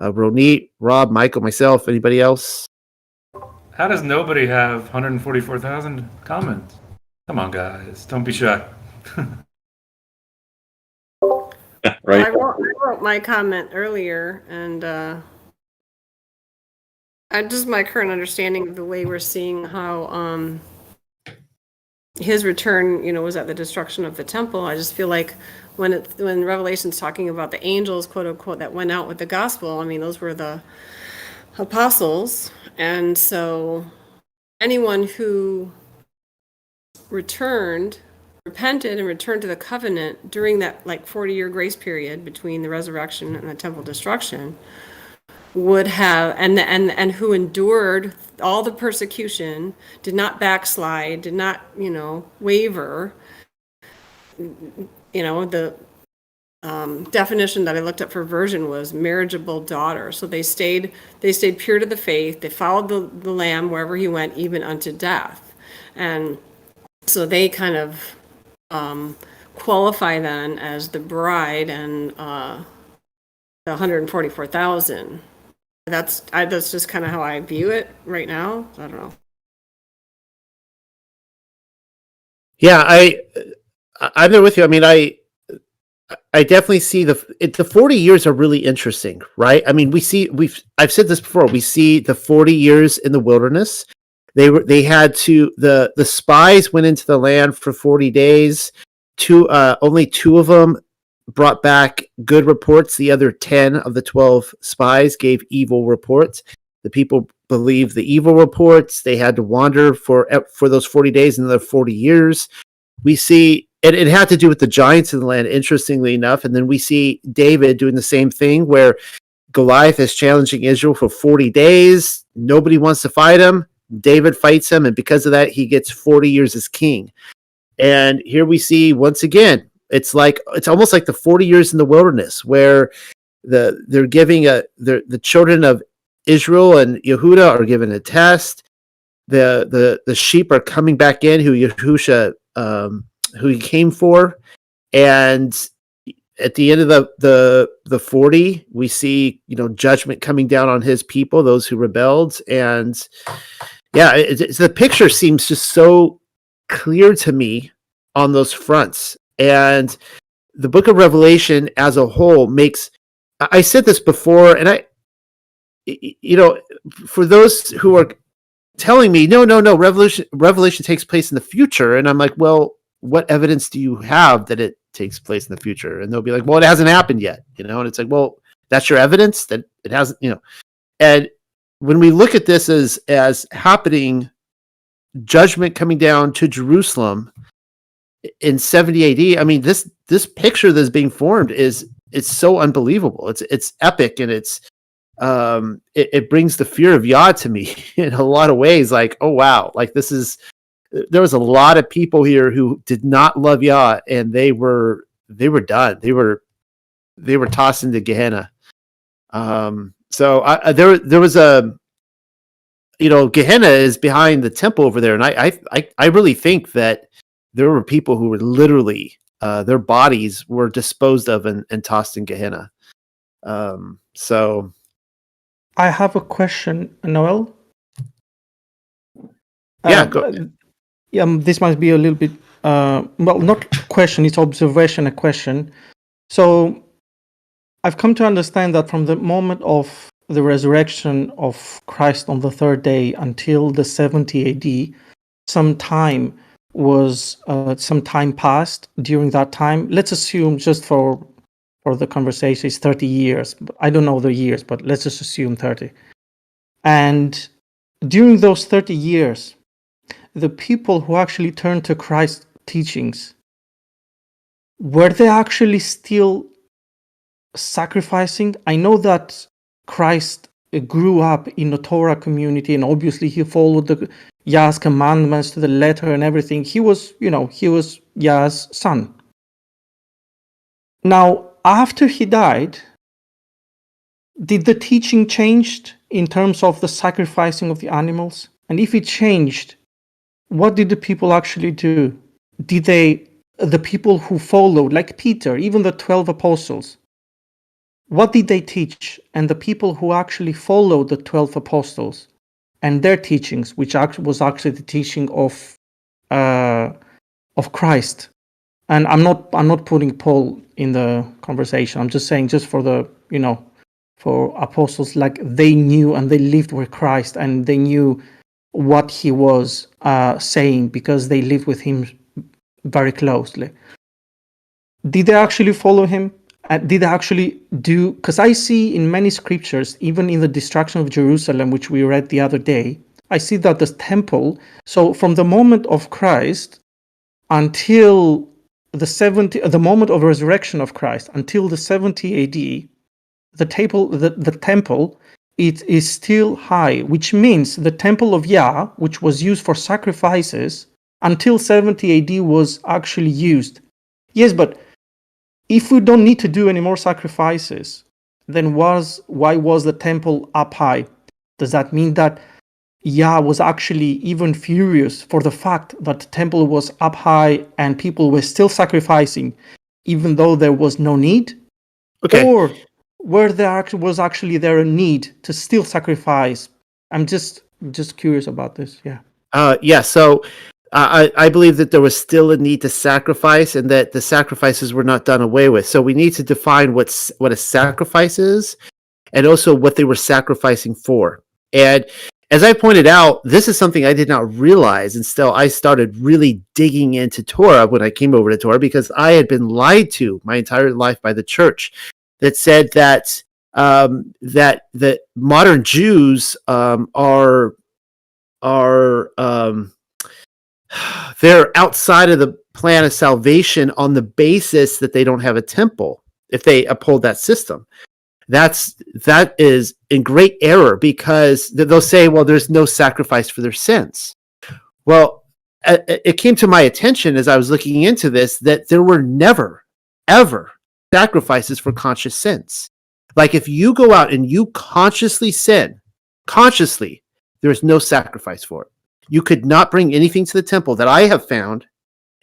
Ronit, Rob, Michael, myself, anybody else? How does nobody have 144,000 comments? Come on, guys. Don't be shy. Right? I wrote my comment earlier, and just my current understanding of the way we're seeing how his return, was at the destruction of the temple. I just feel like when Revelation's talking about the angels, quote unquote, that went out with the gospel, I mean, those were the apostles, and so anyone who repented and returned to the covenant during that 40-year grace period between the resurrection and the temple destruction would have, and who endured all the persecution, did not backslide, did not waver. The definition that I looked up for virgin was marriageable daughter. So they stayed pure to the faith. They followed the Lamb wherever he went, even unto death. And so they kind of qualify then as the bride and the 144,000. That's just kind of how I view it right now. I don't know. Yeah, I'm there with you. I mean, I definitely see the 40 years are really interesting, right? I mean, I've said this before. We see the 40 years in the wilderness. They had to, the spies went into the land for 40 days. Only 2 of them brought back good reports. The other 10 of the 12 spies gave evil reports. The people believed the evil reports. They had to wander for those 40 days and another 40 years. We see it had to do with the giants in the land, interestingly enough. And then we see David doing the same thing, where Goliath is challenging Israel for 40 days. Nobody wants to fight him. David fights him, and because of that, he gets 40 years as king. And here we see, once again, it's almost like the 40 years in the wilderness, where they're giving the children of Israel and Yehudah are given a test. The sheep are coming back in, who Yahusha who he came for, and at the end of the 40, we see judgment coming down on his people, those who rebelled. And yeah, the picture seems just so clear to me on those fronts. And the book of Revelation as a whole I said this before, and for those who are telling me, no, Revelation takes place in the future, and I'm like, well, what evidence do you have that it takes place in the future? And they'll be like, well, it hasn't happened yet, and it's like, well, that's your evidence that it hasn't, And when we look at this as happening, judgment coming down to Jerusalem in 70 AD, I mean, this picture that's being formed it's so unbelievable. It's epic, and it brings the fear of Yah to me in a lot of ways. Like, oh wow, like there was a lot of people here who did not love Yah, and they were done. They were tossed into Gehenna. So there was a, Gehenna is behind the temple over there, and I really think that there were people who were literally their bodies were disposed of and tossed in Gehenna. So I have a question, Noel. Yeah, go ahead. This might be a little bit, not question, it's observation, a question. So I've come to understand that from the moment of the resurrection of Christ on the 3rd day until the 70 AD, some time passed during that time. Let's assume, just for the conversation, it's 30 years. I don't know the years, but let's just assume 30. And during those 30 years, the people who actually turned to Christ's teachings, were they actually still sacrificing? I know that Christ grew up in the Torah community, and obviously he followed the Yah's commandments to the letter and everything. He was Yah's son. Now, after he died, did the teaching change in terms of the sacrificing of the animals? And if it changed, what did the people actually do? Did the people who followed, like Peter, even the 12 apostles, what did they teach? And the people who actually followed the 12 apostles and their teachings, which was actually the teaching of of Christ. And I'm not putting Paul in the conversation. I'm just saying, just for the, for apostles, like they knew and they lived with Christ and they knew what he was saying because they lived with him very closely. Did they actually follow him? Did they actually do? Because I see in many scriptures, even in the destruction of Jerusalem, which we read the other day, I see that the temple, so from the moment of Christ until the moment of resurrection of Christ, until the 70 AD, the temple, it is still high, which means the temple of Yah, which was used for sacrifices, until 70 AD was actually used. Yes, but if we don't need to do any more sacrifices, then why was the temple up high? Does that mean that Yah was actually even furious for the fact that the temple was up high and people were still sacrificing, even though there was no need? Okay. Or was actually there a need to still sacrifice? I'm just curious about this. Yeah. Yeah. So I believe that there was still a need to sacrifice, and that the sacrifices were not done away with. So we need to define what a sacrifice is, and also what they were sacrificing for. And as I pointed out, this is something I did not realize until I started really digging into Torah when I came over to Torah, because I had been lied to my entire life by the church that said that that modern Jews are they're outside of the plan of salvation on the basis that they don't have a temple if they uphold that system. That is in great error, because they'll say, well, there's no sacrifice for their sins. Well, it came to my attention as I was looking into this that there were never, ever sacrifices for conscious sins. Like if you go out and you consciously sin, there is no sacrifice for it. You could not bring anything to the temple that I have found,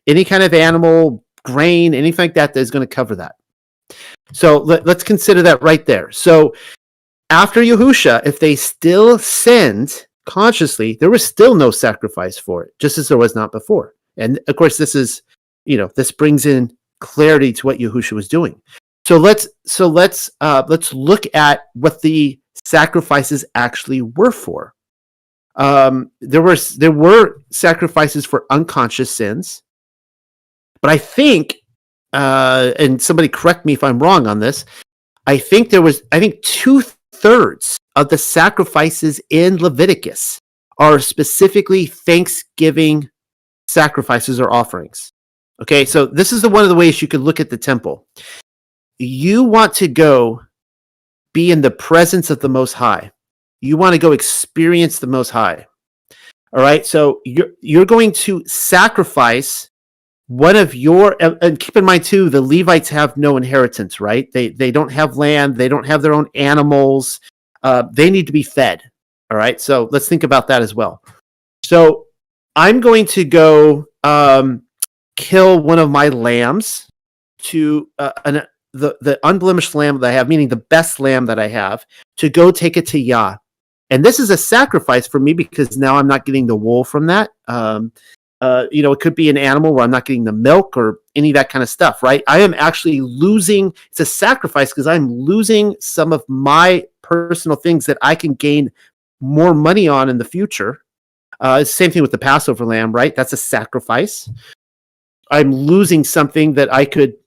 any kind of animal, grain, anything like that is going to cover that. So let's consider that right there. So after Yahuwah, if they still sinned consciously, there was still no sacrifice for it, just as there was not before. And of course, this is, this brings in clarity to what Yahuwah was doing. So let's look at what the sacrifices actually were for. There were sacrifices for unconscious sins, but I think, and somebody correct me if I'm wrong on this, I think 2/3 of the sacrifices in Leviticus are specifically Thanksgiving sacrifices or offerings. Okay, so this is one of the ways you could look at the temple. You want to go be in the presence of the Most High. You want to go experience the Most High. All right, so you're going to sacrifice one of your, and keep in mind too, the Levites have no inheritance, right? They don't have land. They don't have their own animals. They need to be fed. All right, so let's think about that as well. So I'm going to go kill one of my lambs to the unblemished lamb that I have, meaning the best lamb that I have, to go take it to Yah. And this is a sacrifice for me because now I'm not getting the wool from that. It could be an animal where I'm not getting the milk or any of that kind of stuff, right? I am actually losing. It's a sacrifice because I'm losing some of my personal things that I can gain more money on in the future. It's the same thing with the Passover lamb, right? That's a sacrifice. I'm losing something that I could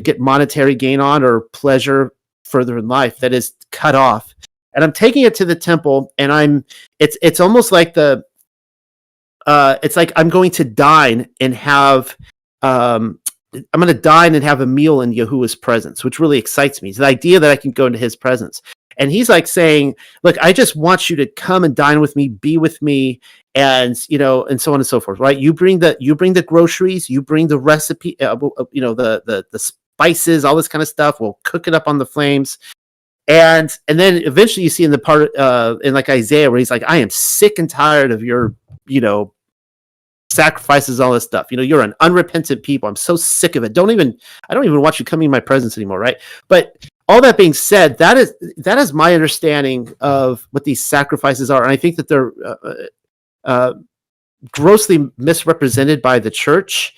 get monetary gain on or pleasure further in life that is cut off. And I'm taking it to the temple, and it's almost like it's like I'm going to dine and have a meal in Yahuwah's presence, which really excites me. It's the idea that I can go into his presence. And he's like saying, look, I just want you to come and dine with me, be with me, and and so on and so forth, right? You bring the groceries, you bring the recipe, the spices, all this kind of stuff. We'll cook it up on the flames. And then eventually you see in the part in like Isaiah where he's like, I am sick and tired of your, sacrifices, all this stuff. You're an unrepentant people. I'm so sick of it. I don't even want you coming in my presence anymore, right? But all that being said, that is my understanding of what these sacrifices are, and I think that they're grossly misrepresented by the church.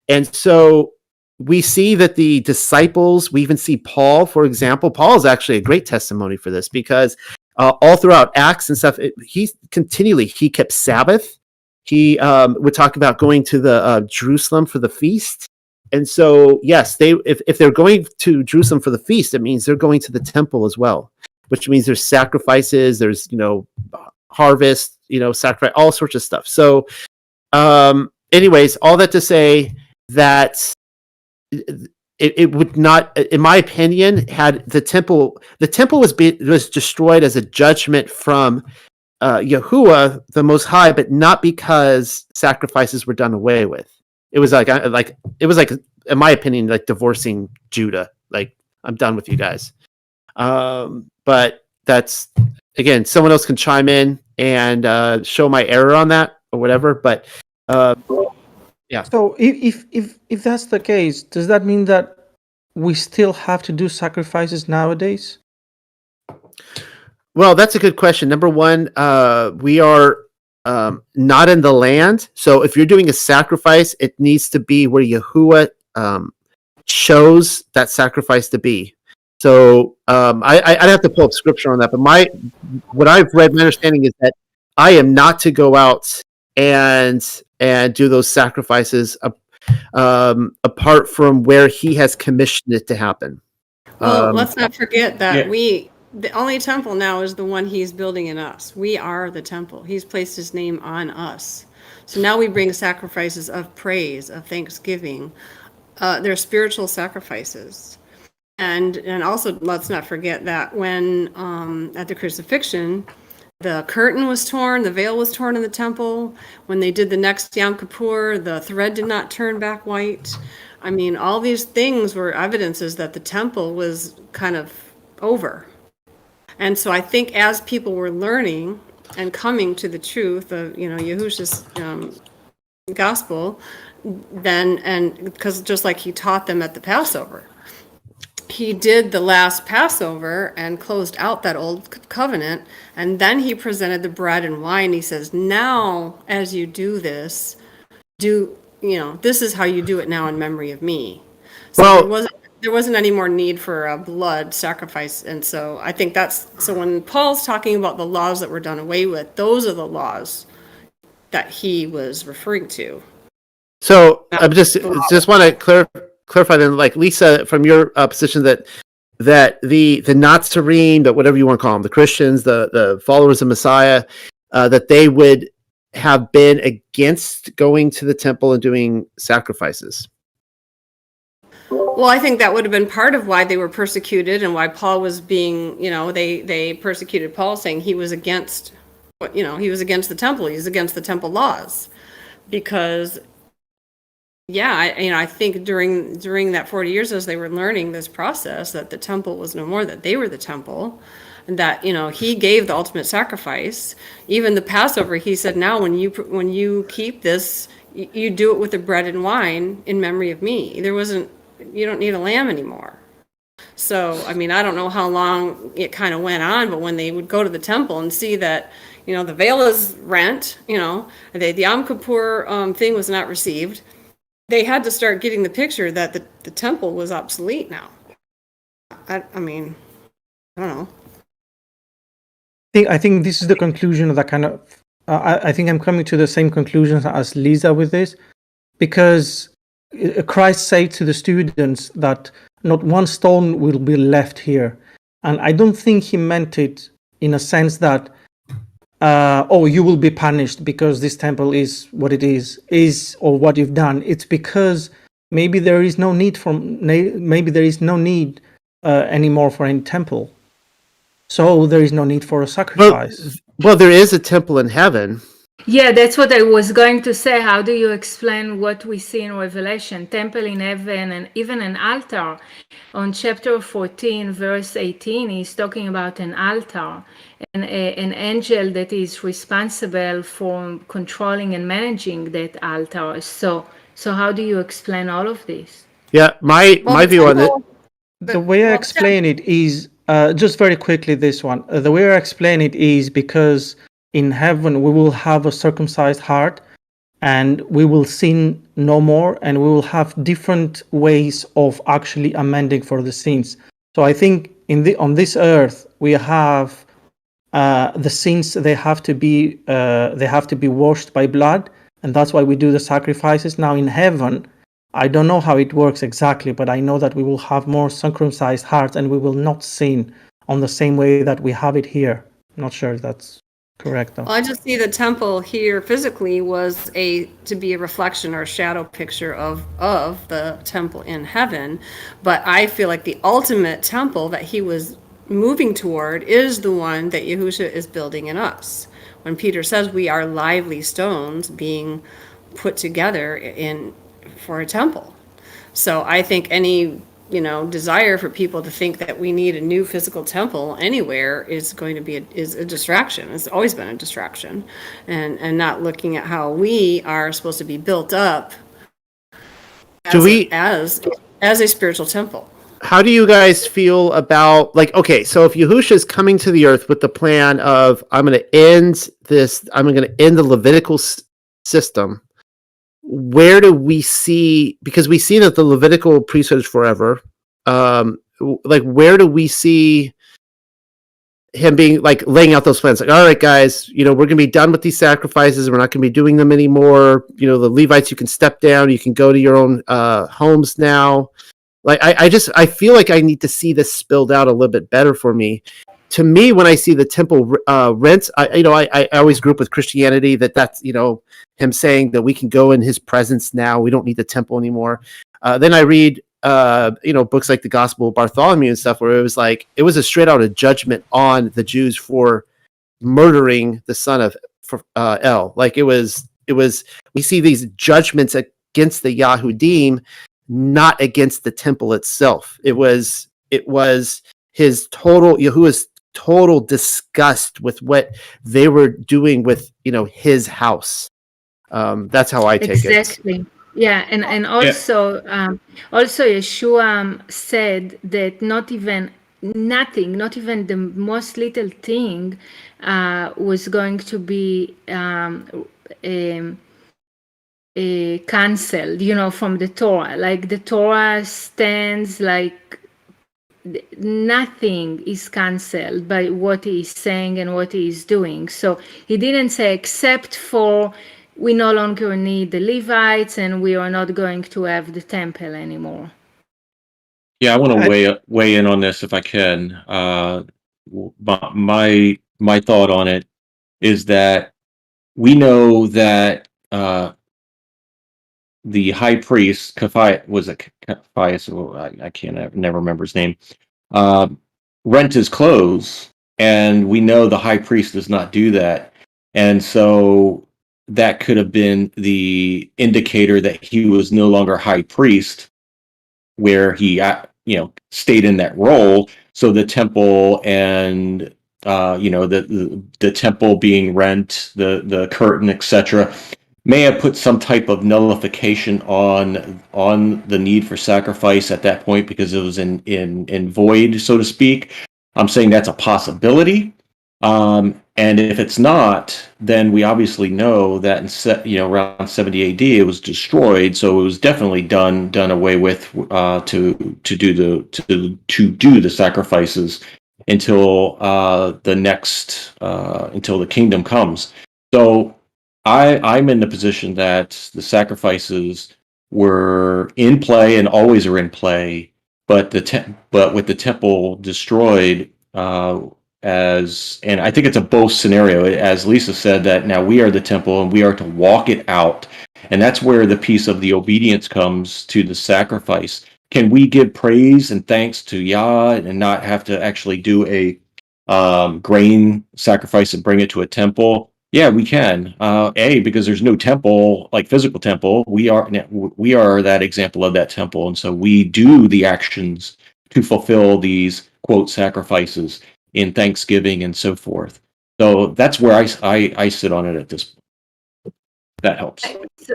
And so we see that the disciples, we even see Paul, for example. Paul is actually a great testimony for this, because all throughout Acts and stuff, he kept Sabbath. He would talk about going to the Jerusalem for the feast. And so, yes, if they're going to Jerusalem for the feast, it means they're going to the temple as well, which means there's sacrifices, there's, harvest, sacrifice, all sorts of stuff. So, anyways, all that to say that it would not, in my opinion, had the temple was destroyed as a judgment from Yahuwah, the Most High, but not because sacrifices were done away with. It was like in my opinion, like divorcing Judah. Like, I'm done with you guys. But that's, again, someone else can chime in and show my error on that or whatever. But yeah. So if that's the case, does that mean that we still have to do sacrifices nowadays? Well, that's a good question. Number one, we are not in the land. So if you're doing a sacrifice, it needs to be where Yahuwah chose that sacrifice to be. So I'd have to pull up scripture on that. But what I've read, my understanding is that I am not to go out and do those sacrifices apart from where he has commissioned it to happen. Well, let's not forget that the only temple now is the one he's building in us. We are the temple. He's placed his name on us. So now we bring sacrifices of praise, of thanksgiving. They're spiritual sacrifices. And also, let's not forget that when at the crucifixion, the curtain was torn, the veil was torn in the temple. When they did the next Yom Kippur, the thread did not turn back white. I mean, all these things were evidences that the temple was kind of over. And so I think as people were learning and coming to the truth of, Yahush's gospel, then, and because just like he taught them at the Passover, he did the last Passover and closed out that old covenant. And then he presented the bread and wine. He says, now, as you do this, this is how you do it now in memory of me. So there wasn't any more need for a blood sacrifice. And so I think so when Paul's talking about the laws that were done away with, those are the laws that he was referring to. So I just want to clarify then, like Lisa, from your position that the Nazarene, but whatever you want to call them, the Christians, the followers of Messiah, that they would have been against going to the temple and doing sacrifices. Well, I think that would have been part of why they were persecuted and why Paul was being, they persecuted Paul, saying he was against, he was against the temple. He was against the temple laws, because, I think during that 40 years as they were learning this process, that the temple was no more, that they were the temple, and that, he gave the ultimate sacrifice. Even the Passover, he said, now when you keep this, you do it with the bread and wine in memory of me. You don't need a lamb anymore. So, I don't know how long it kind of went on, but when they would go to the temple and see that, the veil is rent, the Yom Kippur thing was not received, they had to start getting the picture that the temple was obsolete now. I don't know. I think this is the conclusion of that kind of. I think I'm coming to the same conclusions as Lisa with this, because Christ said to the students that not one stone will be left here. And I don't think he meant it in a sense that, you will be punished because this temple is what it is or what you've done. It's because maybe there is no need anymore for any temple. So there is no need for a sacrifice. Well, there is a temple in heaven. Yeah, that's what I was going to say. How do you explain what we see in Revelation? Temple in heaven and even an altar. On chapter 14, verse 18, he's talking about an altar and an angel that is responsible for controlling and managing that altar. So how do you explain all of this? Yeah, my view on it. The way I explain it is, just very quickly, this one. The way I explain it is because in heaven we will have a circumcised heart, and we will sin no more, and we will have different ways of actually amending for the sins. So I think on this earth we have the sins. They have to be washed by blood, and that's why we do the sacrifices. Now in heaven, I don't know how it works exactly, but I know that we will have more circumcised hearts, and we will not sin on the same way that we have it here. I'm not sure if that's correct, though. Well, I just see the temple here physically was to be a reflection or a shadow picture of the temple in heaven, but I feel like the ultimate temple that he was moving toward is the one that Yahushua is building in us. When Peter says we are lively stones being put together for a temple. So I think any desire for people to think that we need a new physical temple anywhere is going to be a distraction. It's always been a distraction, and not looking at how we are supposed to be built up as a spiritual temple. How do you guys feel about, like, okay, so if Yahushua is coming to the earth with the plan of, I'm going to end the Levitical system, where do we see, because we see that the Levitical priesthood is forever, like, where do we see him being, like, laying out those plans? Like, all right, guys, we're going to be done with these sacrifices. We're not going to be doing them anymore. The Levites, you can step down. You can go to your own homes now. Like, I feel like I need to see this spilled out a little bit better for me. To me, when I see the temple rent, I always grew up with Christianity that's, him saying that we can go in his presence now. We don't need the temple anymore. Then I read, books like the Gospel of Bartholomew and stuff, where it was like, it was a straight out of judgment on the Jews for murdering the son of El. Like, it was, we see these judgments against the Yahudim, not against the temple itself. It was his Yahuwah's total disgust with what they were doing with his house. That's how I take it. Exactly. Yeah, and also Yeshua said that not even the most little thing was going to be cancelled, from the Torah. Like, the Torah stands, like, nothing is cancelled by what he is saying and what he is doing. So he didn't say, except for we no longer need the Levites and we are not going to have the temple anymore. Yeah, I want to weigh in on this if I can. My thought on it is that we know that the high priest, Caiaphas, I can't never remember his name, rent his clothes, and we know the high priest does not do that. And so that could have been the indicator that he was no longer high priest, where he stayed in that role. So the temple and the temple being rent, the curtain, etc., may have put some type of nullification on the need for sacrifice at that point, because it was in void, so to speak. I'm saying that's a possibility. And if it's not, then we obviously know that around 70 AD it was destroyed. So it was definitely done away with to do the sacrifices until until the kingdom comes. So I'm in the position that the sacrifices were in play and always are in play, but with the temple destroyed, and I think it's a both scenario, as Lisa said, that now we are the temple and we are to walk it out, and that's where the piece of the obedience comes to the sacrifice. Can we give praise and thanks to Yah and not have to actually do a grain sacrifice and bring it to a temple? Yeah, we can. Because there's no temple, like physical temple. We are that example of that temple, and so we do the actions to fulfill these quote sacrifices in Thanksgiving and so forth. So that's where I sit on it at this point. That helps.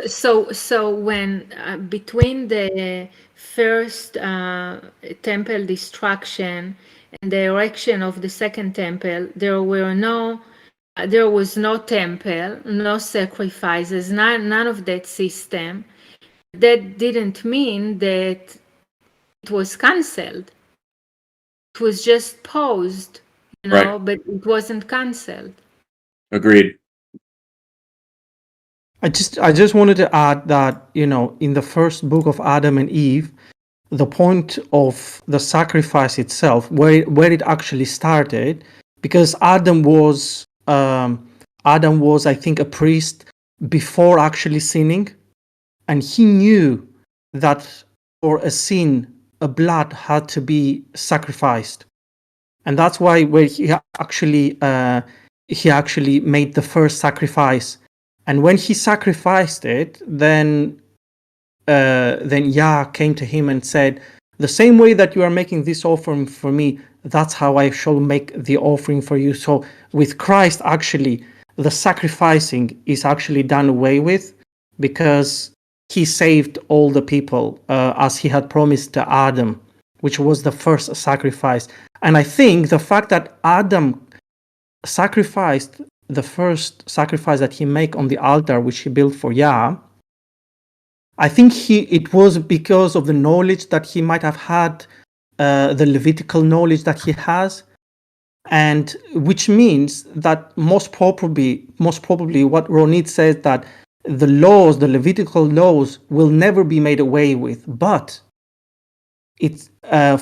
So when between the first temple destruction and the erection of the second temple, there were no there was no temple, no sacrifices, none of that system. That didn't mean that it was cancelled. It was just paused, Right. but it wasn't cancelled. Agreed. I just wanted to add that, in the first book of Adam and Eve, the point of the sacrifice itself, where it actually started, because Adam was, I think, a priest before actually sinning, and he knew that for a sin, a blood had to be sacrificed, and that's why where he actually made the first sacrifice. And when he sacrificed it, then Yah came to him and said, the same way that you are making this offering for me, that's how I shall make the offering for you. So with Christ, actually, the sacrificing is actually done away with, because he saved all the people as he had promised to Adam, which was the first sacrifice. And I think the fact that Adam sacrificed the first sacrifice that he made on the altar, which he built for Yah, I think it was because of the knowledge that he might have had, the Levitical knowledge that he has, and which means that most probably what Ronit says, that the Levitical laws will never be made away with, but it's,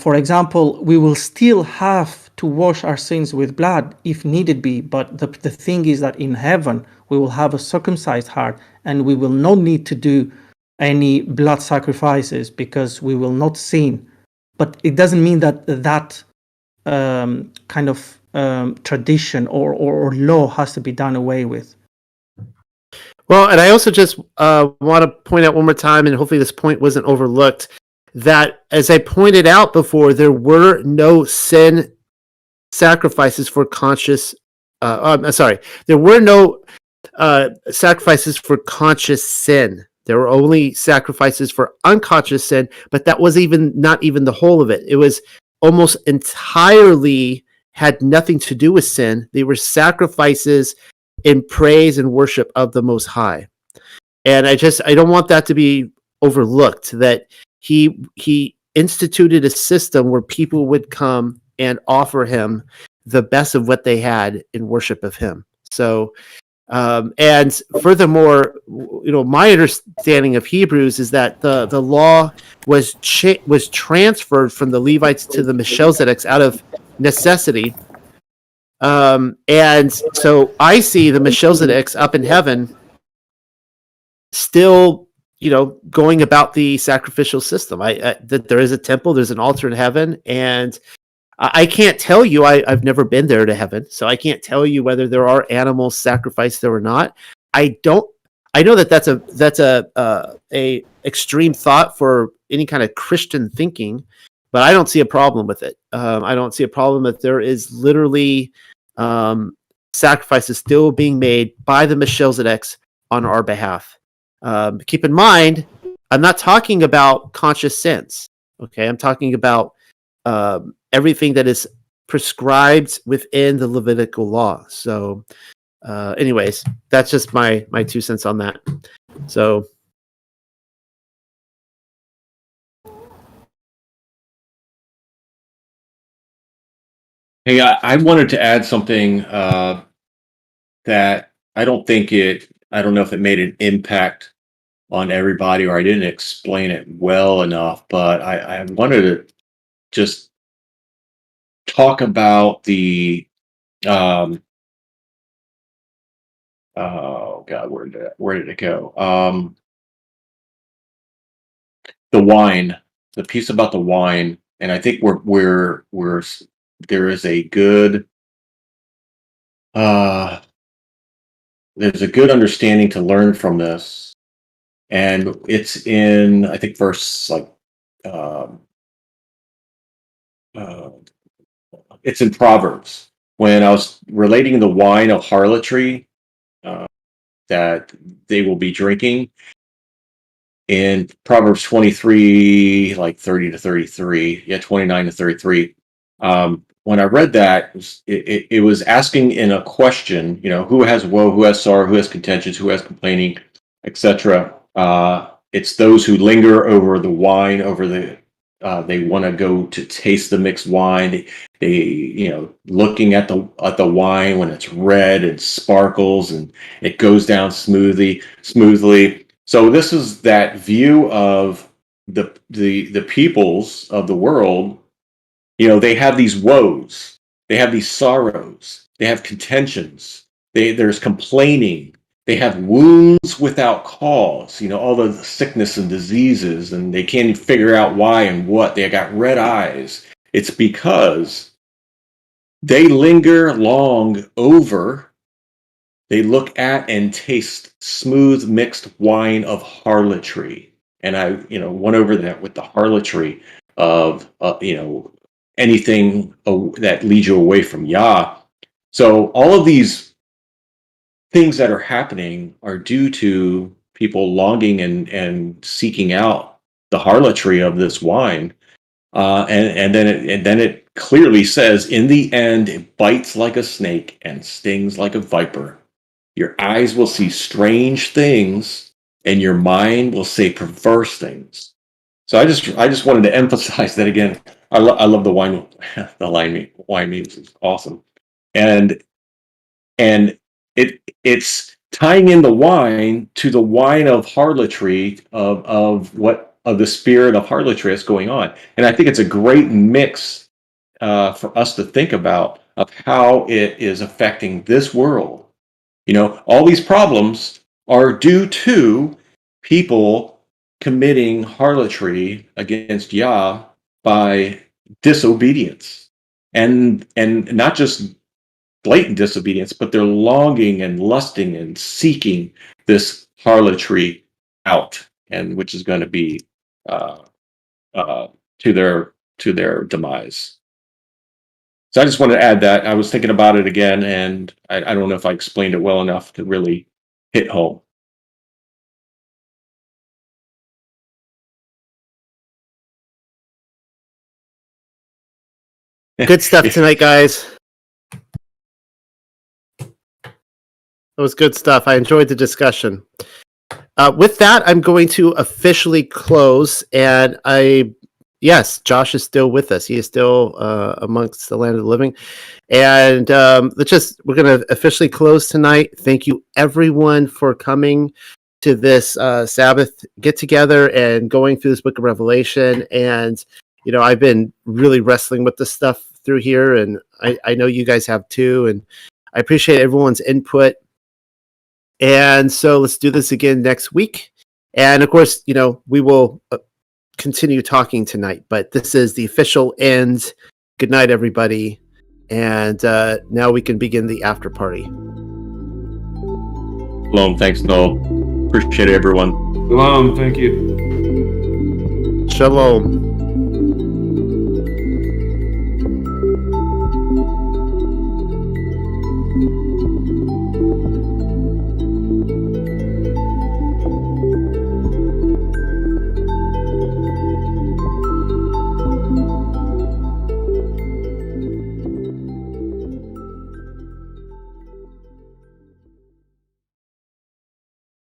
for example, we will still have to wash our sins with blood if needed be, but the thing is that in heaven we will have a circumcised heart, and we will not need to do any blood sacrifices because we will not sin. But it doesn't mean that kind of tradition or law has to be done away with. Well, and I also just want to point out one more time, and hopefully this point wasn't overlooked, that, as I pointed out before, there were no sin sacrifices for conscious. There were no sacrifices for conscious sin. There were only sacrifices for unconscious sin, but that was not even the whole of it. It was almost entirely had nothing to do with sin. They were sacrifices in praise and worship of the Most High. And I don't want that to be overlooked, that he instituted a system where people would come and offer him the best of what they had in worship of him. So, and furthermore, my understanding of Hebrews is that the law was transferred from the Levites to the Melchizedeks out of necessity. And so I see the Melchizedeks up in heaven still, going about the sacrificial system. That there is a temple, there's an altar in heaven, and I can't tell you. I've never been there to heaven, so I can't tell you whether there are animals sacrificed there or not. I know that that's a extreme thought for any kind of Christian thinking, but I don't see a problem with it. I don't see a problem that there is literally sacrifices still being made by the Melchizedeks on our behalf. Keep in mind, I'm not talking about conscious sins. Okay, I'm talking about everything that is prescribed within the Levitical law. So, anyways, that's just my 2 cents on that. So, Hey, I wanted to add something that I don't know if it made an impact on everybody, or I didn't explain it well enough, but I wanted to just talk about the oh God, where did it go? The wine, the piece about the wine, and I think we're there is a good there's a good understanding to learn from this, and it's in, I think, verse it's in Proverbs, when I was relating the wine of harlotry that they will be drinking in Proverbs 23, like 30 to 33, 29 to 33. when I read that, it was asking in a question, who has woe, who has sorrow, who has contentions, who has complaining, etc. It's those who linger over the wine, they want to go to taste the mixed wine. They looking at the wine when it's red and sparkles and it goes down smoothly. So this is that view of the peoples of the world. They have these woes, they have these sorrows, they have contentions, there's complaining, they have wounds without cause, all the sickness and diseases, and they can't even figure out why and what. They got red eyes. It's because they linger long over, they look at and taste smooth mixed wine of harlotry. And I, went over that with the harlotry of, anything that leads you away from Yah. So all of these things that are happening are due to people longing and seeking out the harlotry of this wine. And then it clearly says, in the end, it bites like a snake and stings like a viper. Your eyes will see strange things, and your mind will say perverse things. So I just wanted to emphasize that again. I love the wine. Wine means is awesome, and it's tying in the wine to the wine of harlotry of the spirit of harlotry that's going on, and I think it's a great mix for us to think about of how it is affecting this world. All these problems are due to people committing harlotry against Yah by disobedience, and not just blatant disobedience, but they're longing and lusting and seeking this harlotry out, and which is going to be to their demise. So I just wanted to add that. I was thinking about it again, and I don't know if I explained it well enough to really hit home. Good stuff tonight, guys. That was good stuff. I enjoyed the discussion. With that, I'm going to officially close. And yes, Josh is still with us. He is still amongst the land of the living. And we're going to officially close tonight. Thank you, everyone, for coming to this Sabbath get together and going through this book of Revelation. And I've been really wrestling with this stuff through here, and I know you guys have too, and I appreciate everyone's input. And so let's do this again next week. And of course, we will continue talking tonight, but this is the official end. Good night, everybody. And now we can begin the after party. Shalom. Thanks, Noel. Appreciate it, everyone. Shalom. Thank you. Shalom.